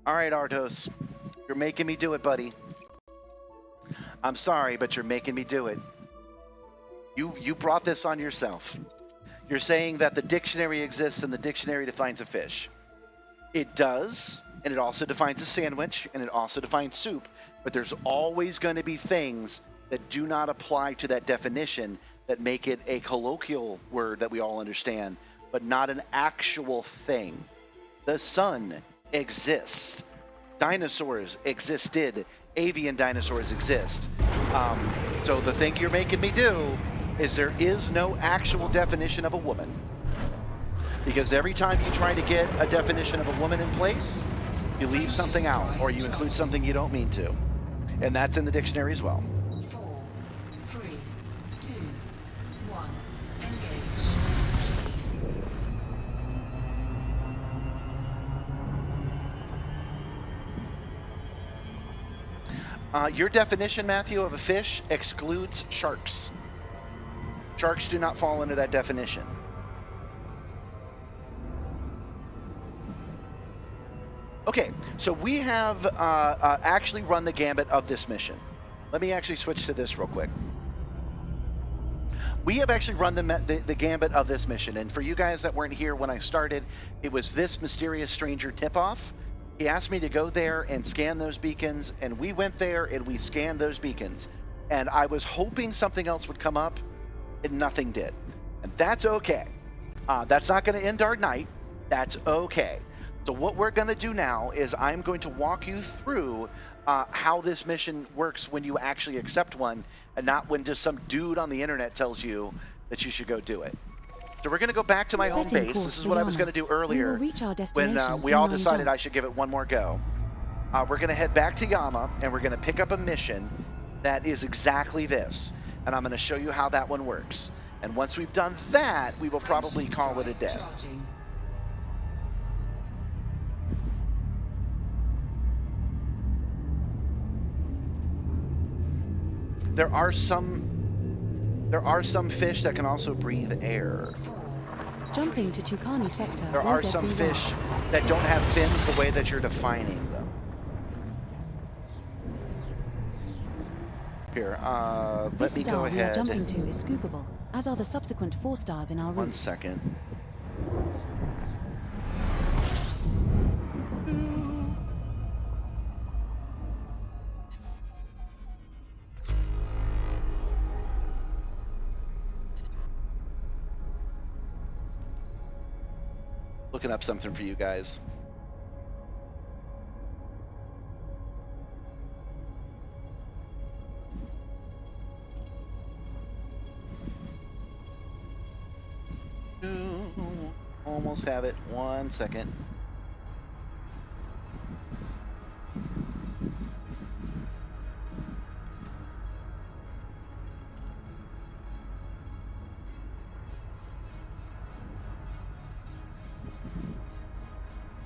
All right, Artos. You're making me do it, buddy. I'm sorry, but you're making me do it. You brought this on yourself. You're saying that the dictionary exists and the dictionary defines a fish. It does, and it also defines a sandwich, and it also defines soup, but there's always going to be things that do not apply to that definition that make it a colloquial word that we all understand, but not an actual thing. The sun exists. Dinosaurs existed. Avian dinosaurs exist. So the thing you're making me do is there is no actual definition of a woman. Because every time you try to get a definition of a woman in place, you leave something out or you include something you don't mean to. And that's in the dictionary as well. 4, 3, 2, 1. Engage. Your definition, Matthew, of a fish excludes sharks. Sharks do not fall under that definition. Okay, so we have actually run the gambit of this mission. Let me actually switch to this real quick. We have actually run the gambit of this mission, and for you guys that weren't here when I started, it was this mysterious stranger tip-off. He asked me to go there and scan those beacons, and we went there and we scanned those beacons. And I was hoping something else would come up, and nothing did. And that's okay. That's not going to end our night. That's okay. So what we're going to do now is I'm going to walk you through how this mission works when you actually accept one, and not when just some dude on the internet tells you that you should go do it. So we're going to go back to my home Setting base. course This is for what I was Yana. going to do We will earlier reach our when destination we in all 9 decided I jumps. should give it one more go. We're going to head back to Yama, and we're going to pick up a mission that is exactly this. And I'm going to show you how that one works. And once we've done that, we will probably call it a day. Charging. There are some fish that can also breathe air. 4, Jumping to Chukani sector. There are OZB1. some fish that don't have fins the way that you're defining them. Here, let This me star go we are ahead. jumping to is scoopable, as are the subsequent 4 stars in our 1 route. second. Looking up something for you guys. Almost have it. 1 second.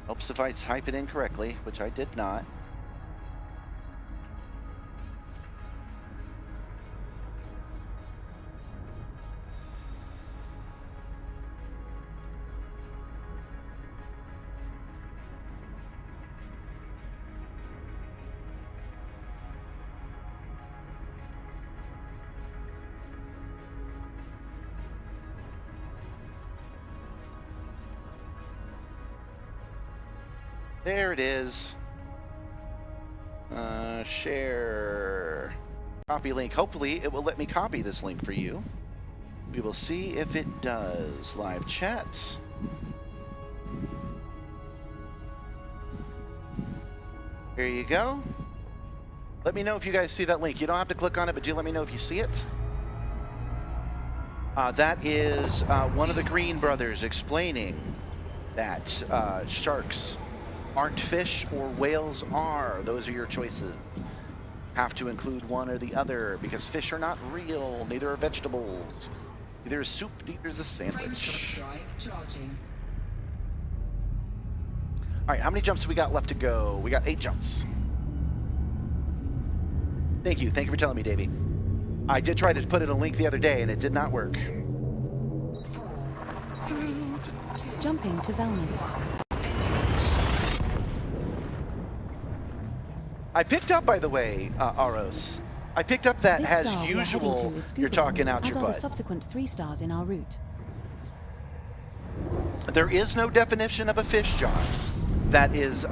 Helps if I type it in correctly, which I did not. There it is. Share. Copy link. Hopefully it will let me copy this link for you. We will see if it does. Live chats. Here you go. Let me know if you guys see that link. You don't have to click on it, but do let me know if you see it. That is one of the Green brothers explaining that sharks aren't fish or whales are. Those are your choices. have to include one or the other because fish are not real, neither are vegetables. Neither is soup, neither is a sandwich. Drive charging. All right, how many jumps do we got left to go? We got 8 jumps. Thank you for telling me, Davey. I did try to put in a link the other day and it did not work. 4, 3, 2, Jumping to Velman. I picked up, by the way, Aros. I picked up that This as star we are heading usual, to is you're scoopable, talking out as your are the butt. subsequent 3 stars in our route. There is no definition of a fish, John, that is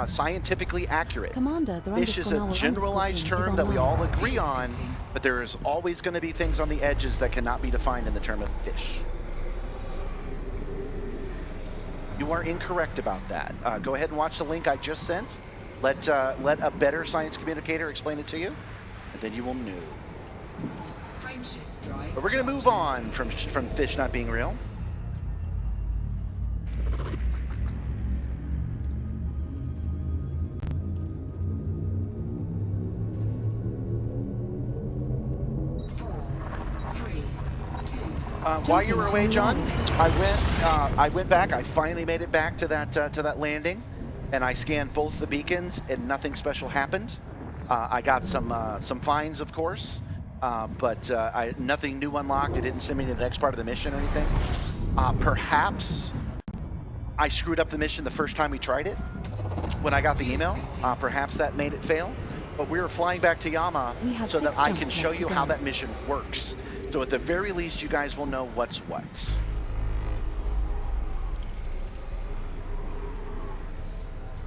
scientifically accurate. Commander, the Fish is a _null_in generalized is term that we online. all agree on, but there is always going to be things on the edges that cannot be defined in the term of fish. You are incorrect about that. Go ahead and watch the link I just sent. Let a better science communicator explain it to you, and then you will know. frameshift drive. But we're going to move on from fish not being real. While you were away, John, I went back. I finally made it back to that landing, and I scanned both the beacons, and nothing special happened. I got some fines, of course, but nothing new unlocked. It didn't send me to the next part of the mission or anything. Perhaps I screwed up the mission the first time we tried it when I got the email. Perhaps that made it fail. But we were flying back to Yama We have so that 6 I jumps can show left you to how go. that mission works. So at the very least, you guys will know what's what.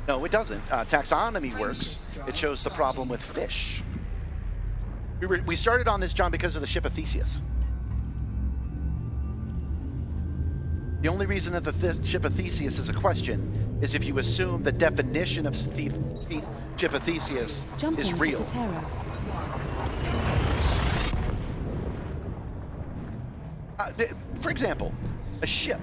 No, it doesn't. Taxonomy works. It shows the problem with fish. We started on this, John, because of the ship of Theseus. The only reason that the ship of Theseus is a question is if you assume the definition of ship of Theseus Jumping is to real. Sotero. For example, a ship,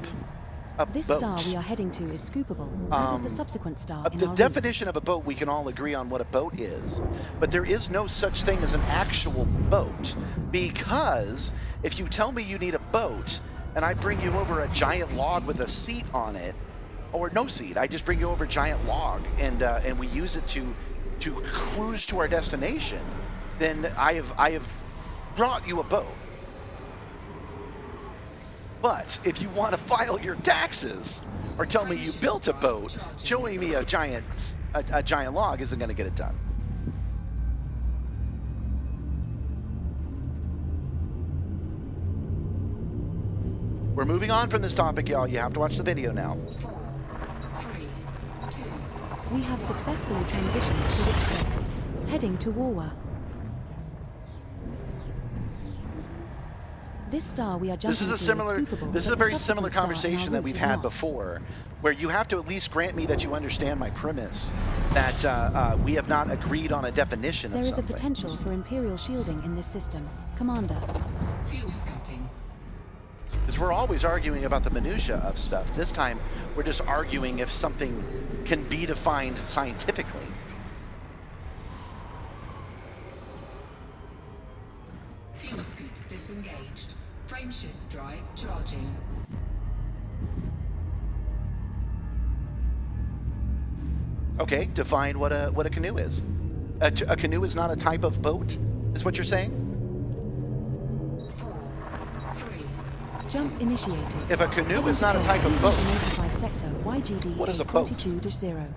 a This boat. star we are heading to is scoopable, as is the subsequent star in The our route. definition of a boat, we can all agree on what a boat is, but there is no such thing as an actual boat, because if you tell me you need a boat and I bring you over a giant log with a seat on it, or no seat, I just bring you over a giant log and we use it to cruise to our destination, then I have brought you a boat. But if you want to file your taxes or tell me you built a boat, showing me a giant log isn't going to get it done. We're moving on from this topic, y'all. You have to watch the video now. 4, 3, 2, We have successfully transitioned to Witch Space, heading to Warwa. This star we are jumping This is to a similar. scoopable, This is but a the very subsequent similar star in our conversation that route we've is had not. before, where you have to at least grant me that you understand my premise that we have not agreed on a definition There of is a something. potential for Imperial shielding in this system, Commander. fuel scupping. Because we're always arguing about the minutia of stuff. This time, we're just arguing if something can be defined scientifically. Fuel scoop disengaged. Frameshift drive charging. Okay, define what a canoe is. A canoe is not a type of boat, is what you're saying? 4, 3, Jump initiated. If a canoe is not a type of boat, 285 sector YGD What is a boat? 42-0.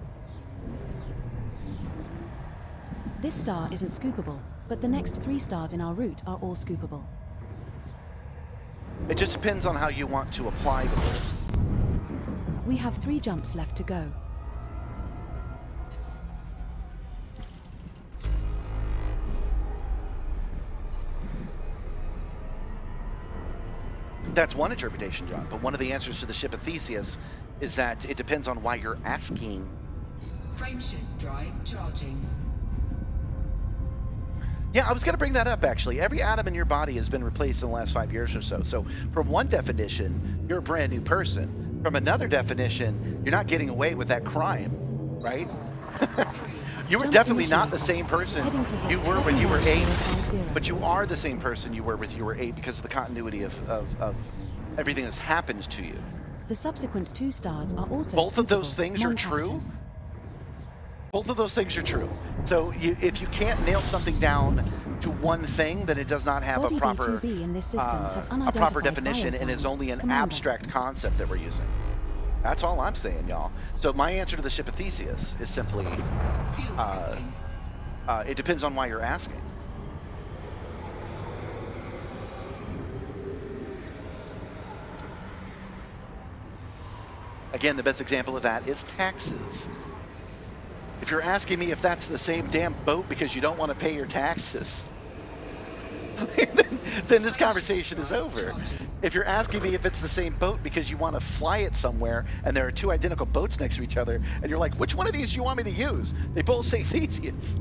This star isn't scoopable, but the next 3 stars in our route are all scoopable. it just depends on how you want to apply the word. We have 3 jumps left to go. That's one interpretation, John. But one of the answers to the ship of Theseus is that it depends on why you're asking. frameshift drive charging. Yeah, I was going to bring that up, actually. Every atom in your body has been replaced in the last 5 years or so. So from one definition, you're a brand new person. From another definition, you're not getting away with that crime, right? You were Jump definitely not the initiated. same person Heading to hit you were when you were 8, 79050. but you are the same person you were with you were 8 because of the continuity of everything that's happened to you. The subsequent 2 stars are also Both of those scoopable, things are non-capital. true. Both of those things are true. So if you can't nail something down to one thing, then it does not have Body a proper B2B in this system has a proper unidentified definition and is biosigns. only an Commander. abstract concept that we're using. That's all I'm saying, y'all. So my answer to the ship of Theseus is simply, Fuel scooping. it depends on why you're asking. Again, the best example of that is taxes. If you're asking me if that's the same damn boat because you don't want to pay your taxes, then this conversation is over. If you're asking me if it's the same boat because you want to fly it somewhere and there are 2 identical boats next to each other and you're like, which one of these do you want me to use? They both say Theseus.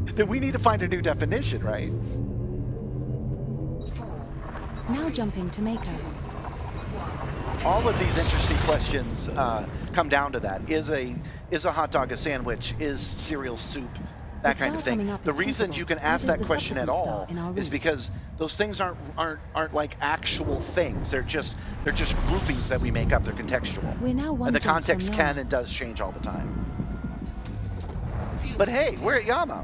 Then we need to find a new definition, right? 4, Now jumping to Mako. All of these interesting questions come down to that. Is a hot dog a sandwich? Is cereal soup? That The kind of star coming thing. up The is reason scoopable, you can as ask is that the question at subsequent all star in our is route. because those things aren't like actual things. They're just groupings that we make up. They're contextual. We're now one And the jump from context can Yama. and does change all the time. fuel But hey, scooping. we're at Yama.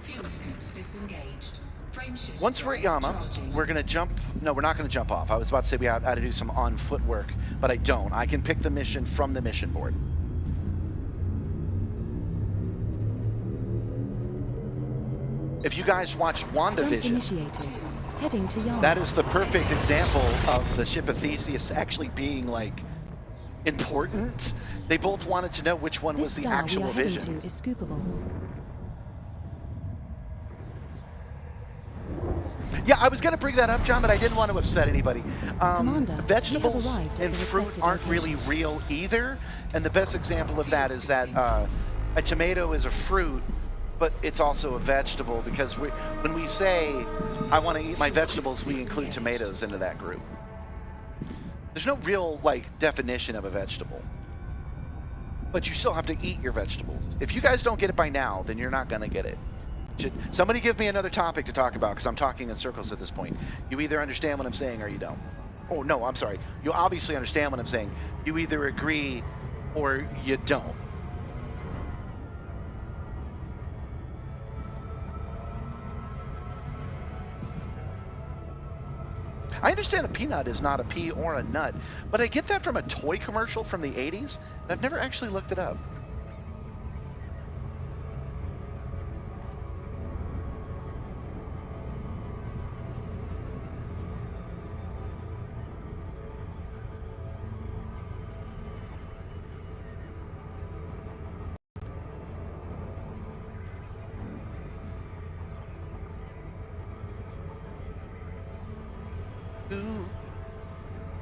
Fuel scoop disengaged. Frameshift Once we're at drive Yama, charging. we're gonna jump. No, we're not gonna jump off. I was about to say we had to do some on foot work, but I don't. I can pick the mission from the mission board. If you guys watched Jump WandaVision, initiated. Heading to Yama. that is the perfect example of the ship of Theseus actually being like important. They both wanted to know which one This was the star we actual are heading vision. to is scoopable. Yeah, I was going to bring that up, John, but I didn't want to upset anybody. Commander, we have Vegetables arrived at and the fruit requested aren't really location. real either. And the best example of that is that a tomato is a fruit, but it's also a vegetable because when we say, I want to eat my vegetables, we include tomatoes into that group. There's no real, like, definition of a vegetable. But you still have to eat your vegetables. If you guys don't get it by now, then you're not going to get it. Somebody give me another topic to talk about because I'm talking in circles at this point. You either understand what I'm saying or you don't. Oh, no, I'm sorry. You obviously understand what I'm saying. You either agree or you don't. I understand a peanut is not a pea or a nut, but I get that from a toy commercial from the 80s, and I've never actually looked it up.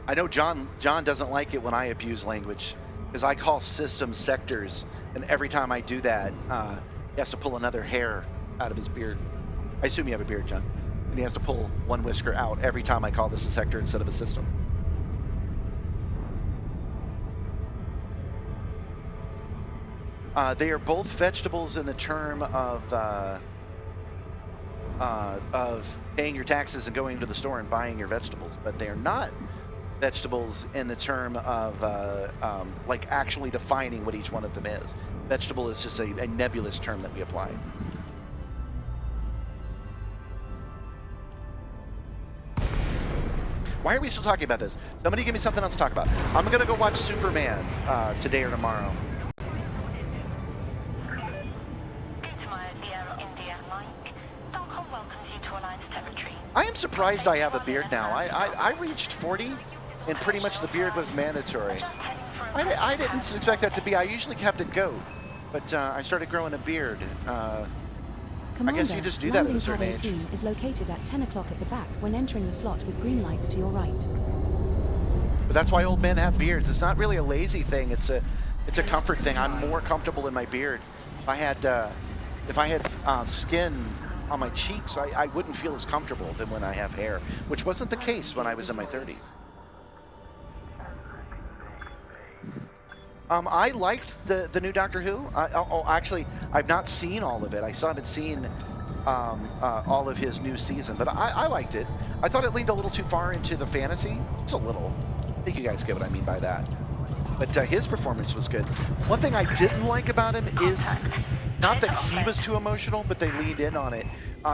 I know John doesn't like it when I abuse language because I call systems sectors, and every time I do that, he has to pull another hair out of his beard. I assume you have a beard, John, and he has to pull one whisker out every time I call this a sector instead of a system. They are both vegetables in the term of paying your taxes and going to the store and buying your vegetables, but they are not vegetables in the term of like actually defining what each one of them is. Vegetable is just a nebulous term that we apply. Why are we still talking about this? Somebody give me something else to talk about. I'm gonna go watch Superman today or tomorrow. I am surprised I have a beard now. I reached 40 and pretty much the beard was mandatory. I didn't expect that to be. I usually kept a goat, but I started growing a beard. Commander, guess you just do that at a landing certain pad age. 18 is located at 10 o'clock at the back when entering the slot with green lights to your right. But that's why old men have beards. It's not really a lazy thing. It's a comfort thing. I'm more comfortable in my beard. If if I had skin on my cheeks, I wouldn't feel as comfortable than when I have hair, which wasn't the case when I was in my 30s. I liked the new Doctor Who. Actually, I've not seen all of it. I still haven't seen all of his new season, but I liked it. I thought it leaned a little too far into the fantasy. Just a little. I think you guys get what I mean by that. But his performance was good. One thing I didn't like about him is not that he was too emotional, but they leaned in on it.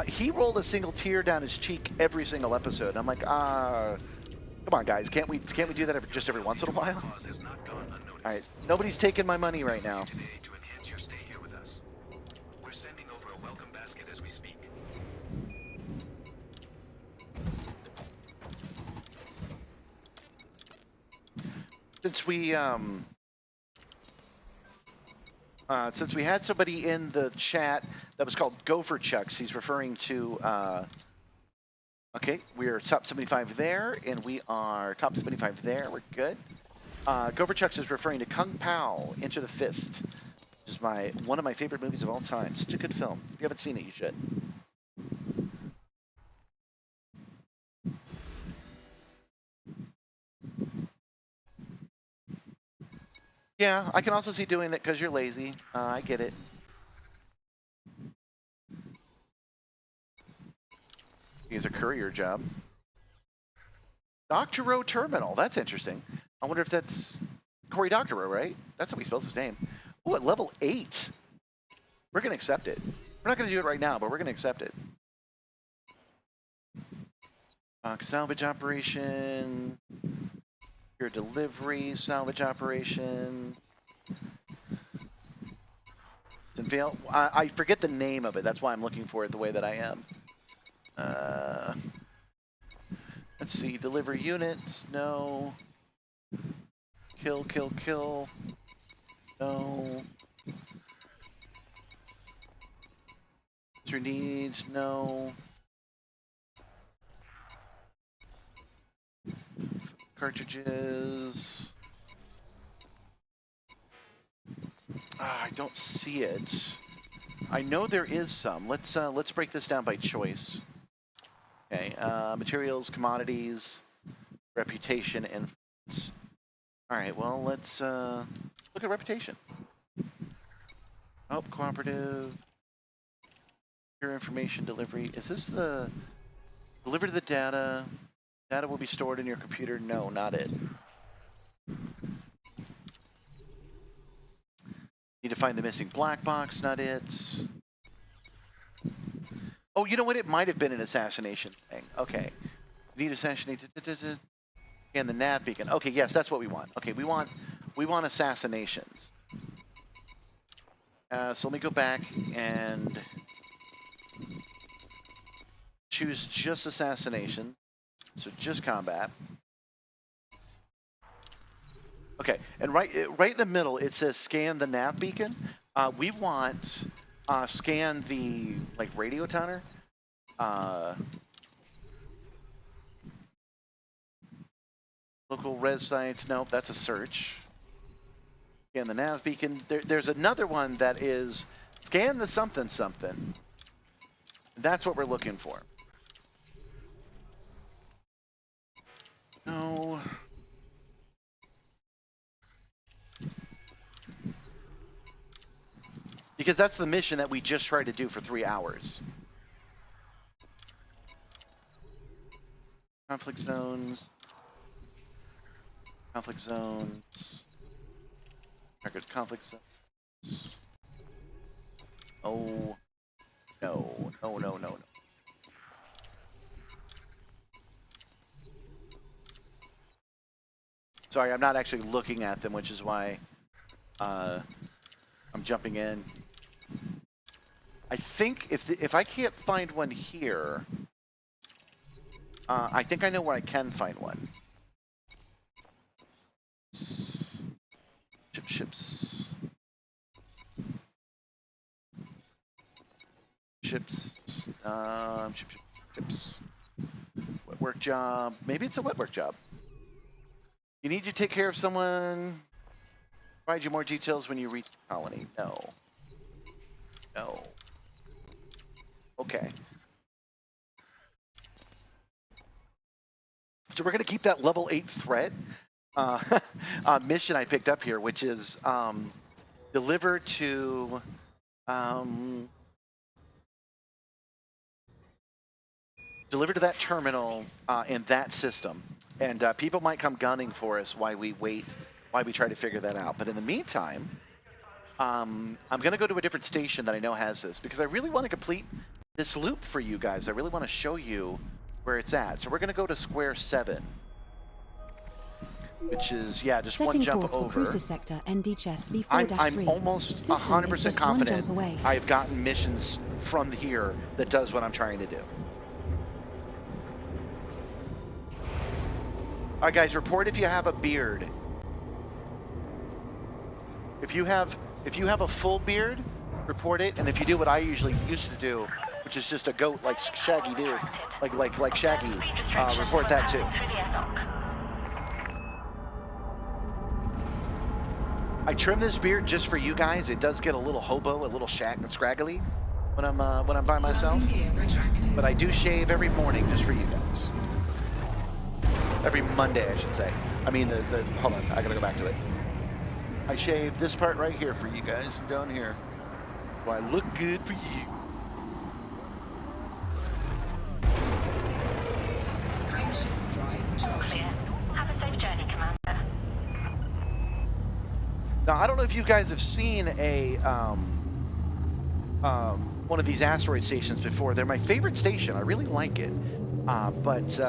He rolled a single tear down his cheek every single episode. I'm like, come on, guys, can't we do that just every once in a while? All right, nobody's taking my money right now. Today to enhance your stay here with us. We're sending over a welcome basket as we speak. Since we had somebody in the chat that was called Gopher Chucks, he's referring to. Okay, we're top 75 there, and we are top 75 there. We're good. Gopher Chucks is referring to Kung Pao, Enter the Fist, which is one of my favorite movies of all time. Such a good film. If you haven't seen it, you should. Yeah, I can also see doing it because you're lazy. I get it. He's a courier job. Doctorow Terminal. That's interesting. I wonder if that's Cory Doctorow, right? That's how he spells his name. Oh, at level 8. We're going to accept it. We're not going to do it right now, but we're going to accept it. Salvage operation. Your delivery salvage operation. I forget the name of it. That's why I'm looking for it the way that I am. Let's see. Deliver units. No. Kill, kill, kill. No. Through needs. No. Cartridges. I don't see it. I know there is some. Let's break this down by choice. Okay. Materials, commodities, reputation, and. All right. Well, let's look at reputation. Oh, cooperative. Pure information delivery. Is this the deliver to the data? Data will be stored in your computer. No, not it. Need to find the missing black box. Not it. Oh, you know what? It might have been an assassination thing. Okay. Need assassinate. And the nav beacon. Okay, yes, that's what we want. Okay, we want assassinations. So let me go back and choose just assassination. So just combat. Okay, and right in the middle it says scan the nav beacon. We want scan the radio tower. Local res sites. Nope, that's a search. Scan the nav beacon. There's another one that is scan the something something. That's what we're looking for. No. Because that's the mission that we just tried to do for 3 hours. Conflict zones. Conflict zones. Records conflict zones. Oh. No. No, no, no, no. Sorry, I'm not actually looking at them, which is why I'm jumping in. I think if I can't find one here, I think I know where I can find one. Ships. Ships. Wet work job. Maybe it's a wet work job. You need to take care of someone. Provide you more details when you reach the colony. No. No. Okay. So we're going to keep that level 8 threat mission I picked up here, which is deliver to that terminal in that system. And people might come gunning for us while we wait, while we try to figure that out. But in the meantime, I'm going to go to a different station that I know has this, because I really want to complete this loop for you guys. I really want to show you where it's at. So we're going to go to square 7, which is, yeah, just Setting one jump course over. for cruiser sector ND-chess I'm B4-3. almost System is 100% just one confident jump away. I have gotten missions from here that does what I'm trying to do. All right, guys, report if you have a beard. If you have a full beard, report it. And if you do what I usually used to do, which is just a goat like Shaggy do, like Shaggy, report that too. I trim this beard just for you guys. It does get a little hobo, a little scraggly when I'm by myself. Landing gear retracted. But I do shave every morning just for you guys. Every Monday, I should say. I mean, hold on, I gotta go back to it. I shave this part right here for you guys down here. So I look good for you. Frameshift drive charging. Have a safe journey, Commander. Now, I don't know if you guys have seen a one of these asteroid stations before. They're my favorite station. I really like it. But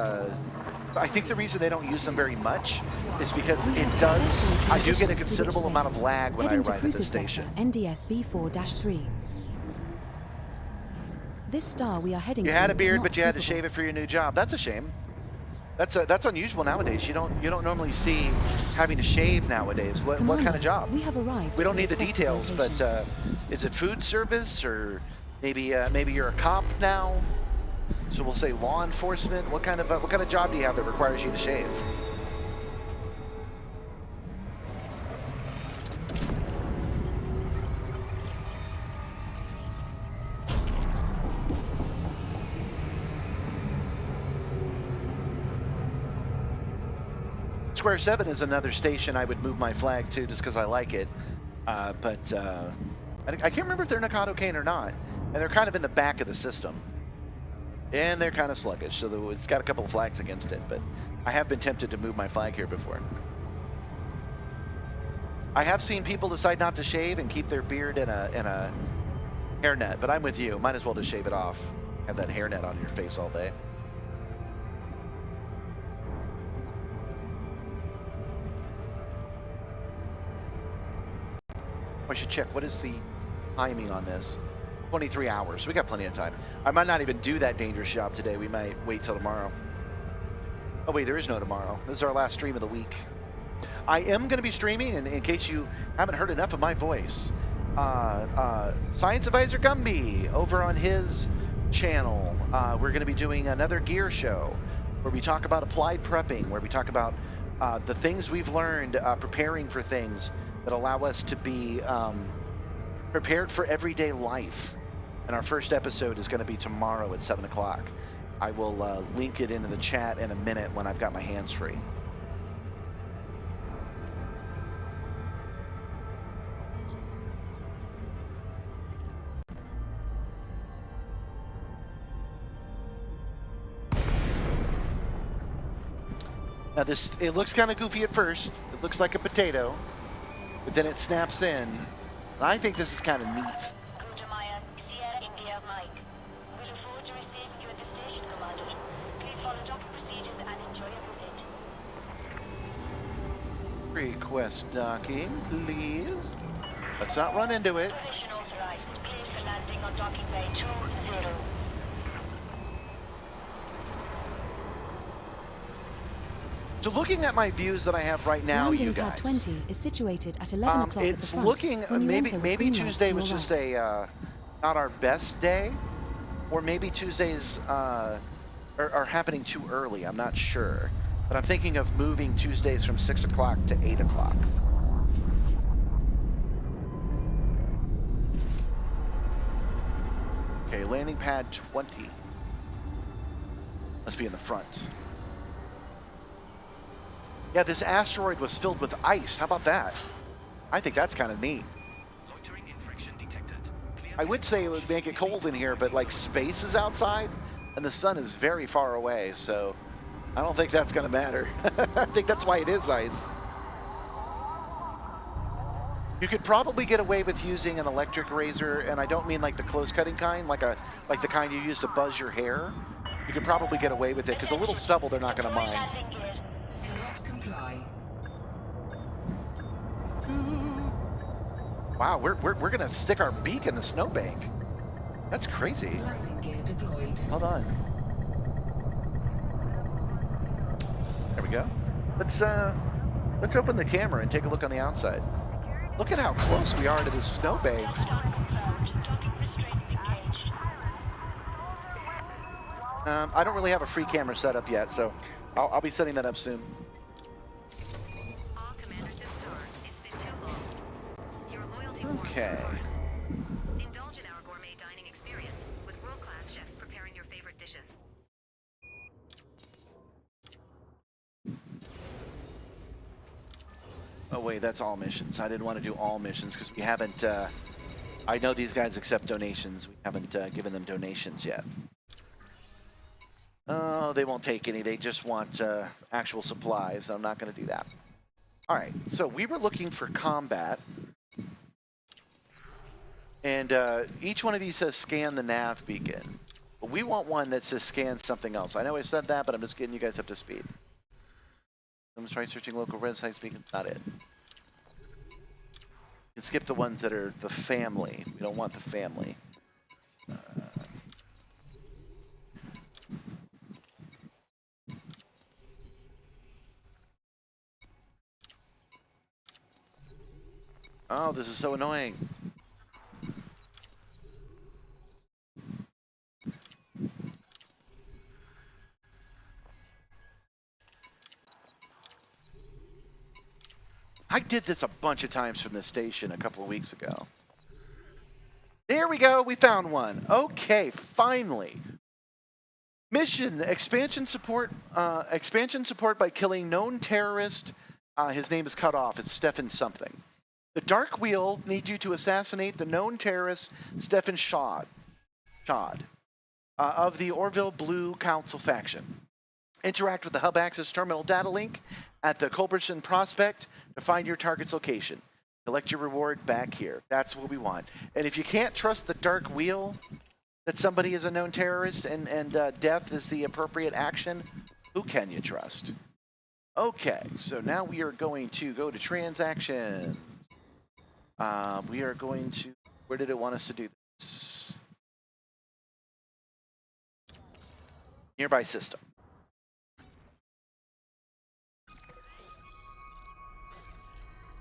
I think the reason they don't use them very much is because it does. I do get a considerable amount of lag when I Heading to arrive at cruiser this station. sector NDS B4-3. This star we are heading You to had a is beard, not but you had to skippable. shave it for your new job. That's a shame. That's unusual nowadays. You don't normally see having to shave nowadays. What kind Commander, of job? We have arrived. We don't at need the requested details, location. but is it food service, or maybe you're a cop now? So we'll say law enforcement. What kind of job do you have that requires you to shave? Square 7 is another station I would move my flag to just because I like it. But I can't remember if they're Nakado Kane or not. And they're kind of in the back of the system. And they're kind of sluggish, so it's got a couple of flags against it. But I have been tempted to move my flag here before. I have seen people decide not to shave and keep their beard in a hairnet, but I'm with you. Might as well just shave it off. Have that hairnet on your face all day. I should check. What is the timing on this? 23 hours. So we got plenty of time. I might not even do that dangerous job today. We might wait till tomorrow. Oh, wait, there is no tomorrow. This is our last stream of the week. I am going to be streaming, and in case you haven't heard enough of my voice, Science Advisor Gumby over on his channel. We're going to be doing another gear show where we talk about applied prepping, where we talk about the things we've learned preparing for things that allow us to be prepared for everyday life. And our first episode is going to be tomorrow at 7 o'clock. I will link it into the chat in a minute when I've got my hands free. Now it looks kind of goofy at first. It looks like a potato, but then it snaps in. And I think this is kind of neat. Guten Maya, Sierra India Mike. We look forward to receiving you at the station, Commander. Please follow docking procedures and enjoy your visit. Request docking, please. Let's not run into it. Position authorized. Clear for landing on docking bay 20. So looking at my views that I have right now, Landing you pad guys, 20 is situated at 11 o'clock at the it's front. looking when you maybe enter with maybe green lights Tuesday to was your just right. a not our best day, or maybe Tuesdays are happening too early. I'm not sure, but I'm thinking of moving Tuesdays from 6 o'clock to 8 o'clock. Okay, landing pad 20. Must be in the front. Yeah, this asteroid was filled with ice. How about that? I think that's kind of neat. Loitering infraction detected. Clear I would say it would make it cold in here, but like space is outside and the sun is very far away, so I don't think that's going to matter. I think that's why it is ice. You could probably get away with using an electric razor, and I don't mean like the close cutting kind, like the kind you use to buzz your hair. You could probably get away with it because a little stubble they're not going to mind. Landing gear. Cannot comply. Wow, we're going to stick our beak in the snowbank. That's crazy. Landing gear deployed. Hold on. There we go. Let's open the camera and take a look on the outside. Look at how close we are to this snowbank. Touchdown confirmed. Docking restraints engaged. I don't really have a free camera set up yet, so I'll be setting that up soon. Commander Simstarr, it's been too long. Your loyalty forms Okay. rewards. Indulge in our gourmet dining experience with world-class chefs preparing your favorite dishes. Oh wait, that's all missions. I didn't want to do all missions because we haven't. I know these guys accept donations. We haven't given them donations yet. Oh, they won't take any. They just want actual supplies. I'm not going to do that. All right. So we were looking for combat, and each one of these says scan the nav beacon. But we want one that says scan something else. I know I said that, but I'm just getting you guys up to speed. I'm just trying searching local red sites beacons. Not it. You can skip the ones that are the family. We don't want the family. Oh, this is so annoying. I did this a bunch of times from this station a couple of weeks ago. There we go. We found one. Okay, finally. Mission expansion support. Expansion support by killing known terrorist. His name is cut off. It's Stefan something. The Dark Wheel needs you to assassinate the known terrorist Stefan Shad of the Orville Blue Council faction. Interact with the Hub Access Terminal data link at the Culbertson Prospect to find your target's location. Collect your reward back here. That's what we want. And if you can't trust the Dark Wheel, that somebody is a known terrorist and death is the appropriate action, who can you trust? Okay, so now we are going to go to transactions. We are going to, where did it want us to do this? Nearby system.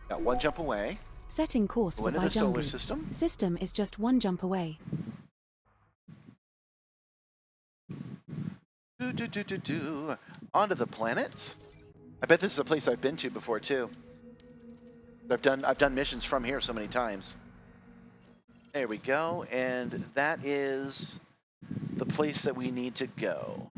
Got one jump away. Setting course Go for into the solar Baijangu. system. System is just one jump away. Onto the planet. I bet this is a place I've been to before too. I've done missions from here so many times. There we go, and that is the place that we need to go.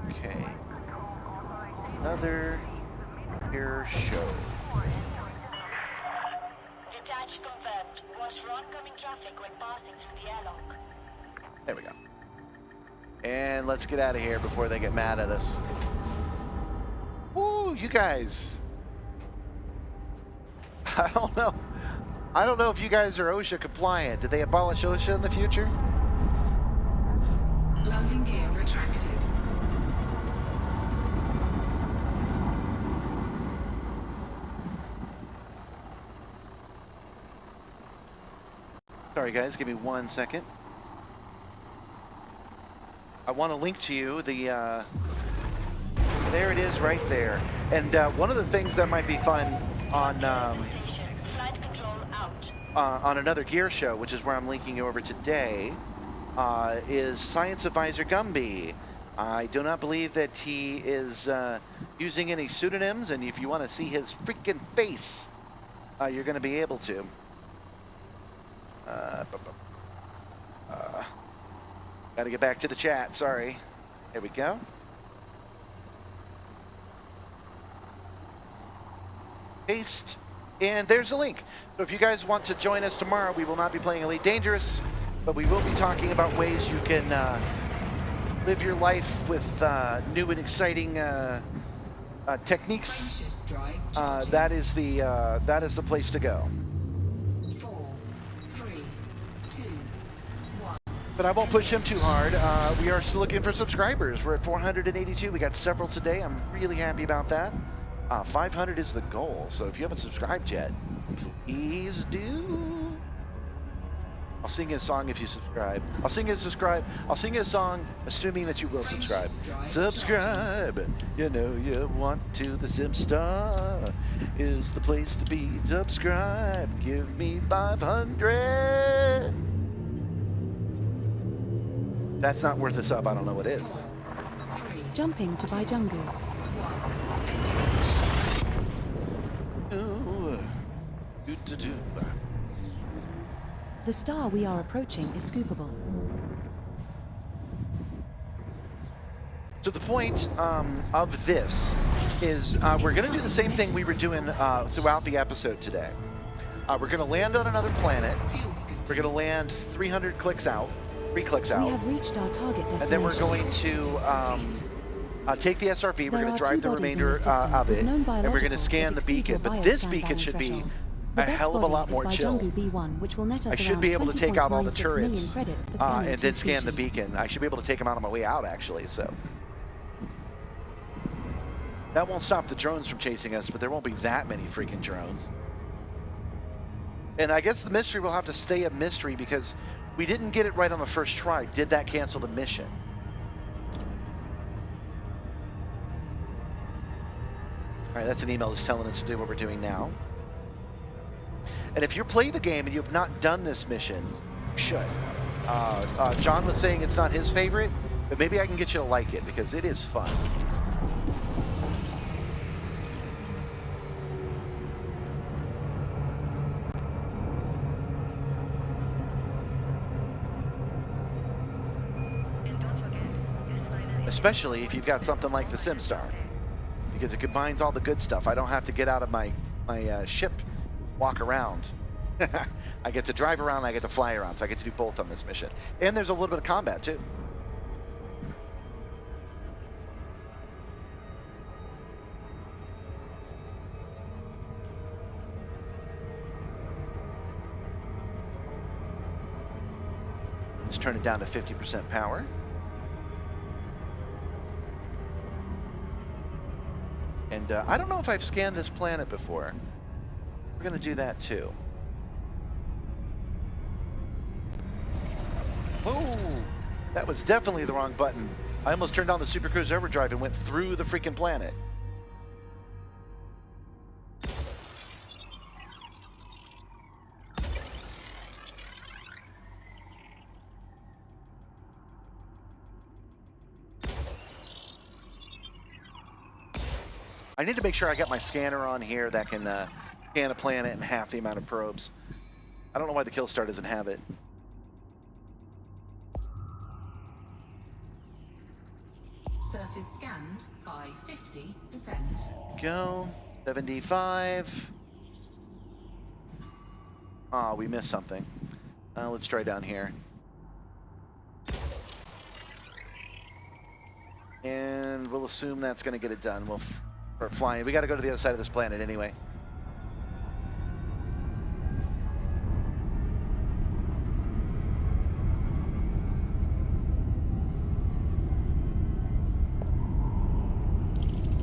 Okay. Another air show. Detach confirmed. Watch for oncoming traffic when passing through the airlock. There we go. And let's get out of here before they get mad at us. Woo, you guys. I don't know. I don't know if you guys are OSHA compliant. Did they abolish OSHA in the future? Landing gear retracted. Sorry guys, give me 1 second. I want to link to you the, there it is right there. And one of the things that might be fun on Flight control out. on another gear show, which is where I'm linking you over today, is Science Advisor Gumby. I do not believe that he is using any pseudonyms, and if you want to see his freaking face, you're going to be able to. Got to get back to the chat, sorry. There we go. Paste, and there's a link. So if you guys want to join us tomorrow, we will not be playing Elite Dangerous, but we will be talking about ways you can live your life with new and exciting techniques. Frameshift drive That is the place to go. 4, 3, 2, 1. But I won't push him too hard. We are still looking for subscribers. We're at 482. We got several today. I'm really happy about that. 500 is the goal. So if you haven't subscribed yet, please do. I'll sing you a song if you subscribe. I'll sing you a song assuming that you will subscribe. Subscribe. You know you want to. The Simstarr is the place to be. Subscribe. Give me 500. That's not worth a sub. I don't know what is. Jumping to Baijangu. Ooh. Do-do-do. The star we are approaching is scoopable. So the point of this is we're going to do the same thing we were doing throughout the episode today. We're going to land on another planet. We're going to land 300 clicks out, 3 clicks out. We have reached our target destination. And then we're going to take the SRV. We're going to drive the remainder of it, and we're going to scan the beacon. But this beacon should be a hell of a lot more chill. B1, which will net us I should be able to take out all the turrets and then two scan the species. beacon. I should be able to take them out on my way out, actually. So that won't stop the drones from chasing us, but there won't be that many freaking drones. And I guess the mystery will have to stay a mystery because we didn't get it right on the first try. Did that cancel the mission? All right, that's an email just telling us to do what we're doing now. And if you're playing the game and you have not done this mission, you should. John was saying it's not his favorite, but maybe I can get you to like it because it is fun. And don't forget, this liner is Especially if you've got something like the Simstarr, because it combines all the good stuff. I don't have to get out of my ship, walk around. I get to drive around, I get to fly around, so I get to do both on this mission. And there's a little bit of combat too. Let's turn it down to 50% power. And I don't know if I've scanned this planet before. We're going to do that too. Oh, that was definitely the wrong button. I almost turned on the Super Cruise Overdrive and went through the freaking planet. I need to make sure I got my scanner on here that can scan a planet in half the amount of probes. I don't know why the Killstar doesn't have it. Surface scanned by 50%. Go. 75. Oh, we missed something. Let's try down here. And we'll assume that's going to get it done. We'll start flying. We got to go to the other side of this planet anyway.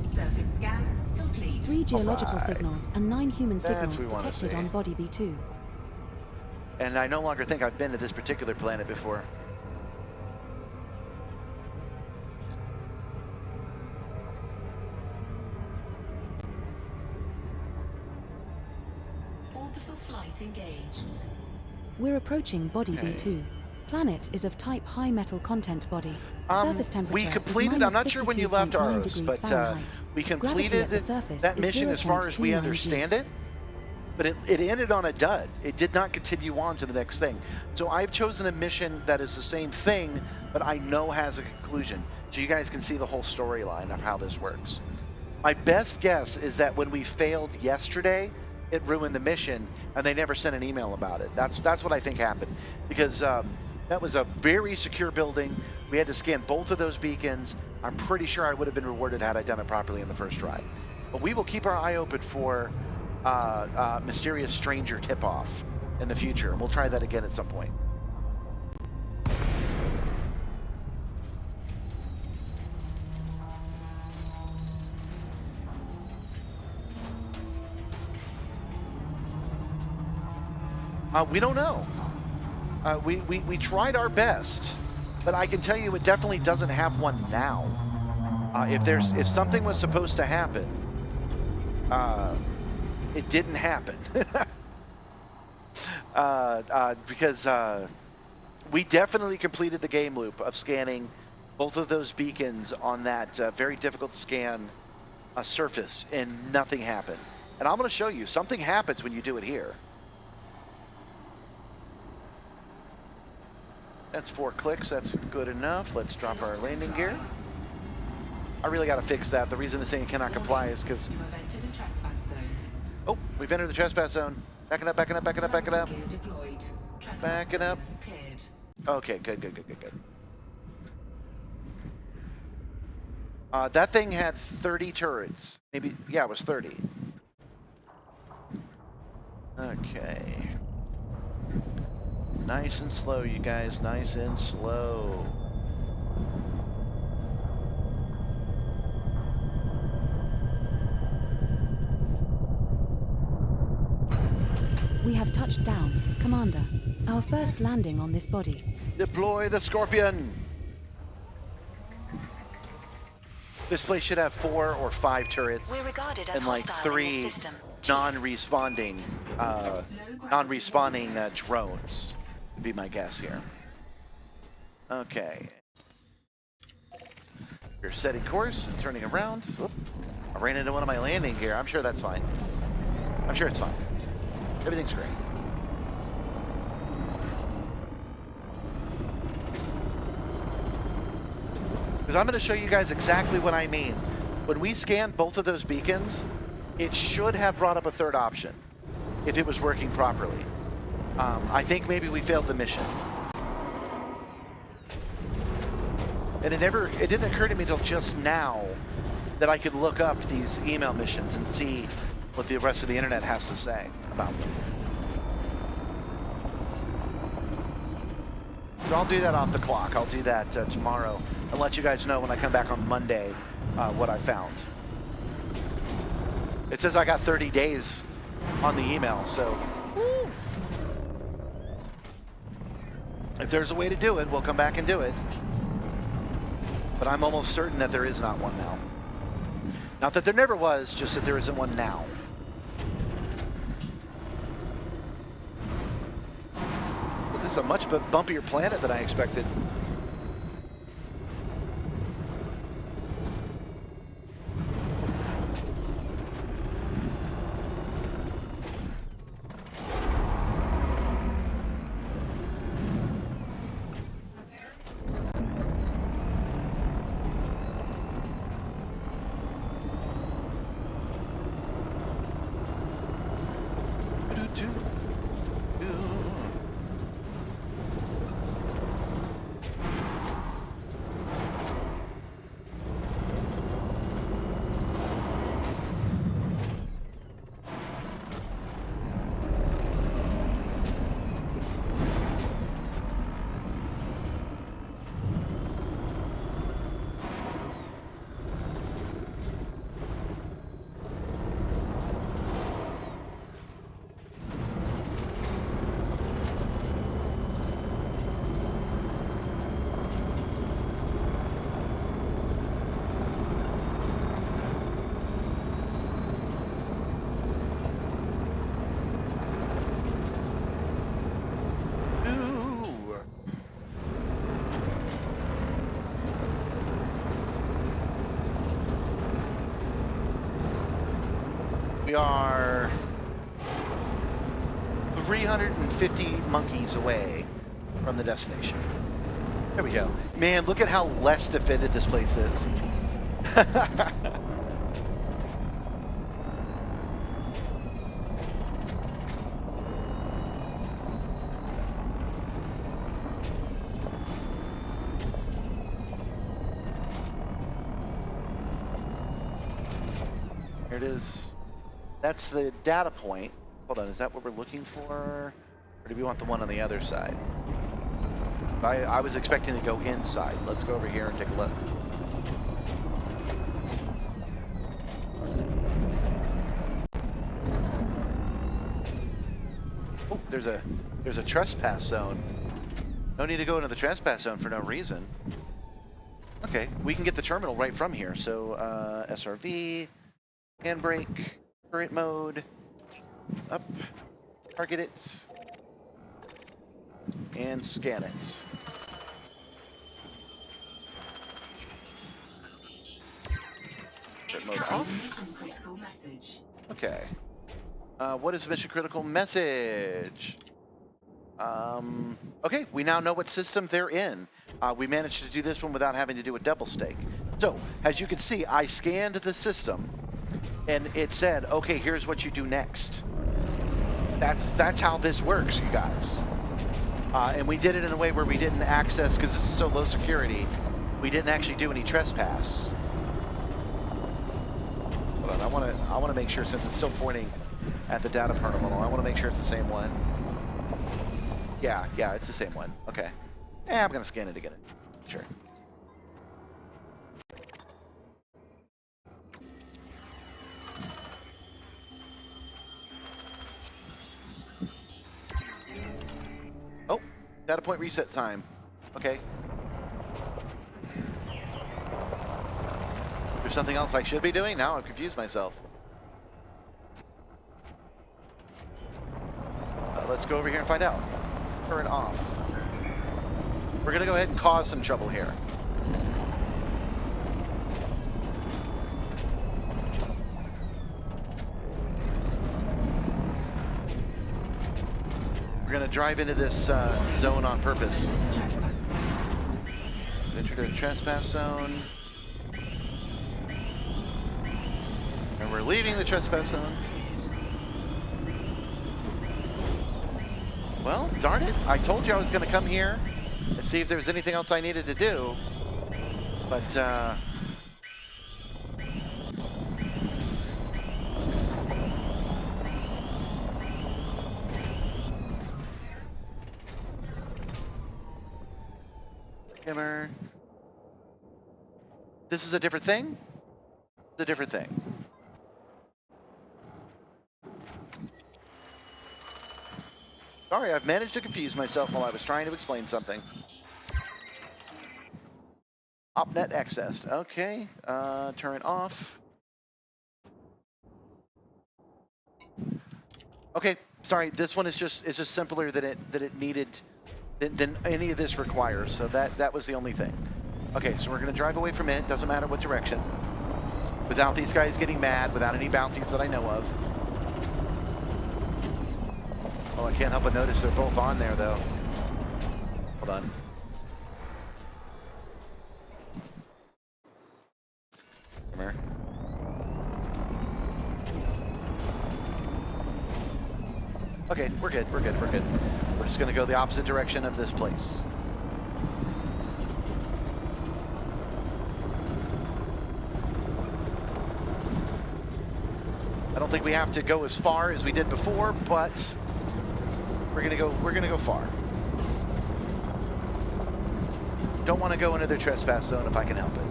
Surface scan complete. 3 geological Alright. signals and 9 human That's signals what we wanna detected see. on body B2. And I no longer think I've been to this particular planet before. Orbital flight engaged. We're approaching body Okay. B2. Planet is of type high metal content body. Surface temperature We is completed, I'm not sure when you left -52.9 ours, degrees but Fahrenheit. we Gravity completed at the surface that is mission as far as we 0.29 G. understand it, but it ended on a dud. It did not continue on to the next thing. So I've chosen a mission that is the same thing, but I know has a conclusion. So you guys can see the whole storyline of how this works. My best guess is that when we failed yesterday, it ruined the mission, and they never sent an email about it. That's what I think happened, because that was a very secure building. We had to scan both of those beacons. I'm pretty sure I would have been rewarded had I done it properly in the first try. But we will keep our eye open for mysterious stranger tip-off in the future, and we'll try that again at some point. We don't know. We tried our best, but I can tell you it definitely doesn't have one now. If something was supposed to happen, it didn't happen. Because we definitely completed the game loop of scanning both of those beacons on that very difficult to scan surface, and nothing happened. And I'm going to show you something happens when you do it here. That's 4 clicks. That's good enough. Let's drop our landing gear. I really got to fix that. The reason it's saying it cannot comply is because... You have entered a trespass zone. Oh, we've entered the trespass zone. Backing up, backing up, backing up, backing up. Landing gear deployed. Trespass Backing up. zone cleared. Okay, good. That thing had 30 turrets. Maybe, yeah, it was 30. Okay. Nice and slow, you guys. Nice and slow. We have touched down, Commander. Our first landing on this body. Deploy the Scorpion. This place should have 4 or 5 turrets We're regarded as and like hostile in 3 this system. non-responding drones. Would be my guess here. Okay. You're setting course and turning around. Whoop. I ran into one of my landing gear. I'm sure that's fine. I'm sure it's fine. Everything's great. Because I'm going to show you guys exactly what I mean. When we scanned both of those beacons, it should have brought up a third option if it was working properly. I think maybe we failed the mission. And it didn't occur to me until just now that I could look up these email missions and see what the rest of the internet has to say about them. So I'll do that off the clock. I'll do that tomorrow and let you guys know when I come back on Monday what I found. It says I got 30 days on the email, so woo. If there's a way to do it, we'll come back and do it. But I'm almost certain that there is not one now. Not that there never was, just that there isn't one now. But this is a much bumpier planet than I expected. We are 350 monkeys away from the destination. There we go. Man, look at how less defended this place is. Here it is. That's the data point. Hold on, is that what we're looking for? Or do we want the one on the other side? I was expecting to go inside. Let's go over here and take a look. Oh, there's a trespass zone. No need to go into the trespass zone for no reason. Okay, we can get the terminal right from here. So SRV, handbrake, current mode, up, target it, and scan it. Current mode off. Mission critical message. Okay. What is the mission critical message? Okay, we now know what system they're in. We managed to do this one without having to do a double stake. So, as you can see, I scanned the system, and it said, okay, here's what you do next. That's how this works, you guys. And we did it in a way where we didn't access, because this is so low security, we didn't actually do any trespass. Hold on, I want to make sure, since it's still pointing at the data terminal, I want to make sure it's the same one. Yeah, it's the same one. Okay. Yeah, I'm gonna scan it again. Sure. Oh, data point reset time. Okay. There's something else I should be doing? Now I've confused myself. Let's go over here and find out. Turn off. We're gonna go ahead and cause some trouble here. We're gonna drive into this zone on purpose. Trespass zone. Enter the trespass zone. And we're leaving the trespass zone. Well, darn it. I told you I was going to come here and see if there was anything else I needed to do. But, Kimmer. This is a different thing? It's a different thing. Sorry, I've managed to confuse myself while I was trying to explain something. OpNet accessed. Okay, turn it off. Okay, sorry. This one is just simpler than it needed than any of this requires. So that was the only thing. Okay, so we're gonna drive away from it. Doesn't matter what direction. Without these guys getting mad, without any bounties that I know of. Oh, I can't help but notice they're both on there, though. Hold on. Come here. Okay, we're good. We're just gonna go the opposite direction of this place. I don't think we have to go as far as we did before, but we're gonna go far. Don't want to go into their trespass zone if I can help it.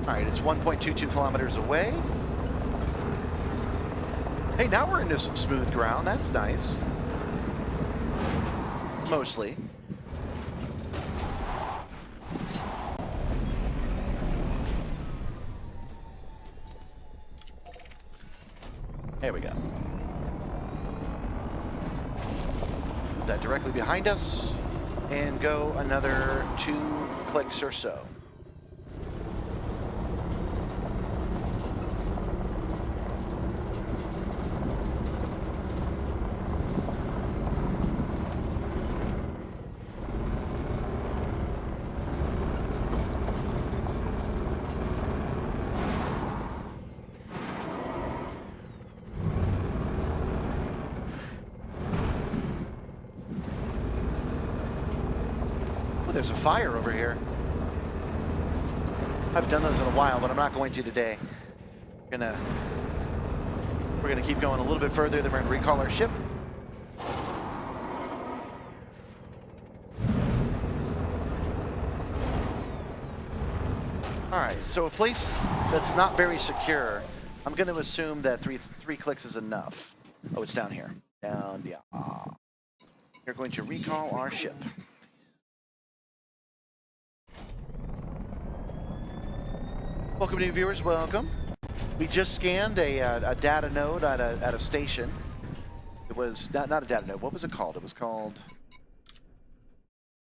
Alright, it's 1.22 kilometers away. Hey, now we're into some smooth ground. That's nice. mostly. There we go. Put that directly behind us and go another 2 clicks or so. Oh, there's a fire over here. I haven't done those in a while, but I'm not going to today. We're gonna keep going a little bit further, then we're gonna recall our ship. All right, so a place that's not very secure, I'm going to assume that three clicks is enough. Oh, it's down here. Down, yeah. We're going to recall our ship. Welcome, new viewers. Welcome. We just scanned a data node at a station. It was not a data node. What was it called? It was called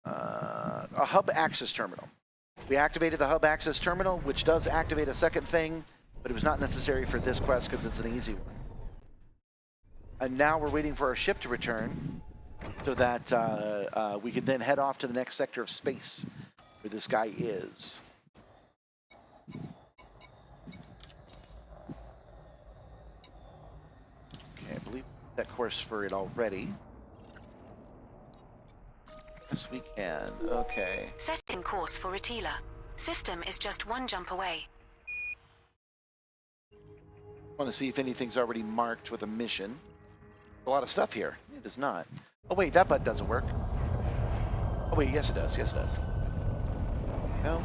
a hub access terminal. We activated the hub access terminal, which does activate a second thing, but it was not necessary for this quest because it's an easy one. And now we're waiting for our ship to return so that we can then head off to the next sector of space where this guy is. Okay, I believe that course for it already. Yes, we can. Okay. Setting course for Retila. System is just 1 jump away. Want to see if anything's already marked with a mission. A lot of stuff here. It is not. Oh wait, that button doesn't work. Oh wait, yes it does. Yes it does. No.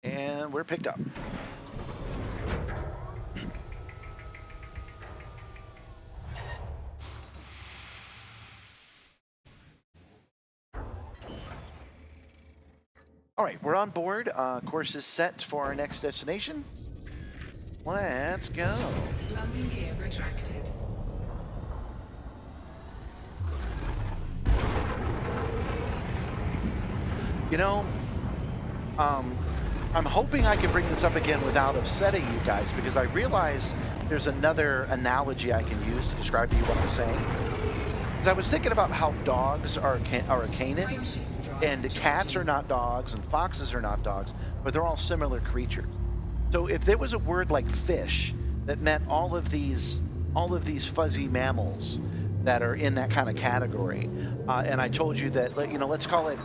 And we're picked up. All right, we're on board. Course is set for our next destination. Let's go. Landing gear retracted. You know, I'm hoping I can bring this up again without upsetting you guys, because I realize there's another analogy I can use to describe to you what I'm saying. Because I was thinking about how dogs are a canine, and cats are not dogs, and foxes are not dogs, but they're all similar creatures. So if there was a word like fish that meant all of these fuzzy mammals that are in that kind of category, and I told you that, you know, let's call it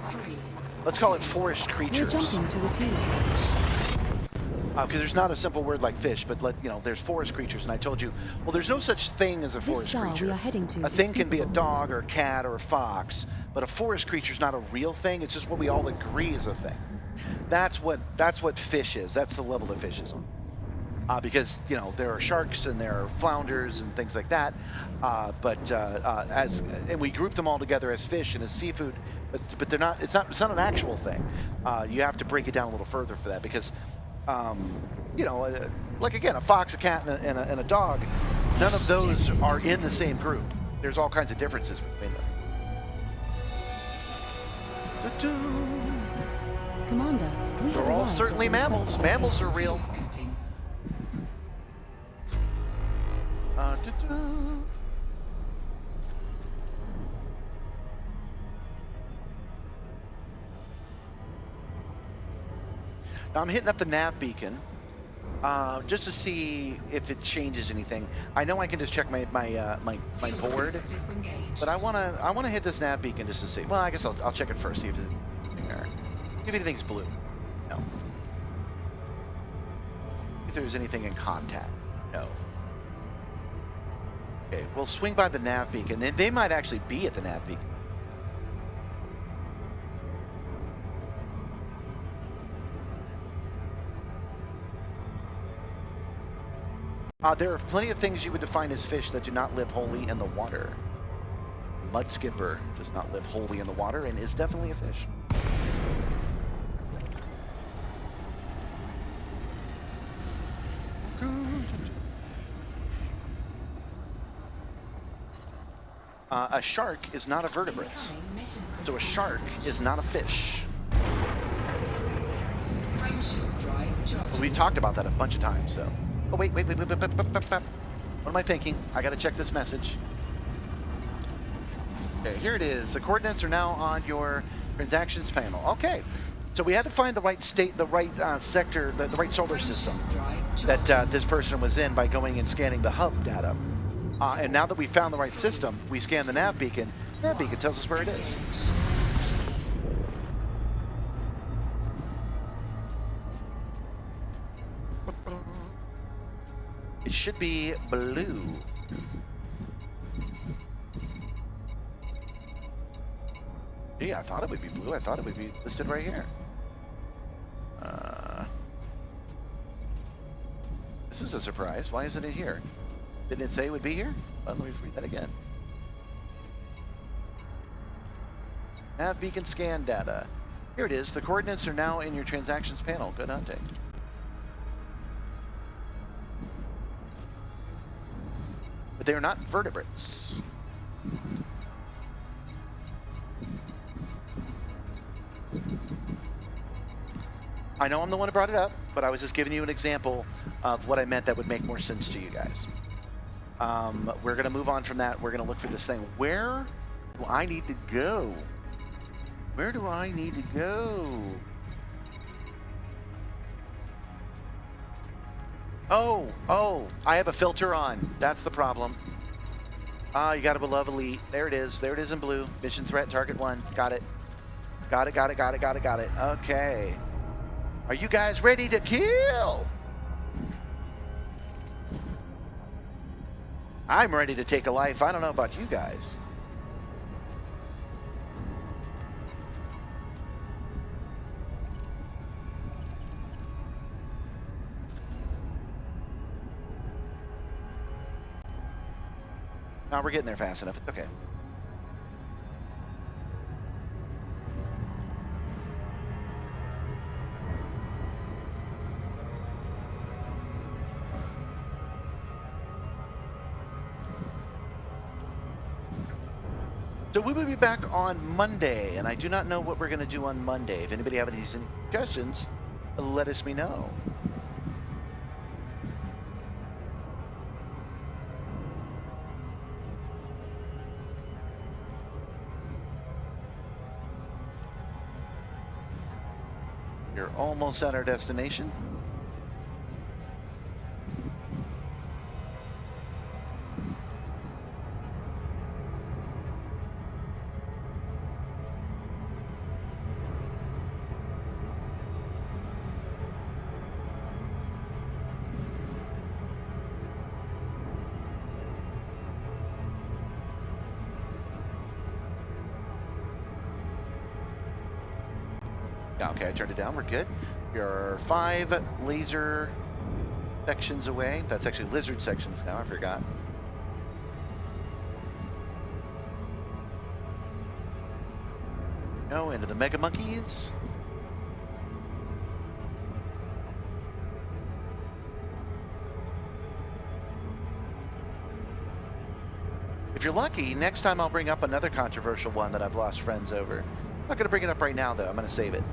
forest We're creatures. jumping to Retila. Because there's not a simple word like fish, but there's forest creatures, and I told you, well, there's no such thing as a This forest star creature. we are heading to A is thing can be a skippable. dog or a cat or a fox, but a forest creature is not a real thing. It's just what we all agree is a thing. That's what fish is. That's the level that fish is on. Because there are sharks and there are flounders and things like that, and we group them all together as fish and as seafood, but they're not. It's not an actual thing. You have to break it down a little further for that, because like again, a fox, a cat, and a dog, none of those are in the same group. There's all kinds of differences between them. Commander, we have They're all arrived at certainly the mammals. requested Mammals are location. real. Scoping. Now I'm hitting up the nav beacon just to see if it changes anything. I know I can just check my board, Disengage. but I wanna hit this nav beacon just to see. Well, I guess I'll check it first, see if there's anything there. If anything's blue. No. If there's anything in contact. No. Okay, we'll swing by the nav beacon. They might actually be at the nav beacon. There are plenty of things you would define as fish that do not live wholly in the water. Mud skipper does not live wholly in the water and is definitely a fish. A shark is not a vertebrate. Incoming mission So a critical shark message. is not a fish. Frameshield drive charging. We talked about that a bunch of times, though. Oh, wait. What am I thinking? I gotta check this message. Okay, here it is. The coordinates are now on your transactions panel. Okay, so we had to find the right state, the right sector, the right solar system Drive that this person was in by going and scanning the hub data. And now that we found the right system, we scan the nav beacon. Nav beacon tells us where it is. It should be blue. Gee, I thought it would be blue. I thought it would be listed right here. This is a surprise. Why isn't it here? Didn't it say it would be here? Well, let me read that again. Nav beacon scan data. Here it is. The coordinates are now in your transactions panel. Good hunting. But they are not vertebrates. I know I'm the one who brought it up, but I was just giving you an example of what I meant that would make more sense to you guys. We're going to move on from that. We're going to look for this thing. Where do I need to go? Where do I need to go? Oh, I have a filter on. That's the problem. You got to below elite. There it is. There it is in blue. Mission threat, target 1. Got it. Got it. Okay. Are you guys ready to kill? I'm ready to take a life. I don't know about you guys. No, we're getting there fast enough. It's okay. So we will be back on Monday, and I do not know what we're going to do on Monday. If anybody have any suggestions, let us know. We're almost at our destination. Okay, I turned it down. We're good. We are 5 laser sections away. That's actually lizard sections now. I forgot. No, into the mega monkeys. If you're lucky, next time I'll bring up another controversial one that I've lost friends over. I'm not going to bring it up right now, though. I'm going to save it.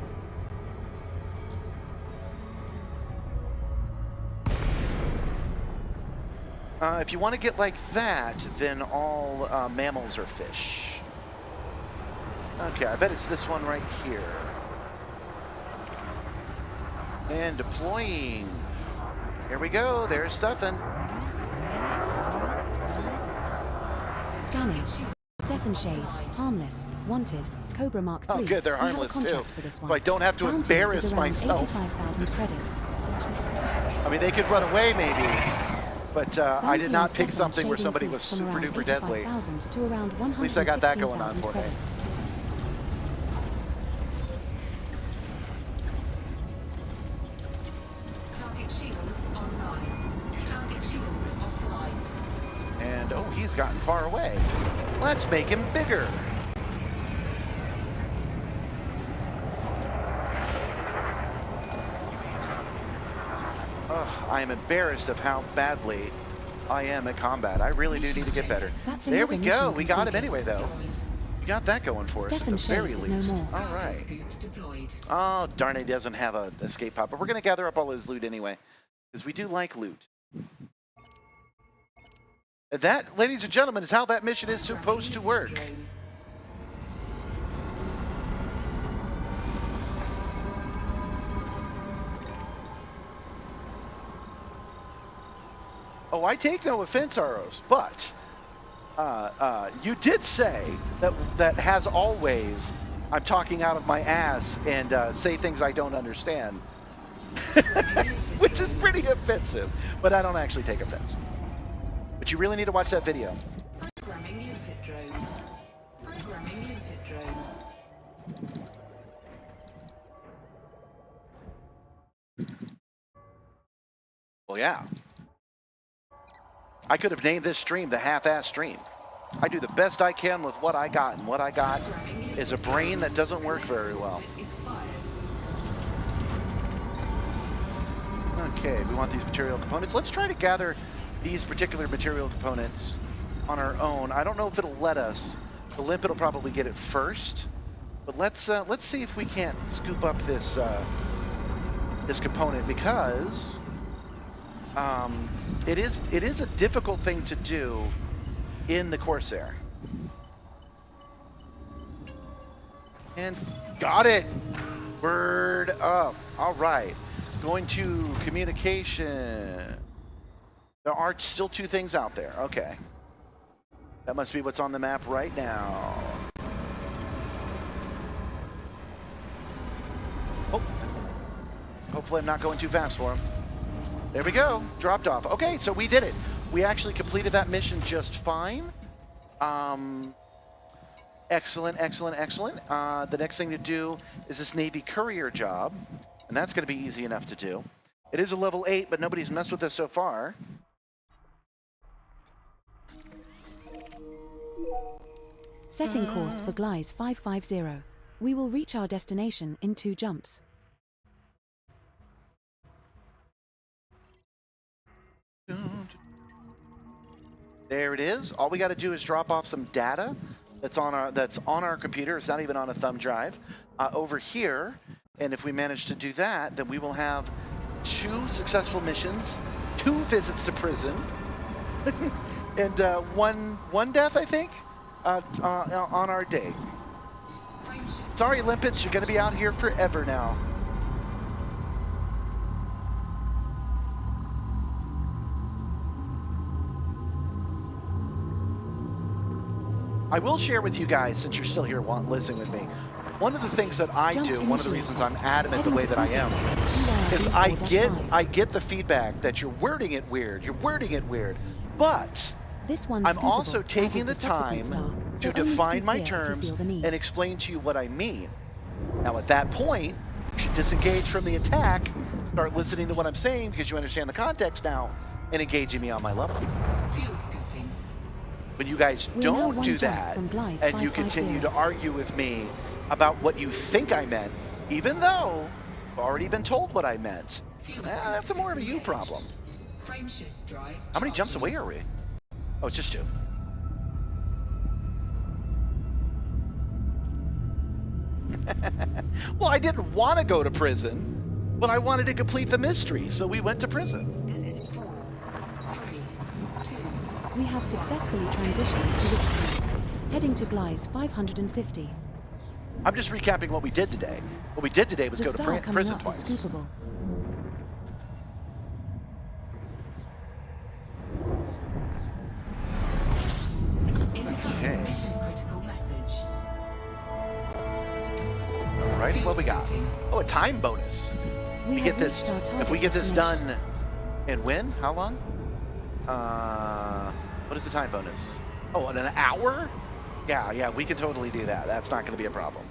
If you want to get like that, then all mammals are fish. Okay, I bet it's this one right here. And deploying. Here we go. There's Stefan. Scanning. Stefan Shade. Harmless. Wanted. Cobra Mark III. Oh, good. They're We have a harmless, too. contract for this So one. I don't have to Bounty embarrass is around myself. 85,000 credits. I mean, they could run away, maybe. But I Bounty did not on pick Stefan something where Shade somebody was increased from super around duper deadly. 85,000 to around At least I got that going on 116,000 for me. credits. Target shields online. Target shields and oh, he's gotten far away. Let's make him bigger. Ugh, I am embarrassed of how badly I am at combat. I really do need to get better. That's There we another go. mission We got him completed. anyway, though. We got that going for us at the Stefan very Shade is no least. more. All right. Scoop deployed. Oh, darn it, he doesn't have an escape pod, but we're going to gather up all his loot anyway, because we do like loot. And that, ladies and gentlemen, is how that mission is supposed to work. Drone. Oh, I take no offense, Aros, but you did say that has always, I'm talking out of my ass and say things I don't understand, which is pretty offensive, but I don't actually take offense. But you really need to watch that video. Programming the input drone. Programming the input drone. Well, yeah. I could have named this stream the half-ass stream. I do the best I can with what I got, and what I got is a brain that doesn't work very well. Expired. Okay, we want these material components. Let's try to gather these particular material components on our own. I don't know if it'll let us. The limpet will probably get it first, but let's see if we can't scoop up this this component, because it is a difficult thing to do in the Corsair. And got it. Word up. All right. Going to communication. There are still two things out there. Okay. That must be what's on the map right now. Oh. Hopefully I'm not going too fast for him. There we go. Dropped off. Okay, so we did it. We actually completed that mission just fine. Excellent, excellent, excellent. The next thing to do is this Navy courier job, and that's going to be easy enough to do. It is a level 8, but nobody's messed with us so far. Setting course for Gliese 550. We will reach our destination in 2 jumps. There it is. All we got to do is drop off some data that's on our computer. It's not even on a thumb drive over here. And if we manage to do that, then we will have 2 successful missions, 2 visits to prison, and one death, I think, on our day. Sorry, Limpets, you're going to be out here forever now. I will share with you guys, since you're still here listening with me, one of the things that I do, one of the reasons I'm adamant the way that I am, is I get the feedback that you're wording it weird, but This one's I'm also scoopable, as taking is the subsequent time star, so to only define scoop my here if you terms feel the need. and explain to you what I mean. Now at that point, you should disengage from the attack, start listening to what I'm saying because you understand the context now, and engaging me on my level. Fuel scooping. When you guys We are now don't one do jump that, from Gliese and you 550. continue to argue with me about what you think I meant, even though I've already been told what I meant, Fuel that's scoop more of a you disengaged. problem. Frameshift drive. How many jumps charging. away are we? Oh, it's just 2. Well, I didn't want to go to prison, but I wanted to complete the mystery, so we went to prison. This is 4, 3, 2. We have successfully transitioned to Witch Space, heading to Gliese 550. I'm just recapping what we did today. What we did today was The go to star coming prison up is twice. scoopable. Incoming Okay. mission critical message. Alrighty, what we got? Fuel Oh, a time bonus. We We have get this. reached our target If we get this destination. done, and when? How long? What is the time bonus? Oh, in an hour? Yeah, we can totally do that. That's not going to be a problem.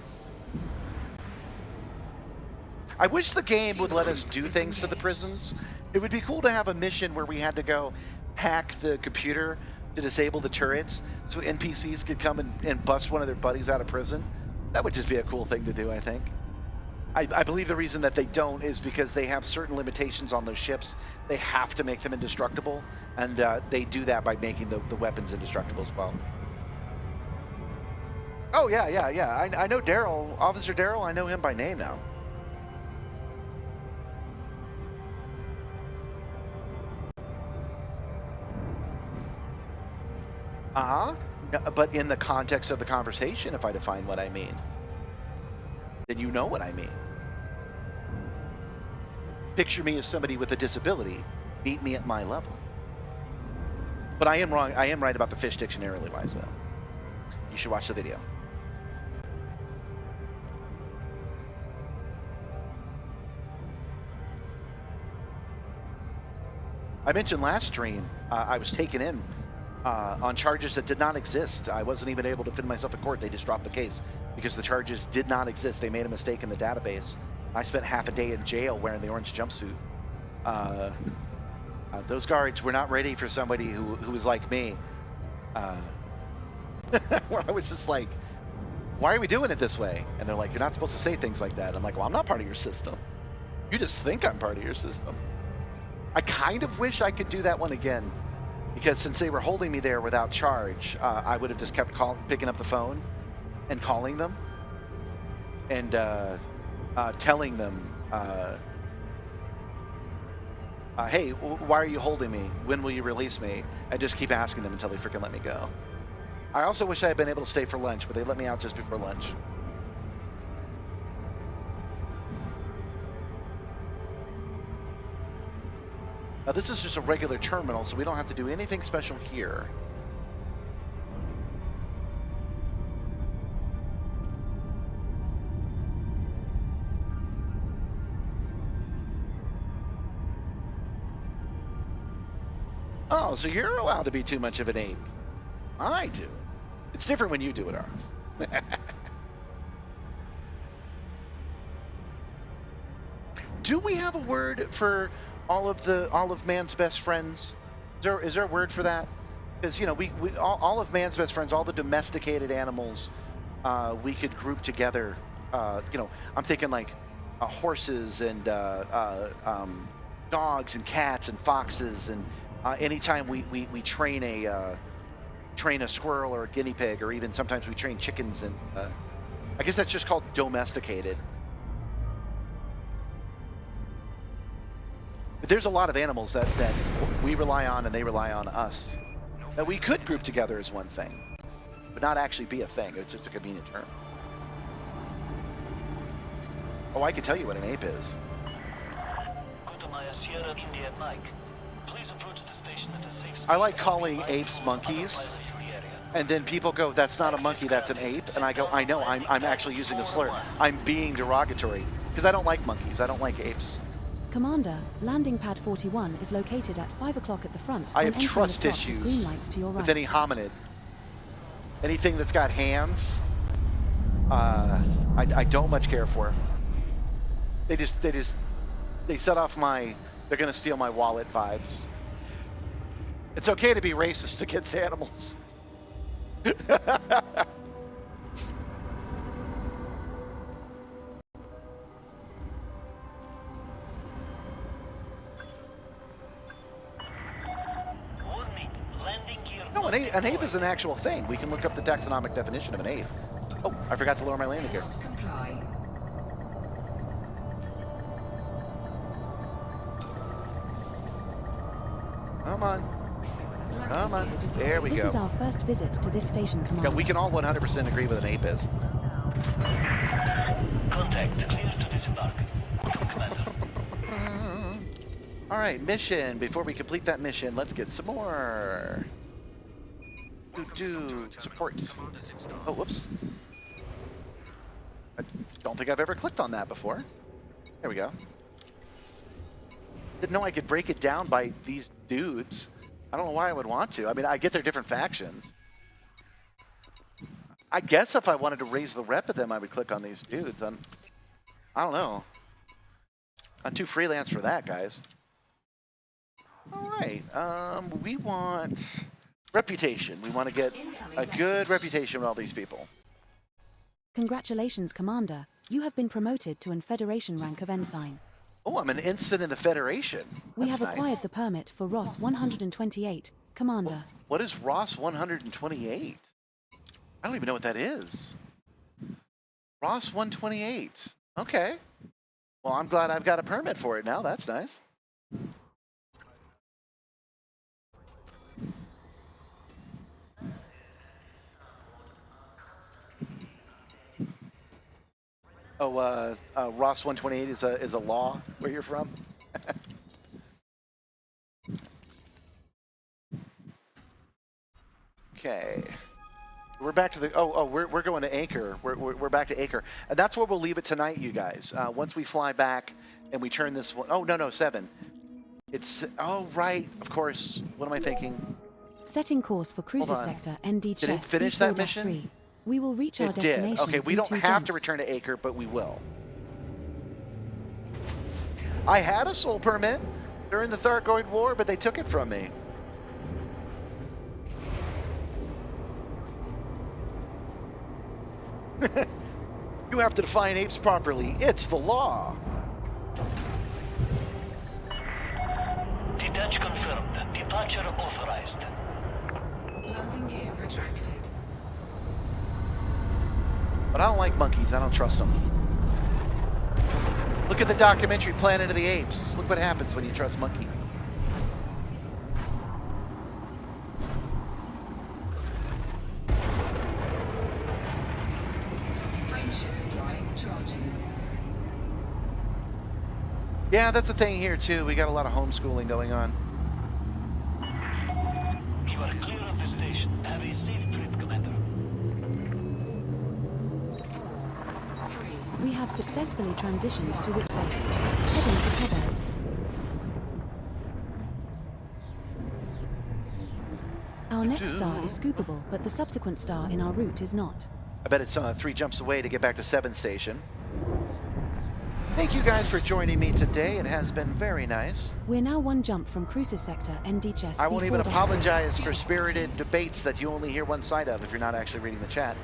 I wish the game would let us do things to the prisons. It would be cool to have a mission where we had to go hack the computer to disable the turrets so NPCs could come and bust one of their buddies out of prison. That would just be a cool thing to do, I think. I believe the reason that they don't is because they have certain limitations on those ships. They have to make them indestructible, and they do that by making the weapons indestructible as well. Oh, yeah. I know Daryl, Officer Daryl, I know him by name now. Uh-huh. But in the context of the conversation, if I define what I mean, then you know what I mean. Picture me as somebody with a disability. Meet me at my level. But I am wrong. I am right about the fish dictionarily wise, though. You should watch the video. I mentioned last stream I was taken in on charges that did not exist. I wasn't even able to defend myself in court. They just dropped the case because the charges did not exist. They made a mistake in the database. I spent half a day in jail wearing the orange jumpsuit. Those guards were not ready for somebody who was like me. Where I was just like, why are we doing it this way? And they're like, you're not supposed to say things like that. I'm like, well, I'm not part of your system. You just think I'm part of your system. I kind of wish I could do that one again, because since they were holding me there without charge, I would have just kept picking up the phone and calling them and telling them, hey, why are you holding me? When will you release me? I just keep asking them until they freaking let me go. I also wish I had been able to stay for lunch, but they let me out just before lunch. Now, this is just a regular terminal, so we don't have to do anything special here. Oh, so you're allowed to be too much of an ape. I do. It's different when you do it, Arms. Do we have a word for all of man's best friends? Is there a word for that? Because we all of man's best friends, all the domesticated animals, we could group together. I'm thinking like horses and dogs and cats and foxes, and anytime we train a squirrel or a guinea pig, or even sometimes we train chickens, and I guess that's just called domesticated. But there's a lot of animals that we rely on and they rely on us that we could group together as one thing, but not actually be a thing. It's just a convenient term. Oh, I can tell you what an ape is. I like calling apes monkeys, and then people go, that's not a monkey, that's an ape. And I go, I know, I'm actually using a slur. I'm being derogatory, because I don't like monkeys, I don't like apes. Commander, landing pad 41 is located at 5 o'clock at the front. I have trust issues with any hominid. Anything that's got hands, I don't much care for. They set off my, they're gonna steal my wallet vibes. It's okay to be racist against animals. No, an ape is an actual thing. We can look up the taxonomic definition of an ape. Oh, I forgot to lower my landing gear. Comply. Come on. Come on. There we This go. is our first visit to this station, Commander. Yeah, we can all 100% agree with an ape is. Contact clear to disembark. Commander. All right, mission. Before we complete that mission, let's get some more. Supports. Oh, whoops. I don't think I've ever clicked on that before. There we go. Didn't know I could break it down by these dudes. I don't know why I would want to. I mean, I get their different factions. I guess if I wanted to raise the rep of them, I would click on these dudes. I don't know. I'm too freelance for that, guys. All right. We want Reputation. We want to get a good reputation with all these people. Congratulations, Commander. You have been promoted to an Federation rank of Ensign. Oh, I'm an ensign in the Federation. We That's have nice. acquired the permit for Ross 128, Commander. What is Ross 128? I don't even know what that is. Ross 128. Okay. Well, I'm glad I've got a permit for it now. That's nice. Oh, Ross 128 is a law where you're from. Okay. We're back to the. We're going to Anchor. We're back to Anchor, and that's where we'll leave it tonight, you guys. Once we fly back and we turn this one. Oh no, 7. It's right. Of course. What am I thinking? Setting course for Cruises on. Sector ND Did it Chess finish that 3. mission? We will reach our It did. destination. Okay, we in don't 2 have to jumps. return to Acre, but we will. I had a soul permit during the Thargoid War, but they took it from me. You have to define apes properly. It's the law. Detach confirmed. Departure authorized. Landing gear retracted. But I don't like monkeys. I don't trust them. Look at the documentary Planet of the Apes. Look what happens when you trust monkeys. Frameshift drive charging. Yeah, that's the thing here too. We got a lot of homeschooling going on. You are clear of the station. Have a safe trip, Commander. 4, 3. We have successfully transitioned to Whip Base. Heading to Quebec. Our next star is scoopable, but the subsequent star in our route is not. I bet it's 3 jumps away to get back to 7 station. Thank you guys for joining me today. It has been very nice. We're now 1 jump from Cruises Sector ND Chess. I won't even V4-3. apologize for spirited debates that you only hear one side of if you're not actually reading the chat,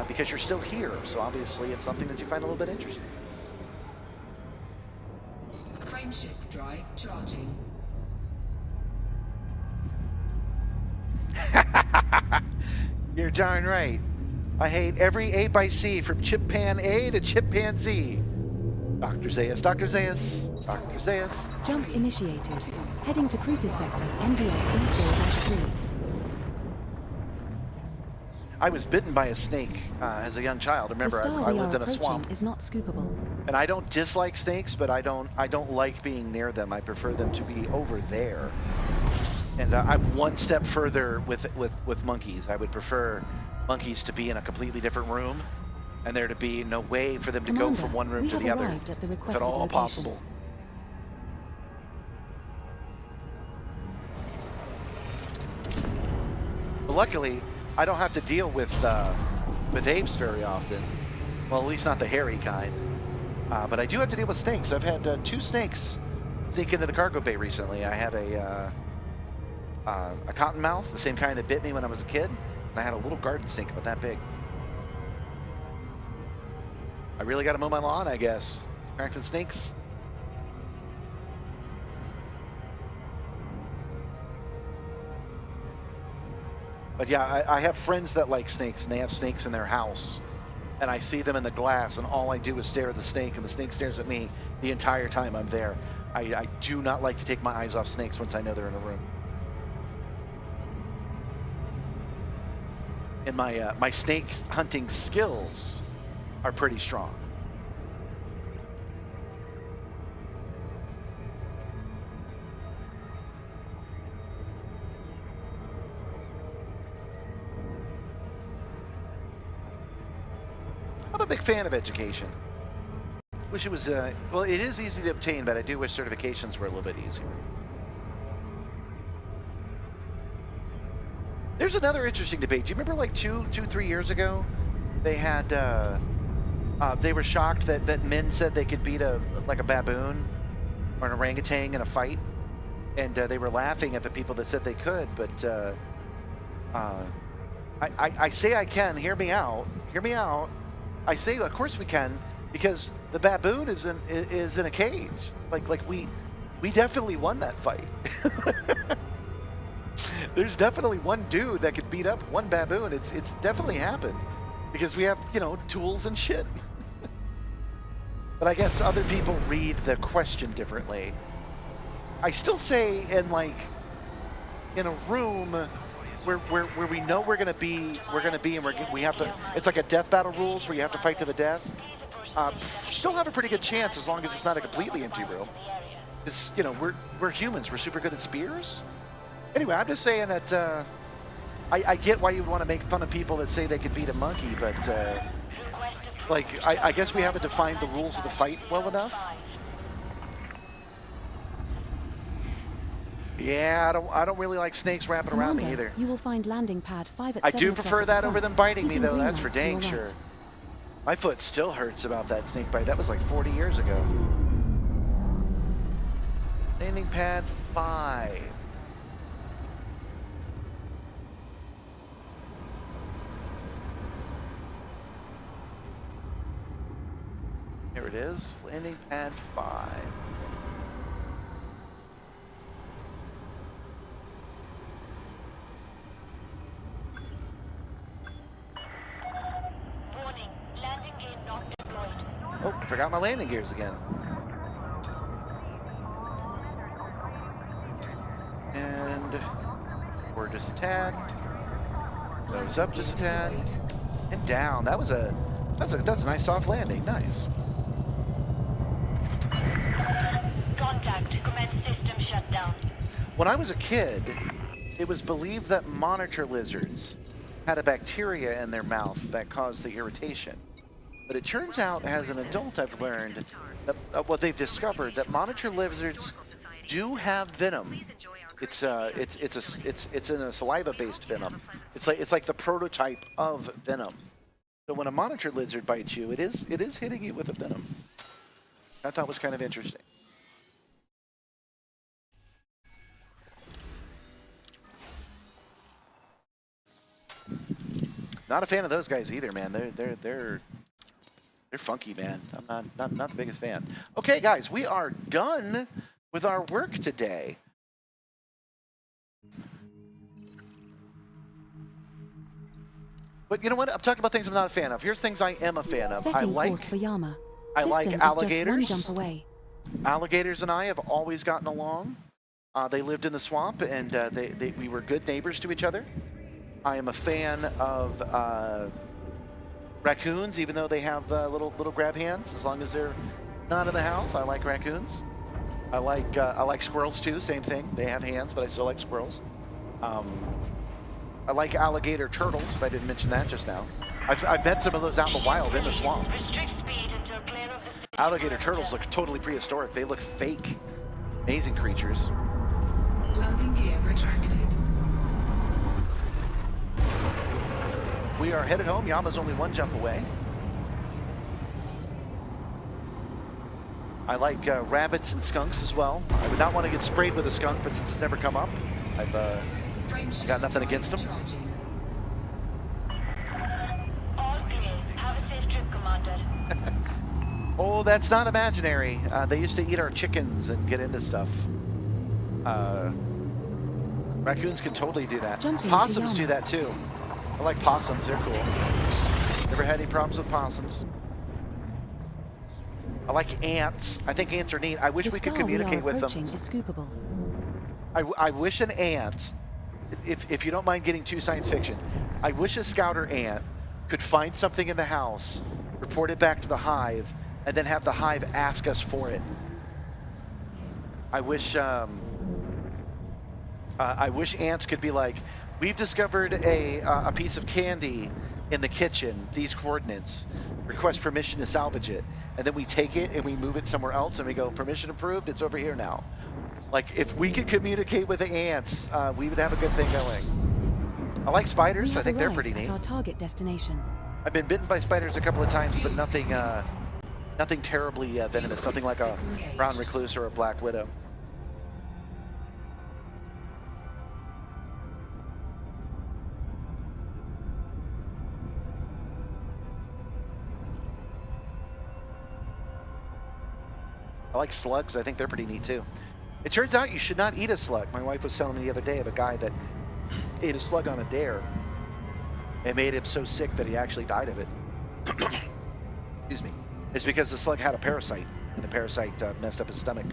because you're still here. So obviously it's something that you find a little bit interesting. Frameshift drive charging. You're darn right. I hate every ape I see from Chip Pan A to Chip Pan Z. Dr. Zayas, Dr. Zayas, Dr. Zayas. Jump initiated. Heading to Cruises Sector NDS V4-3. I was bitten by a snake as a young child. Remember, The star I we lived are in a swamp. approaching is not scoopable. And I don't dislike snakes, but I don't like being near them. I prefer them to be over there. And I'm one step further with monkeys. I would prefer monkeys to be in a completely different room, and there to be no way for them to Commander, go from one room we to have the other, arrived at the if requested at all location. possible. But luckily, I don't have to deal with apes very often. Well, at least not the hairy kind. But I do have to deal with snakes. I've had 2 snakes sneak into the cargo bay recently. I had a cottonmouth, the same kind that bit me when I was a kid, and I had a little garden snake about that big. I really got to mow my lawn, I guess. Attracting snakes. But yeah, I have friends that like snakes, and they have snakes in their house. And I see them in the glass, and all I do is stare at the snake, and the snake stares at me the entire time I'm there. I do not like to take my eyes off snakes once I know they're in a room. And my snake hunting skills are pretty strong. I'm a big fan of education. Wish it was, well, it is easy to obtain, but I do wish certifications were a little bit easier. There's another interesting debate. Do you remember like 3 years ago, they had, they were shocked that men said they could beat a baboon or an orangutan in a fight, and they were laughing at the people that said they could, but I say I can. Hear me out. Hear me out. I say, of course we can, because the baboon is in a cage. Like we definitely won that fight. There's definitely one dude that could beat up one baboon. It's definitely happened because we have, you know, tools and shit. But I guess other people read the question differently. I still say in a room where we know we're gonna be and we have to. It's like a death battle rules where you have to fight to the death. Still have a pretty good chance as long as it's not a completely empty room. It's, you know, we're humans. We're super good at spears. Anyway, I'm just saying that I get why you would want to make fun of people that say they could beat a monkey, but like I guess we haven't defined the rules of the fight well enough. Yeah, I don't really like snakes wrapping around me either. You will find landing pad 5 at I 7 do o'clock prefer at the that over front, them biting me keeping though. green That's for lights to your dang sure. right. My foot still hurts about that snake bite. That was like 40 years ago. Landing pad 5. Here it is, landing pad 5. Warning, landing gear not deployed. Oh, forgot my landing gears again. And we're just a tad. Nose up just a tad. And down. That's a nice soft landing. Nice. Contact, commence system shutdown. When I was a kid, it was believed that monitor lizards had a bacteria in their mouth that caused the irritation. But it turns out, as an adult, I've learned that what they've discovered that monitor lizards do have venom. It's in a saliva-based venom. It's like the prototype of venom. So when a monitor lizard bites you, it is hitting you with a venom. I thought was kind of interesting. Not a fan of those guys either, man. They're funky, man. I'm not the biggest fan. Okay, guys, we are done with our work today. But you know what? I'm talking about things I'm not a fan of. Here's things I am a fan of. Setting course for Yama. I like System is alligators. just one jump away. Alligators and I have always gotten along. They lived in the swamp, and we were good neighbors to each other. I am a fan of raccoons, even though they have little grab hands. As long as they're not in the house, I like raccoons. I like squirrels too. Same thing. They have hands, but I still like squirrels. I like alligator turtles. If I didn't mention that just now, I've met some of those out in the wild in the swamp. Restrict speed until clear of the Alligator turtles look totally prehistoric. They look fake. Amazing creatures. Landing gear retracted. We are headed home. Yama's only one jump away. I like rabbits and skunks as well. I would not want to get sprayed with a skunk, but since it's never come up, I've got nothing against them. Charging. all clear. Have a safe trip, Commander. Oh, that's not imaginary. They used to eat our chickens and get into stuff. Raccoons can totally do that. Jumping to Possums do Yama. that too. I like possums. They're cool. Never had any problems with possums. I like ants. I think ants are neat. I wish The we could star we are communicate with them. approaching is scoopable. I wish an ant, if you don't mind getting too science fiction, I wish a scouter ant could find something in the house, report it back to the hive, and then have the hive ask us for it. I wish ants could be like, we've discovered a piece of candy in the kitchen, these coordinates, request permission to salvage it. And then we take it and we move it somewhere else and we go, permission approved, it's over here now. Like, if we could communicate with the ants, we would have a good thing going. I like spiders. We I think they're have pretty arrived neat. at our target destination. I've been bitten by spiders a couple of times, but nothing terribly venomous. Nothing like a brown recluse or a black widow. I like slugs. I think they're pretty neat too. It turns out you should not eat a slug. My wife was telling me the other day of a guy that ate a slug on a dare. It made him so sick that he actually died of it. Excuse me. It's because the slug had a parasite, and the parasite messed up his stomach.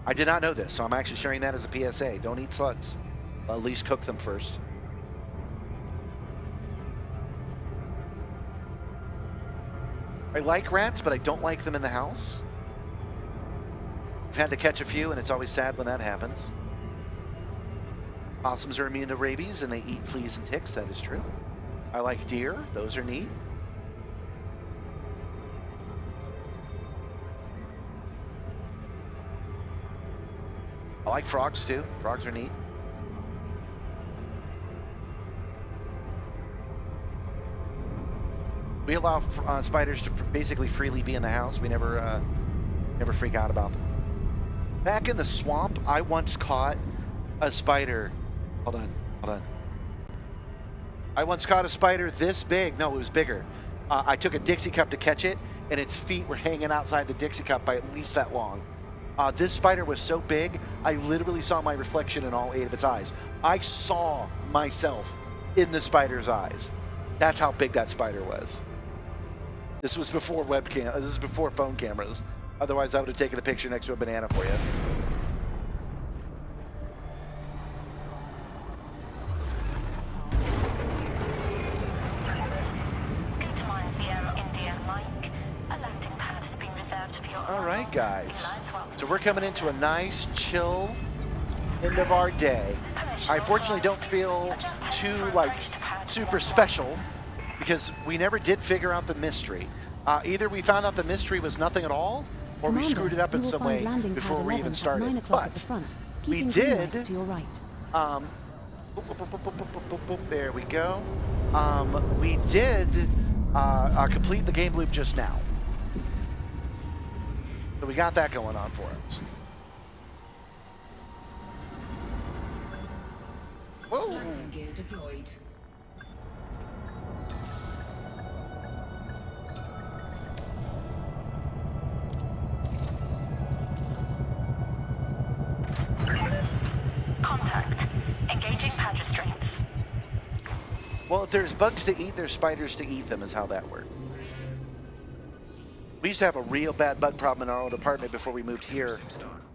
I did not know this, so I'm actually sharing that as a PSA. Don't eat slugs. At least cook them first. I like rats, but I don't like them in the house. I've had to catch a few, and it's always sad when that happens. Possums are immune to rabies, and they eat fleas and ticks. That is true. I like deer. Those are neat. I like frogs, too. Frogs are neat. We allow spiders to basically freely be in the house. We never freak out about them. Back in the swamp, I once caught a spider. Hold on. I once caught a spider this big. No, it was bigger. I took a Dixie cup to catch it, and its feet were hanging outside the Dixie cup by at least that long. This spider was so big, I literally saw my reflection in all 8 of its eyes. I saw myself in the spider's eyes. That's how big that spider was. This was before webcam. This is before phone cameras. Otherwise, I would have taken a picture next to a banana for you. All right, guys. So we're coming into a nice, chill end of our day. I fortunately don't feel too, super special because we never did figure out the mystery. Either we found out the mystery was nothing at all, or we screwed it up in some way before we even started. But we did. To your right. There we go. We did complete the game loop just now. So we got that going on for us. Whoa! Landing gear deployed. Contact. Engaging pad restraints. Well, if there's bugs to eat, there's spiders to eat them, is how that works. We used to have a real bad bug problem in our old apartment before we moved here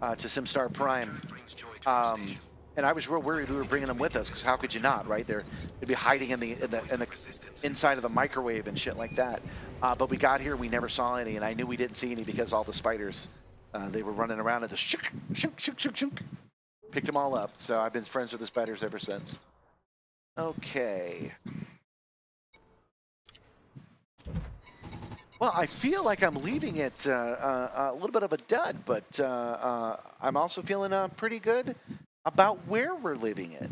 to Simstarr Prime. And I was real worried we were bringing them with us, because how could you not, right? They'd be hiding in the inside of the microwave and shit like that. But we got here, we never saw any, and I knew we didn't see any because all the spiders, they were running around and just shook, shook, shook, shook, shook. Picked them all up. So I've been friends with the spiders ever since. Okay. Well, I feel like I'm leaving it a little bit of a dud, but I'm also feeling pretty good about where we're leaving it.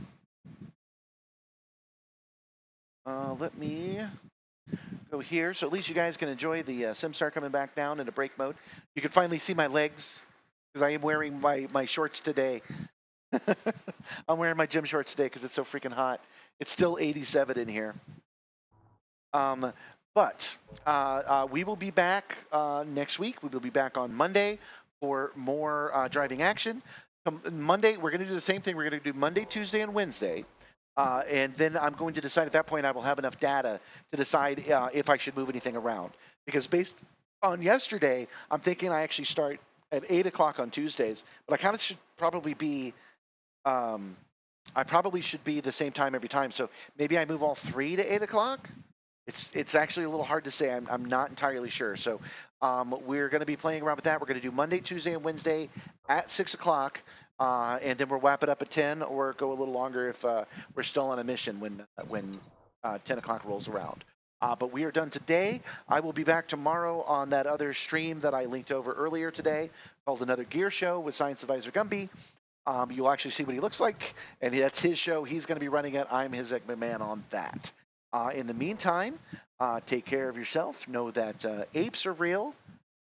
Let me go here, so at least you guys can enjoy the Simstarr coming back down into break mode. You can finally see my legs, because I am wearing my shorts today. I'm wearing my gym shorts today because it's so freaking hot. It's still 87 in here. But we will be back next week. We will be back on Monday for more driving action. Monday, we're going to do the same thing. We're going to do Monday, Tuesday, and Wednesday. And then I'm going to decide at that point I will have enough data to decide if I should move anything around. Because based on yesterday, I'm thinking I actually start at 8 o'clock on Tuesdays. But I kind of should probably be... I probably should be the same time every time. So maybe I move all 3 to 8 o'clock? It's actually a little hard to say. I'm not entirely sure. So we're going to be playing around with that. We're going to do Monday, Tuesday, and Wednesday at 6 o'clock. And then we'll wrap it up at 10 or go a little longer if we're still on a mission when 10 o'clock rolls around. But we are done today. I will be back tomorrow on that other stream that I linked over earlier today called Another Gear Show with Science Advisor Gumby. You'll actually see what he looks like, and that's his show. He's going to be running it. I'm his man on that. In the meantime, take care of yourself. Know that apes are real,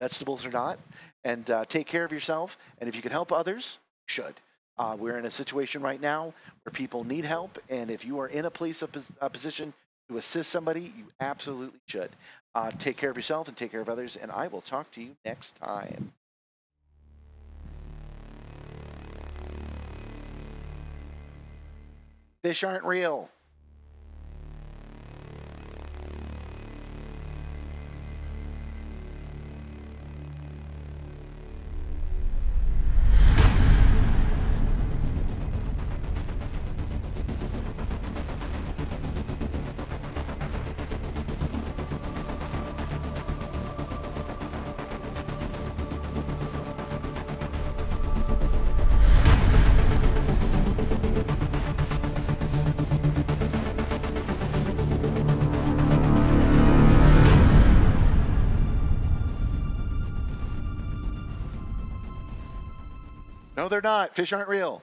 vegetables are not, and take care of yourself. And if you can help others, you should. We're in a situation right now where people need help, and if you are in a position to assist somebody, you absolutely should. Take care of yourself and take care of others, and I will talk to you next time. Fish aren't real. No, they're not. Fish aren't real.